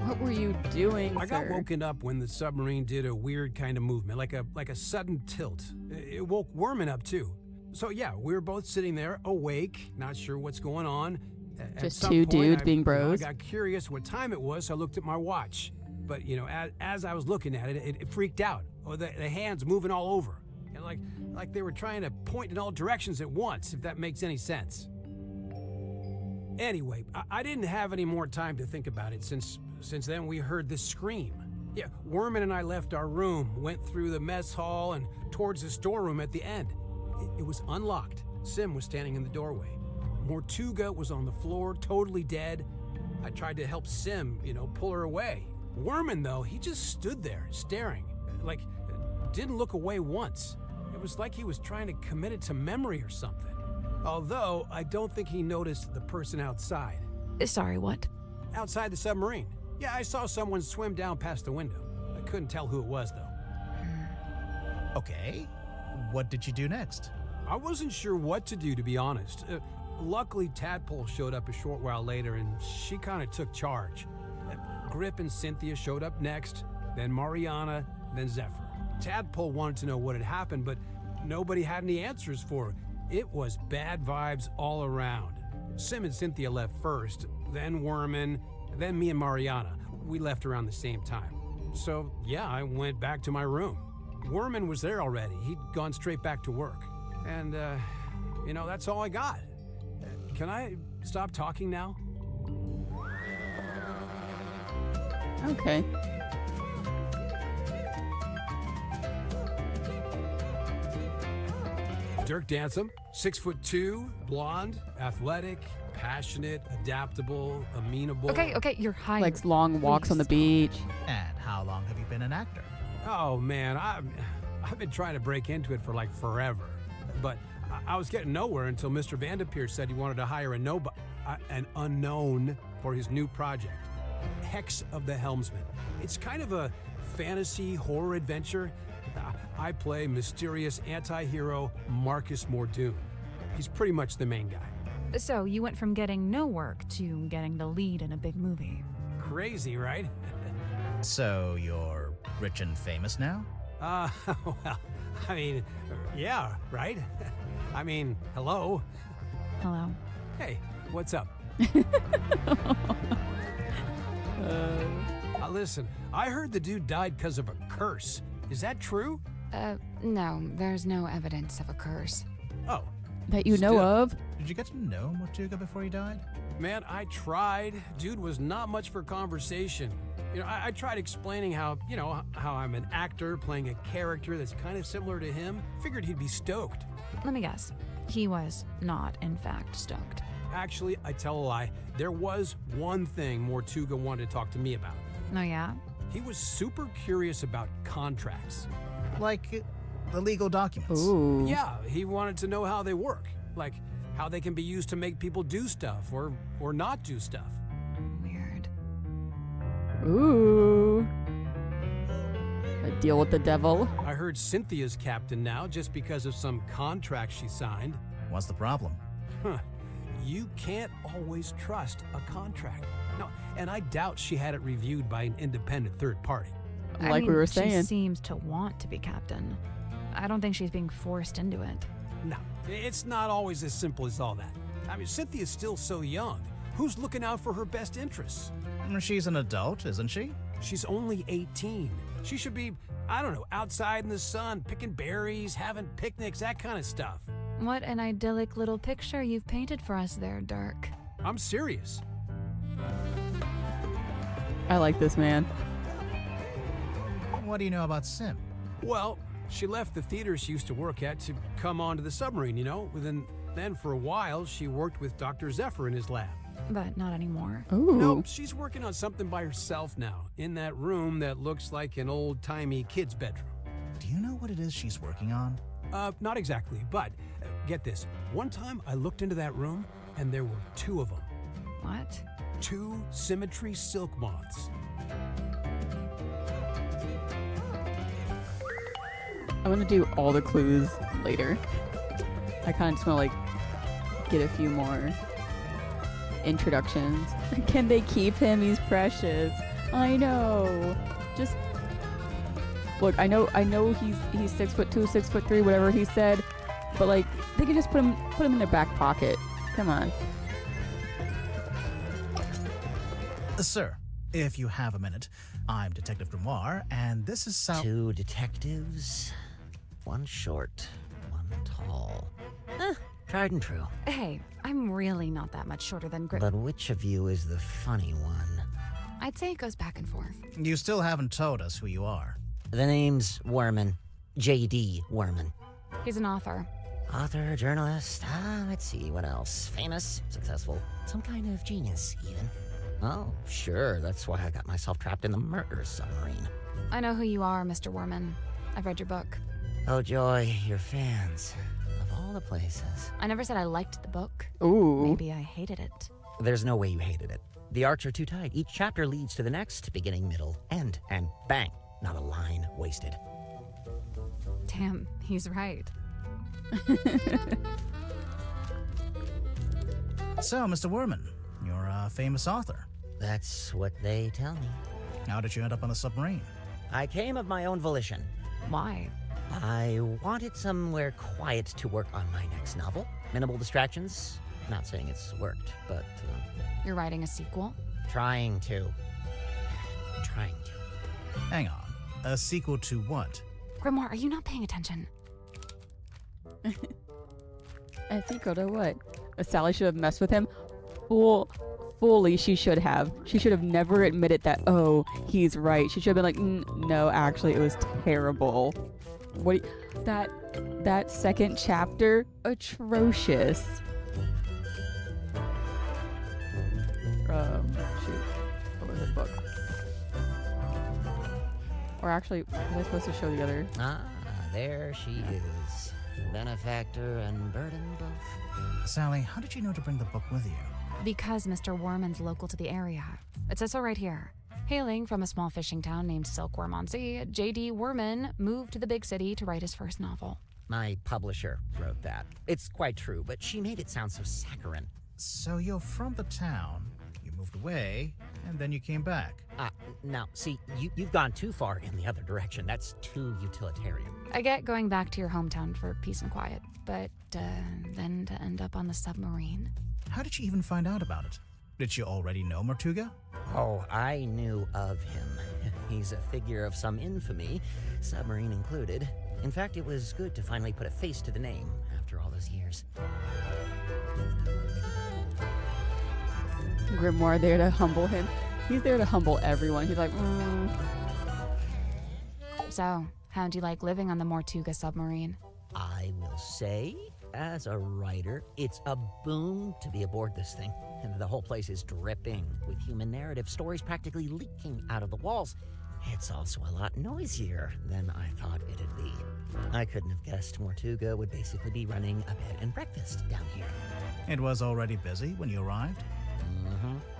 A: What were you doing,
H: I got
A: sir?
H: woken up when the submarine did a weird kind of movement, like a sudden tilt. It woke Worman up too. So yeah, we were both sitting there, awake, not sure what's going on.
A: Just two dudes being bros.
H: I got curious what time it was, so I looked at my watch. But as I was looking at it, it freaked out. Oh, the hands moving all over, like they were trying to point in all directions at once, if that makes any sense. Anyway, I didn't have any more time to think about it since then we heard this scream. Yeah, Worman and I left our room, went through the mess hall and towards the storeroom at the end. It was unlocked. Sim was standing in the doorway. Mortuga was on the floor, totally dead. I tried to help Sim, pull her away. Worman, though, he just stood there, staring. Didn't look away once. It was like he was trying to commit it to memory or something. Although, I don't think he noticed the person outside.
C: Sorry, what?
H: Outside the submarine. Yeah, I saw someone swim down past the window. I couldn't tell who it was, though.
B: Okay. What did you do next?
H: I wasn't sure what to do, to be honest. Luckily, Tadpole showed up a short while later, and she kind of took charge. Grip and Cynthia showed up next, then Mariana, then Zephyr. Tadpole wanted to know what had happened, but nobody had any answers for her. It was bad vibes all around. Sim and Cynthia left first, then Worman, then me and Mariana. We left around the same time. So, yeah, I went back to my room. Worman was there already. He'd gone straight back to work. And, that's all I got. Can I stop talking now?
A: Okay.
H: Dirk Dansom, 6'2", blonde, athletic, passionate, adaptable, amenable.
C: Okay, you're hired.
A: Likes long walks on the beach.
B: And how long have you been an actor?
H: Oh man, I've been trying to break into it for forever, but I was getting nowhere until Mr. Vanderpeer said he wanted to hire an unknown for his new project, Hex of the Helmsman. It's kind of a fantasy horror adventure. I play mysterious anti-hero Marcus Mordoom. He's pretty much the main guy.
C: So you went from getting no work to getting the lead in a big movie.
H: Crazy, right?
B: So you're rich and famous now?
H: Well, I mean, yeah, right? I mean, hello.
C: Hello.
H: Hey, what's up? Listen, I heard the dude died because of a curse. Is that true?
C: No, there's no evidence of a curse.
H: Oh.
A: That you know of?
B: Did you get to know Mortuga before he died?
H: Man, I tried. Dude was not much for conversation. You know, I tried explaining how I'm an actor playing a character that's kind of similar to him. Figured he'd be stoked.
C: Let me guess. He was not, in fact, stoked.
H: Actually, I tell a lie. There was one thing Mortuga wanted to talk to me about.
C: Oh, yeah?
H: He was super curious about contracts.
B: Like the legal documents.
A: Ooh.
H: Yeah, he wanted to know how they work. Like how they can be used to make people do stuff or not do stuff.
C: Weird.
A: Ooh. A deal with the devil.
H: I heard Cynthia's captain now just because of some contract she signed.
B: What's the problem?
H: Huh. You can't always trust a contract. No, and I doubt she had it reviewed by an independent third party.
A: Like we were
C: She
A: saying.
C: seems to want to be captain. I don't think she's being forced into it.
H: No, it's not always as simple as all that. I mean, Cynthia's still so young. Who's looking out for her best interests?
B: She's an adult, isn't she?
H: She's only 18. She should be, I don't know, outside in the sun, picking berries, having picnics, that kind of stuff.
C: What an idyllic little picture you've painted for us there, Dirk.
H: I'm serious.
A: I like this man.
B: What do you know about Sim?
H: Well, she left the theater she used to work at to come onto the submarine, you know? Then for a while, she worked with Dr. Zephyr in his lab.
C: But not anymore.
A: Ooh.
H: Nope, she's working on something by herself now, in that room that looks like an old-timey kid's bedroom.
B: Do you know what it is she's working on?
H: Not exactly, but get this. One time I looked into that room, and there were 2 of them.
C: What?
H: 2 symmetry silk moths.
A: I'm gonna do all the clues later. I kind of just want to like get a few more introductions. Can they keep him? He's precious. I know. Just look. I know. He's 6'2", 6'3", whatever he said. But like, they could just put him in their back pocket. Come on.
B: Sir, if you have a minute, I'm Detective Grimoire, and this is Sal.
I: 2 detectives, 1 short, 1 tall. Tried and true.
C: Hey, I'm really not that much shorter than Grip.
I: But which of you is the funny one?
C: I'd say it goes back and forth.
B: You still haven't told us who you are.
I: The name's Werman. J.D. Werman.
C: He's an author.
I: Author, journalist, let's see, what else? Famous, successful, some kind of genius, even. Oh, sure, that's why I got myself trapped in the murder submarine.
C: I know who you are, Mr. Worman. I've read your book.
I: Oh, joy, your fans. Of all the places.
C: I never said I liked the book.
A: Ooh.
C: Maybe I hated it.
I: There's no way you hated it. The arcs are too tight. Each chapter leads to the next, beginning, middle, end, and bang, not a line wasted.
C: Damn, he's right.
B: So, Mr. Werman, you're a famous author.
I: That's what they tell me.
B: How did you end up on a submarine?
I: I came of my own volition.
C: Why?
I: I wanted somewhere quiet to work on my next novel. Minimal distractions. Not saying it's worked, but
C: You're writing a sequel?
I: trying to.
B: Hang on. A sequel to what?
C: Grimoire, are you not paying attention?
A: I think I know what. Sally should have messed with him. Fully, she should have. She should have never admitted that, oh, he's right. She should have been like, no, actually, it was terrible. That second chapter, atrocious. Shoot. What was it, book? Or actually, was I supposed to show the other?
I: There she is. Benefactor and burden both.
B: Sally, how did you know to bring the book with you?
C: Because Mr. Worman's local to the area. It says so right here. Hailing from a small fishing town named Silkworm-on-Sea, J.D. Werman moved to the big city to write his first novel.
I: My publisher wrote that. It's quite true, but she made it sound so saccharine.
B: So you're from the town, you moved away, and then you came back.
I: Now, see, you've gone too far in the other direction. That's too utilitarian.
C: I get going back to your hometown for peace and quiet, but then to end up on the submarine.
B: How did she even find out about it? Did she already know Mortuga?
I: Oh, I knew of him. He's a figure of some infamy, submarine included. In fact, it was good to finally put a face to the name after all those years.
A: Grimoire there to humble him. He's there to humble everyone. He's like,
C: So, how'd you like living on the Mortuga submarine?
I: I will say, as a writer, it's a boon to be aboard this thing. And the whole place is dripping with human narrative, stories practically leaking out of the walls. It's also a lot noisier than I thought it'd be. I couldn't have guessed Mortuga would basically be running a bed and breakfast down here.
B: It was already busy when you arrived?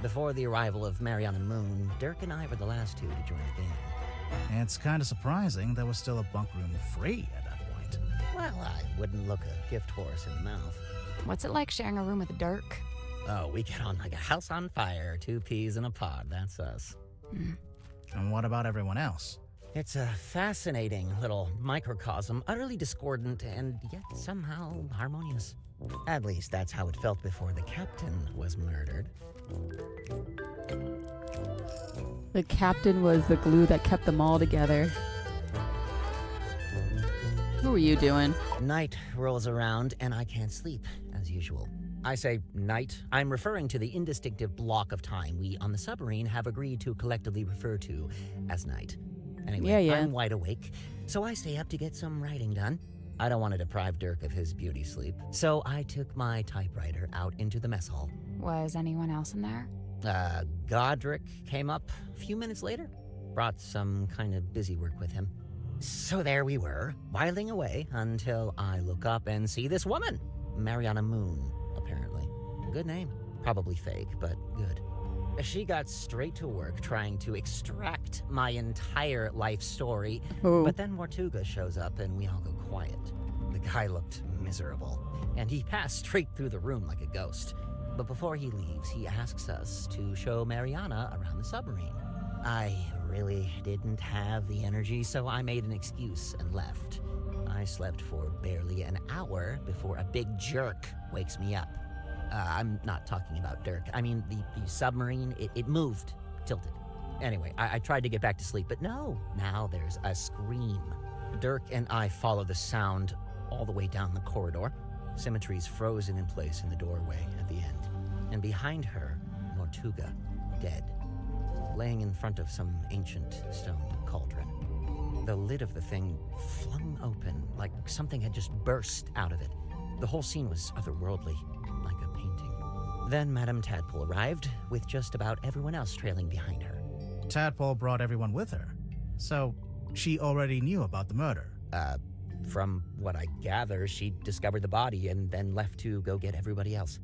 I: Before the arrival of Mariana Moon, Dirk and I were the last two to join the gang.
B: It's kind of surprising there was still a bunk room free at that point.
I: Well, I wouldn't look a gift horse in the mouth.
C: What's it like sharing a room with Dirk?
I: Oh, we get on like a house on fire, 2 peas in a pod, that's us.
B: And what about everyone else?
I: It's a fascinating little microcosm, utterly discordant and yet somehow harmonious. At least that's how it felt before the captain was murdered.
A: the captain was the glue that kept them all together. What were you doing?
I: Night rolls around and I can't sleep, as usual. I say night. I'm referring to the indistinctive block of time we on the submarine have agreed to collectively refer to as night. Anyway,
A: Yeah.
I: I'm wide awake, so I stay up to get some writing done. I don't want to deprive Dirk of his beauty sleep, so I took my typewriter out into the mess hall.
C: Was anyone else in there?
I: Godric came up a few minutes later, brought some kind of busy work with him. So there we were, whiling away until I look up and see this woman, Mariana Moon, apparently. Good name. Probably fake, but good. She got straight to work trying to extract my entire life story, but then Mortuga shows up and we all go quiet. The guy looked miserable, and he passed straight through the room like a ghost. But before he leaves, he asks us to show Mariana around the submarine. I really didn't have the energy, so I made an excuse and left. I slept for barely an hour before a big jerk wakes me up. I'm not talking about Dirk. I mean, the submarine, it moved, tilted. Anyway, I tried to get back to sleep, but no. Now there's a scream. Dirk and I follow the sound all the way down the corridor. Symmetry's frozen in place in the doorway at the end. And behind her, Mortuga, dead, laying in front of some ancient stone cauldron. The lid of the thing flung open, like something had just burst out of it. The whole scene was otherworldly, like a painting. Then Madame Tadpole arrived, with just about everyone else trailing behind her.
B: Tadpole brought everyone with her, so she already knew about the murder.
I: From what I gather, she discovered the body and then left to go get everybody else.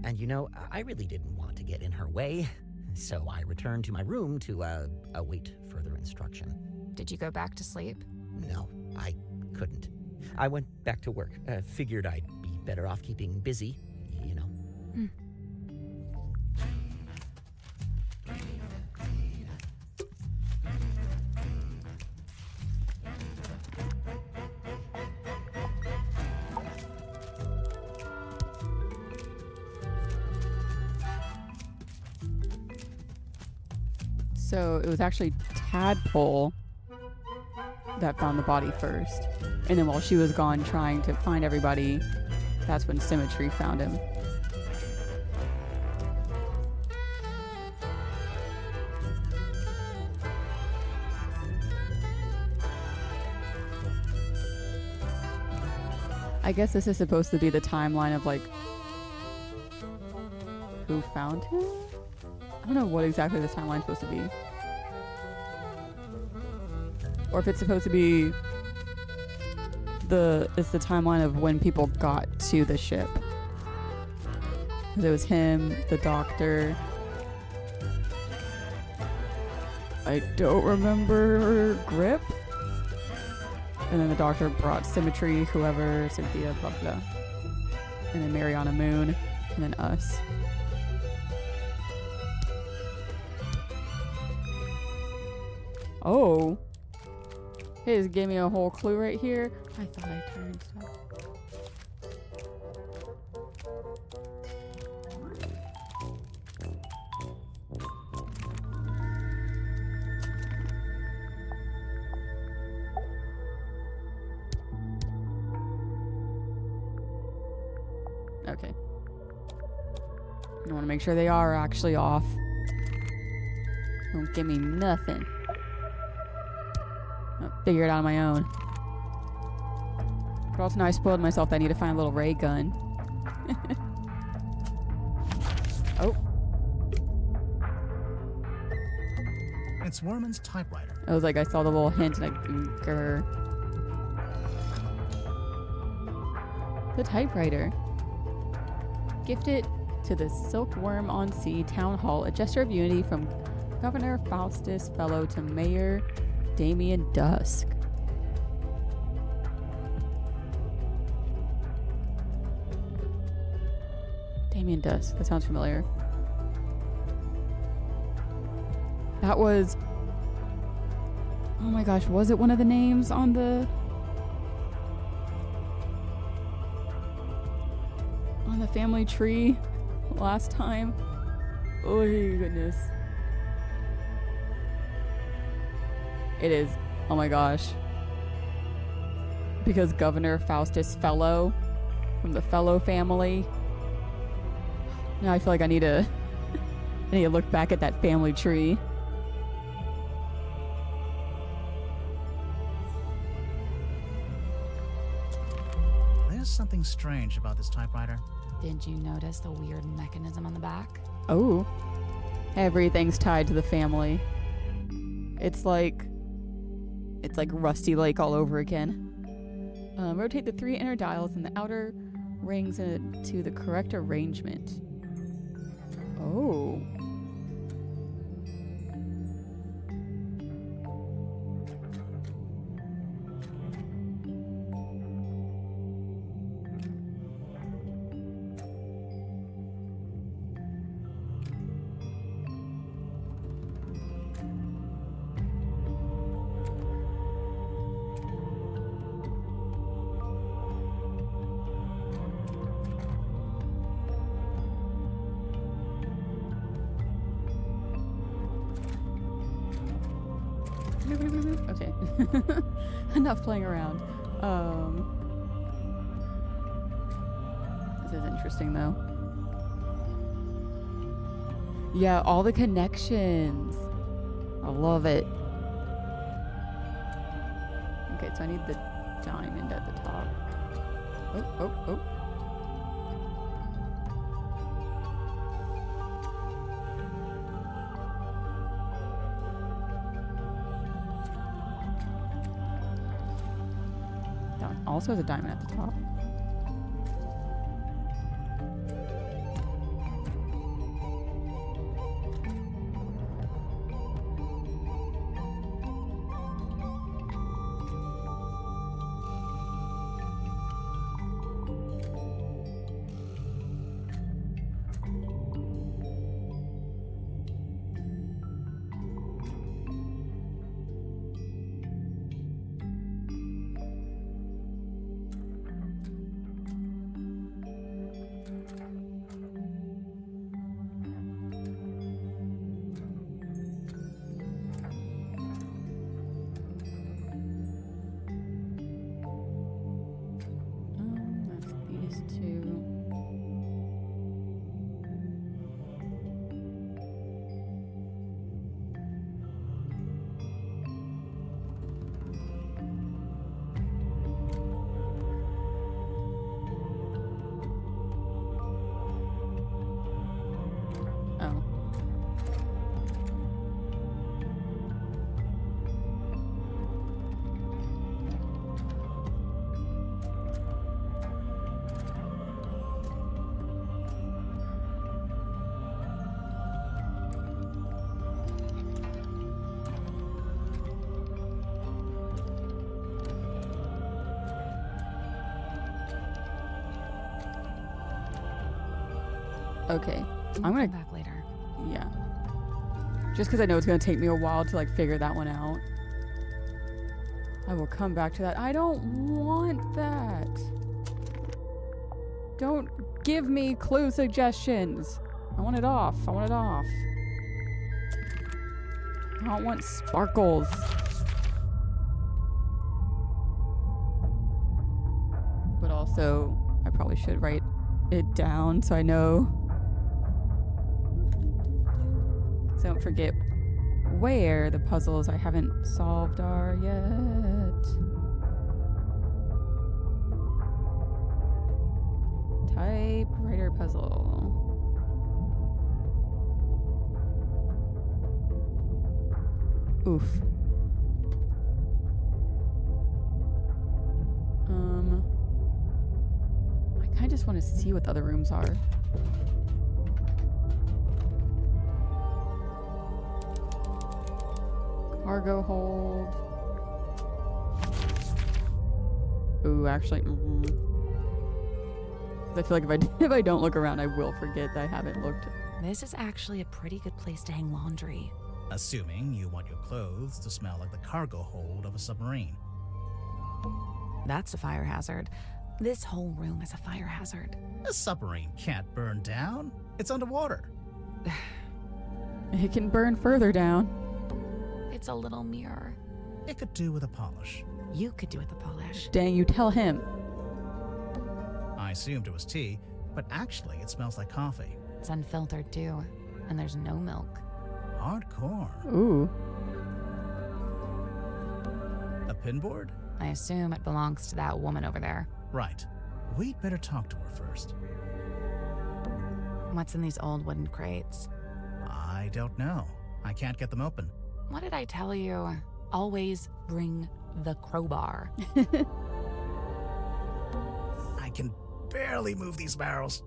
I: And you know, I really didn't want to get in her way, so I returned to my room to await further instruction.
C: Did you go back to sleep?
I: No, I couldn't. I went back to work. Figured I'd be better off keeping busy, you know.
A: So it was actually Tadpole that found the body first. And then while she was gone trying to find everybody, that's when Symmetry found him. I guess this is supposed to be the timeline of like who found him? I don't know what exactly this timeline's supposed to be. Or if it's supposed to be it's the timeline of when people got to the ship. Because it was him, the doctor. I don't remember Grip. And then the doctor brought Symmetry, whoever, Cynthia, blah blah. And then Mariana Moon, and then us. Oh. He just gave me a whole clue right here. I thought I turned stuff. Okay. I want to make sure they are actually off. Don't give me nothing. I'll figure it out on my own. But also now I spoiled myself that I need to find a little ray gun. Oh.
B: It's Worman's typewriter.
A: I was like, I saw the little hint and I... Grr. The typewriter. Gift it to the Silkworm on Sea Town Hall, a gesture of unity from Governor Faustus Fellow to Mayor Damien Dusk. Damien Dusk. That sounds familiar. That was... Oh my gosh, was it one of the names on the... on the family tree last time? Oh goodness. It is. Oh my gosh. Because Governor Faustus Fellow from the Fellow family. Now I feel like I need to look back at that family tree.
B: There's something strange about this typewriter.
C: Did you notice the weird mechanism on the back?
A: Oh. Everything's tied to the family. It's like Rusty Lake all over again. Rotate the 3 inner dials in the outer rings to the correct arrangement. Oh. Okay. Enough playing around. This is interesting though. Yeah, all the connections. I love it. Okay, so I need the diamond at the top. Oh. Also has a diamond at the top. Okay, I'm gonna
C: come back later.
A: Yeah. Just because I know it's gonna take me a while to like figure that one out. I will come back to that. I don't want that. Don't give me clue suggestions. I want it off. I want it off. I don't want sparkles. But also, I probably should write it down so I know. So don't forget where the puzzles I haven't solved are yet. Typewriter puzzle. Oof. I kind of just want to see what the other rooms are. Cargo hold. Ooh, actually, I feel like if I don't look around, I will forget that I haven't looked.
C: This is actually a pretty good place to hang laundry.
B: Assuming you want your clothes to smell like the cargo hold of a submarine.
C: That's a fire hazard. This whole room is a fire hazard.
B: A submarine can't burn down. It's underwater.
A: It can burn further down.
C: It's a little mirror.
B: It could do with a polish.
C: You could do with the polish.
A: Dang, you tell him.
B: I assumed it was tea, but actually it smells like coffee.
C: It's unfiltered too, and there's no milk.
B: Hardcore.
A: Ooh.
B: A pinboard?
C: I assume it belongs to that woman over there.
B: Right. We'd better talk to her first.
C: What's in these old wooden crates?
B: I don't know. I can't get them open.
C: What did I tell you? Always bring the crowbar.
B: I can barely move these barrels.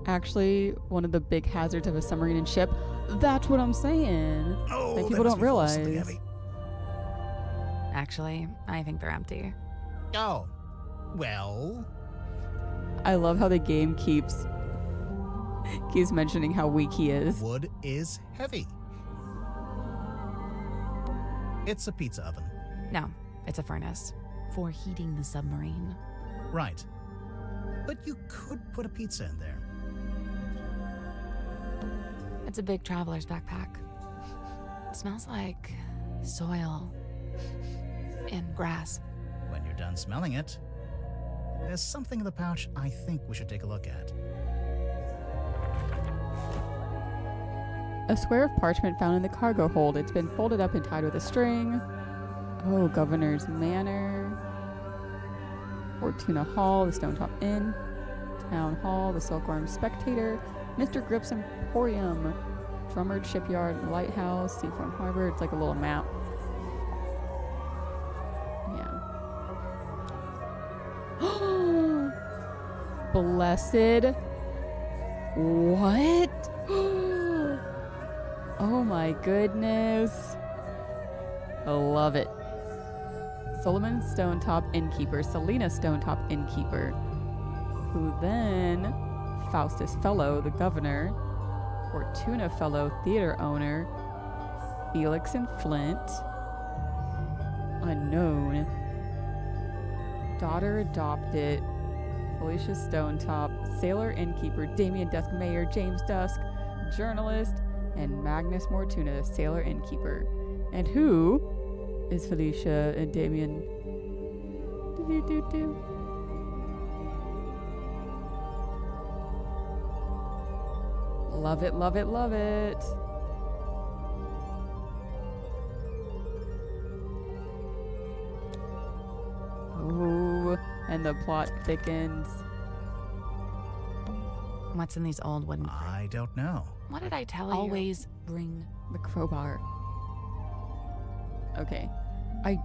A: Actually, one of the big hazards of a submarine and ship. That's what I'm saying.
B: Oh,
A: Like,
B: they
A: people
B: must
A: don't
B: be full of something
A: realize.
B: heavy.
C: Actually, I think they're empty.
B: Oh. Well.
A: I love how the game keeps mentioning how weak he is.
B: Wood is heavy. It's a pizza oven.
C: No, it's a furnace for heating the submarine.
B: Right. But you could put a pizza in there.
C: It's a big traveler's backpack. It smells like soil and grass.
B: When you're done smelling it, there's something in the pouch I think we should take a look at.
A: A square of parchment found in the cargo hold. It's been folded up and tied with a string. Oh, Governor's Manor. Fortuna Hall, the Stonetop Inn. Town Hall, the Silkworm Spectator. Mr. Grip's Emporium. Drummond Shipyard, Lighthouse, Seaform Harbor. It's like a little map. Yeah. Blessed. What? Oh my goodness. I love it. Solomon Stonetop Innkeeper, Selena Stonetop Innkeeper, who then Faustus Fellow, the governor, Fortuna Fellow, theater owner, Felix and Flint, unknown, daughter adopted, Felicia Stonetop, sailor innkeeper, Damien Dusk Mayor, James Dusk, journalist, and Magnus Mortuna, sailor innkeeper. And who is Felicia and Damien? Love it, love it, love it. Ooh, and the plot thickens.
C: What's in these old wooden crates?
B: I don't know.
C: What did I tell you? Always bring
A: The crowbar. Okay. I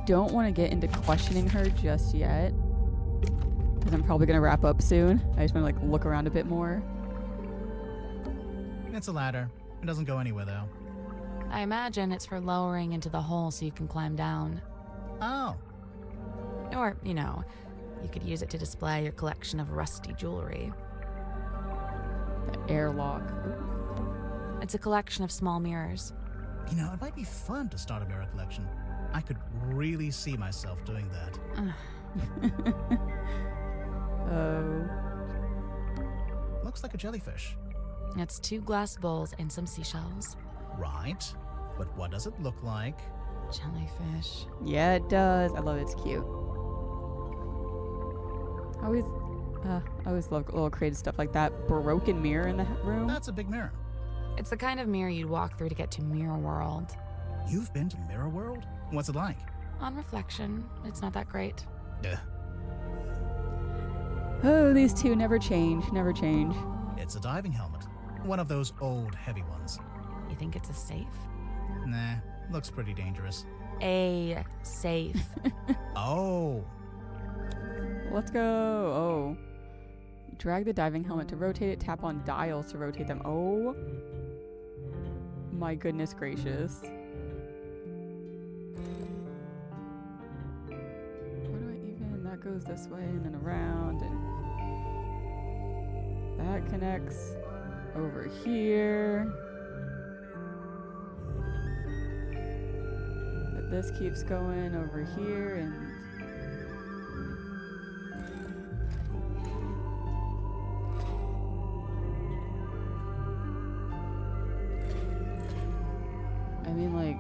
A: don't want to get into questioning her just yet, because I'm probably going to wrap up soon. I just want to like look around a bit more.
B: It's a ladder. It doesn't go anywhere, though.
C: I imagine it's for lowering into the hole so you can climb down.
B: Oh.
C: Or, you know, you could use it to display your collection of rusty jewelry.
A: The airlock.
C: It's a collection of small mirrors.
B: You know, it might be fun to start a mirror collection. I could really see myself doing that.
A: Oh.
B: Looks like a jellyfish.
C: It's 2 glass bowls and some seashells.
B: Right. But what does it look like?
C: Jellyfish.
A: Yeah, it does. I love it. It's cute. I always love little creative stuff like that. Broken mirror in the room.
B: That's a big mirror.
C: It's the kind of mirror you'd walk through to get to Mirror World.
B: You've been to Mirror World? What's it like?
C: On reflection, it's not that great.
B: Ugh.
A: Oh, these two never change, never change.
B: It's a diving helmet. One of those old, heavy ones.
C: You think it's a safe?
B: Nah, looks pretty dangerous.
C: A safe.
B: Oh.
A: Let's go. Oh. Drag the diving helmet to rotate it. Tap on dials to rotate them. Oh. My goodness gracious. Where do I even? That goes this way and then around. And that connects over here. But this keeps going over here and I mean, like,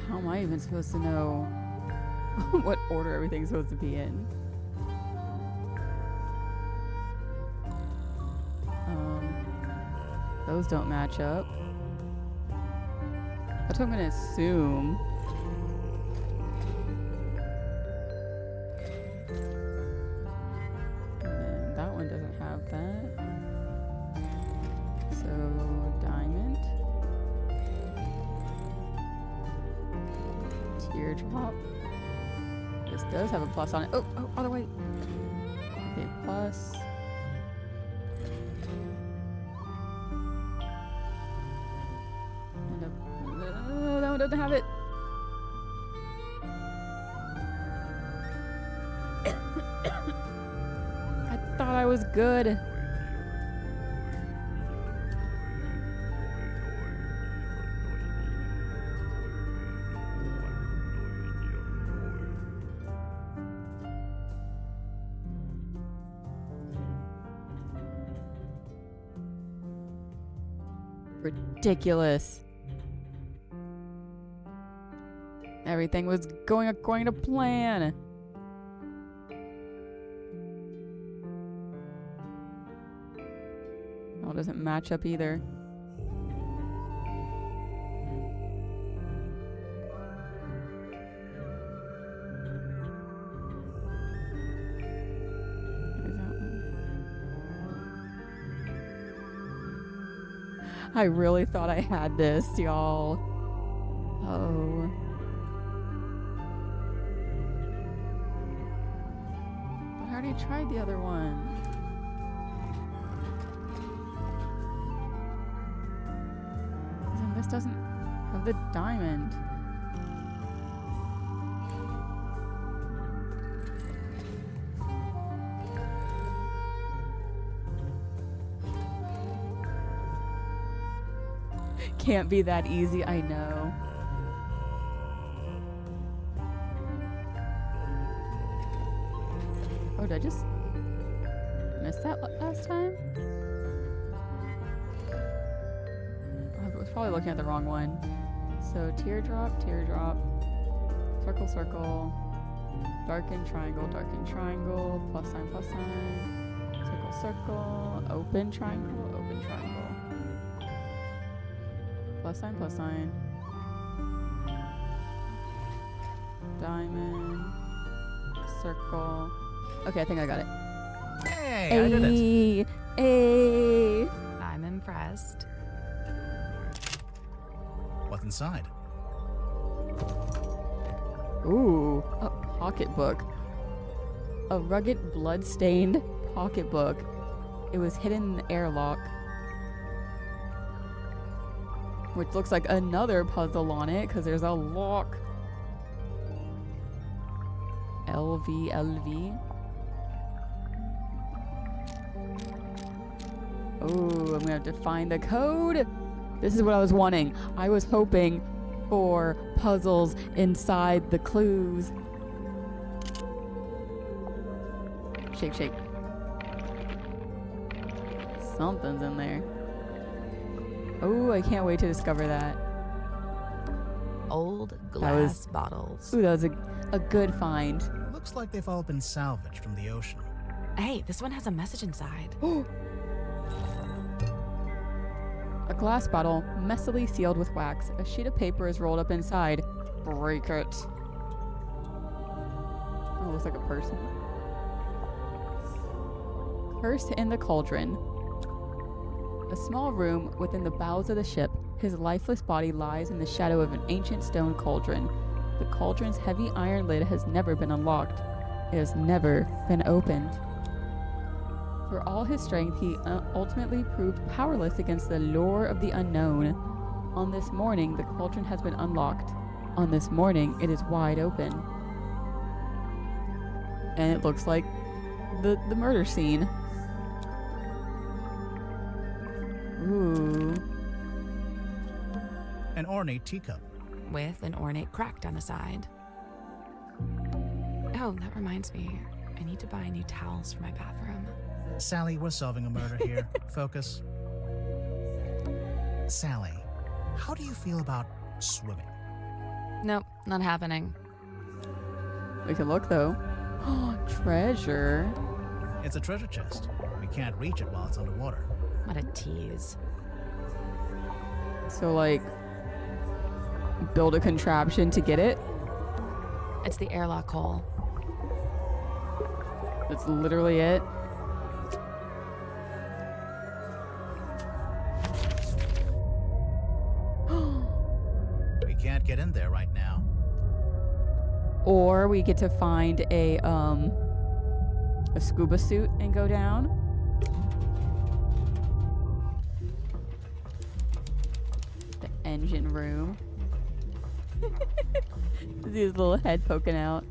A: how am I even supposed to know what order everything's supposed to be in? Those don't match up. That's what I'm gonna assume. And then that one doesn't have that. So, diamond. Teardrop. This does have a plus on it. Oh, other way. Okay, plus. And that one doesn't have it. I thought I was good. Ridiculous. Everything was going according to plan. Oh, it doesn't match up either. There's that one. I really thought I had this, y'all. Oh. But I already tried the other one. And this doesn't have the diamond. Can't be that easy, I know. Oh, did I just miss that last time? I was probably looking at the wrong one. So teardrop, teardrop, circle, circle, darken triangle, plus sign, circle, circle, open triangle, plus sign, diamond, circle. Okay, I think I got it.
B: Hey, I did it.
A: Hey.
C: I'm impressed.
B: What's inside?
A: Ooh, a pocketbook. A rugged, blood-stained pocketbook. It was hidden in the airlock, which looks like another puzzle on it because there's a lock. LV. Oh, I'm gonna have to find the code. This is what I was wanting. I was hoping for puzzles inside the clues. Shake, shake. Something's in there. Oh, I can't wait to discover that.
C: Old glass bottles.
A: Ooh, that was a good find.
B: Looks like they've all been salvaged from the ocean.
C: Hey, this one has a message inside.
A: A glass bottle, messily sealed with wax. A sheet of paper is rolled up inside. Break it. Oh, looks like a person. Curse in the cauldron. A small room within the bowels of the ship. His lifeless body lies in the shadow of an ancient stone cauldron. The cauldron's heavy iron lid has never been unlocked. It has never been opened. For all his strength, he ultimately proved powerless against the lure of the unknown. On this morning, the cauldron has been unlocked. On this morning, it is wide open. And it looks like the murder scene. Ooh.
B: An ornate teacup.
C: With an ornate crack down the side. Oh, that reminds me. I need to buy new towels for my bathroom.
B: Sally, we're solving a murder here. Focus. Sally, how do you feel about swimming?
C: Nope, not happening.
A: We can look though. Treasure.
B: It's a treasure chest. We can't reach it while it's underwater.
C: What a tease.
A: So like, build a contraption to get it?
C: It's the airlock hole.
A: That's literally it.
B: We can't get in there right now.
A: Or we get to find a scuba suit and go down. The engine room. See his little head poking out.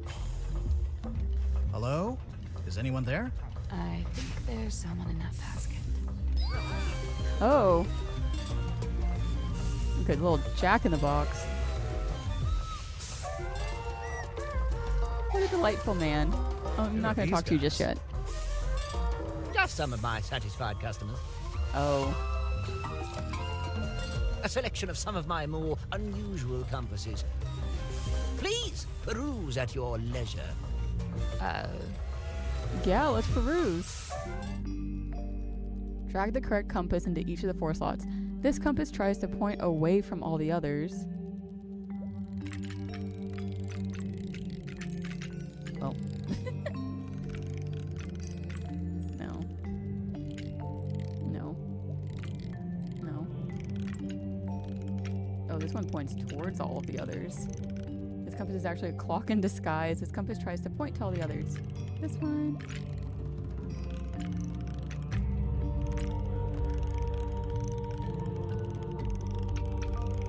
B: Hello? Is anyone there?
C: I think there's someone in that basket.
A: Oh. Good little Jack in the Box. What a delightful man. Oh, I'm not going to talk to you just yet.
I: Just some of my satisfied customers.
A: Oh.
I: A selection of some of my more unusual compasses. Please peruse at your leisure.
A: Yeah, let's peruse. Drag the correct compass into each of the 4 slots. This compass tries to point away from all the others. Well. No. No. No. Oh, this one points towards all of the others. This compass is actually a clock in disguise. This compass tries to point to all the others. This one.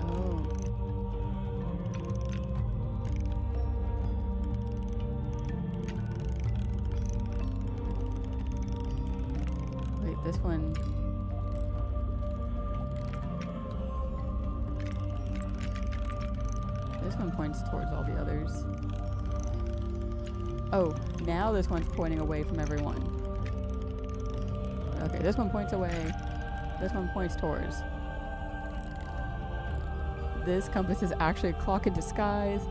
A: Oh. Wait, this one. This one points towards all the others. Oh, now this one's pointing away from everyone. Okay, this one points away. This one points towards. This compass is actually a clock in disguise.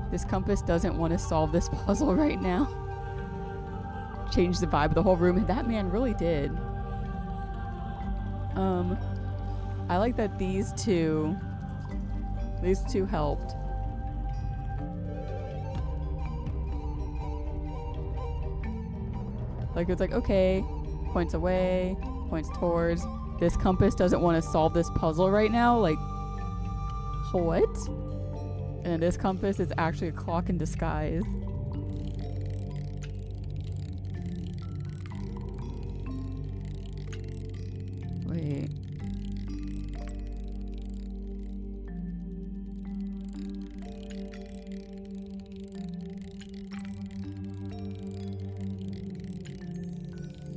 A: This compass doesn't want to solve this puzzle right now. Change the vibe of the whole room, and that man really did. I like that these two helped. Like, it's like, okay, points away, points towards. This compass doesn't want to solve this puzzle right now. Like, what? And this compass is actually a clock in disguise. Wait.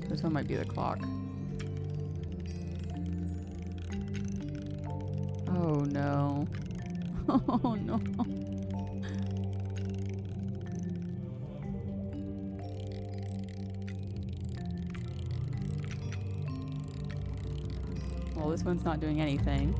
A: This one might be the clock. Oh no. Oh no. Well, this one's not doing anything.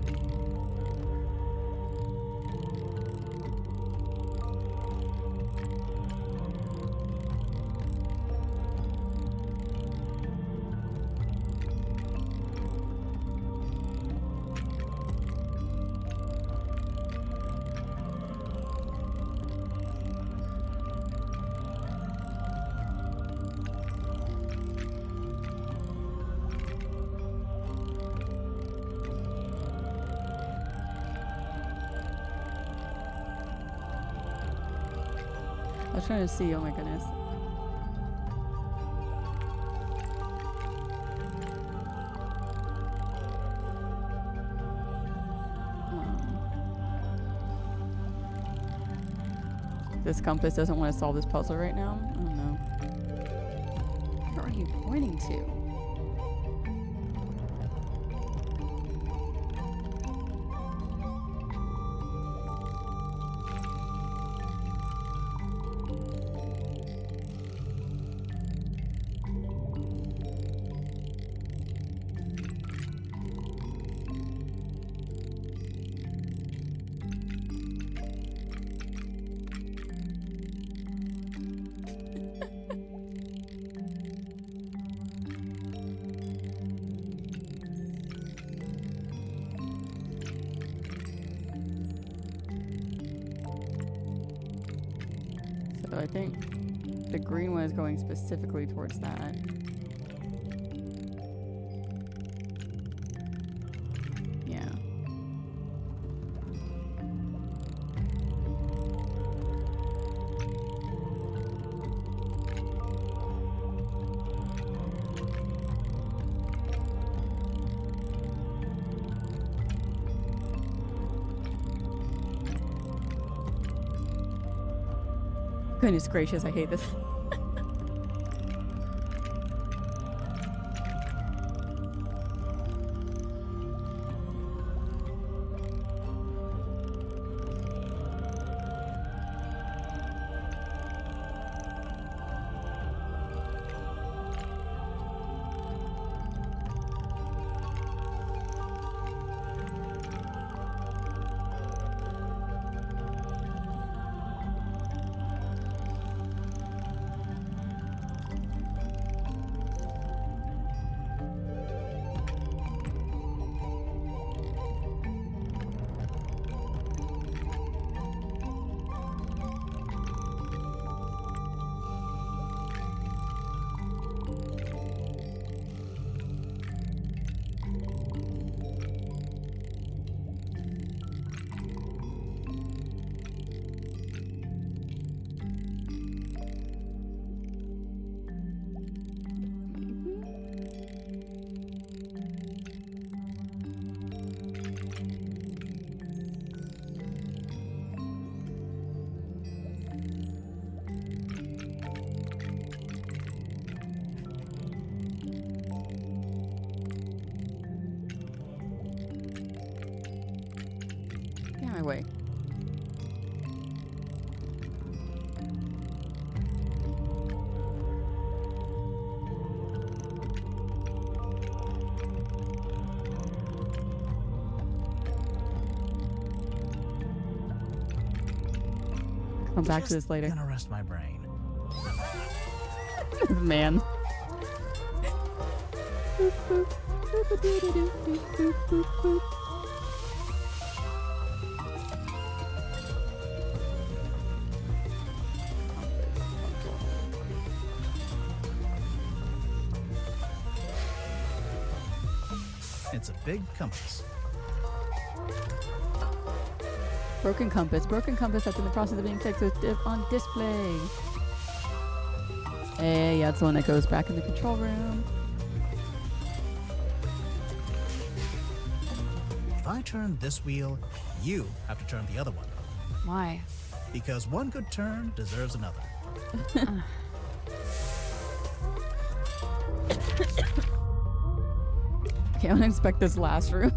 A: I was trying to see, oh my goodness. This compass doesn't want to solve this puzzle right now. I don't know. Where are you pointing to? So I think the green one is going specifically towards that. Yeah. Goodness gracious, I hate this. Get my way. Come back to this later.
B: Gonna rest my brain.
A: Man.
B: It's a big compass.
A: Broken compass that's in the process of being fixed on display. Hey, yeah, it's the one that goes back in the control room.
B: If I turn this wheel, you have to turn the other one.
C: Why?
B: Because one good turn deserves another.
A: Can't expect this last room.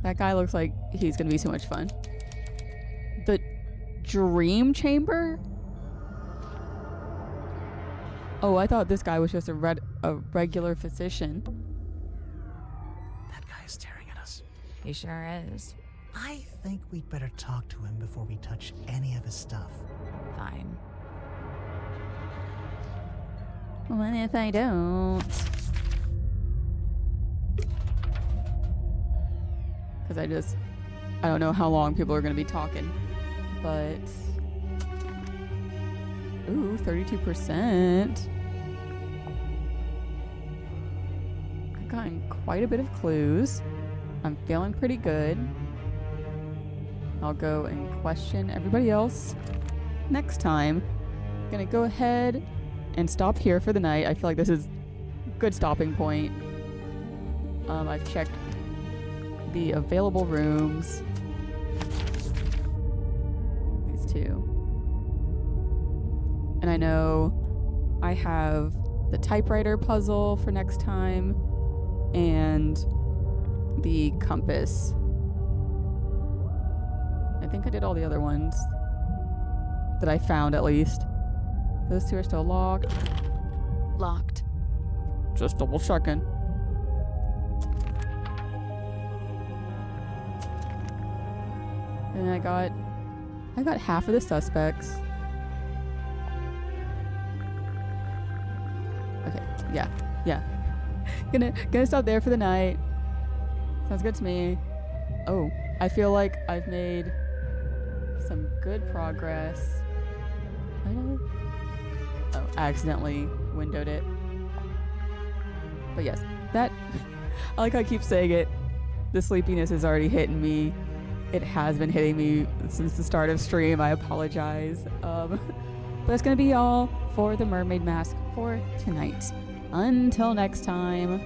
A: That guy looks like he's gonna be so much fun. The dream chamber? Oh, I thought this guy was just a regular physician.
B: guy is staring at us.
C: He sure is.
B: I think we'd better talk to him before we touch any of his stuff.
C: Fine.
A: What if I don't? Because I don't know how long people are going to be talking. But, ooh, 32%. I've gotten quite a bit of clues. I'm feeling pretty good. I'll go and question everybody else next time. Gonna go ahead and stop here for the night. I feel like this is a good stopping point. I've checked the available rooms. These two. And I know I have the typewriter puzzle for next time and the compass. I think I did all the other ones that I found, at least. Those two are still locked.
C: Locked.
A: Just double checking. And I got half of the suspects. Okay, yeah. Gonna stop there for the night. Sounds good to me. Oh, I feel like I've made some good progress. I accidentally windowed it. But yes, that I like how I keep saying it. The sleepiness is already hitting me. It has been hitting me since the start of stream. I apologize. But that's gonna be all for the mermaid mask for tonight. Until next time.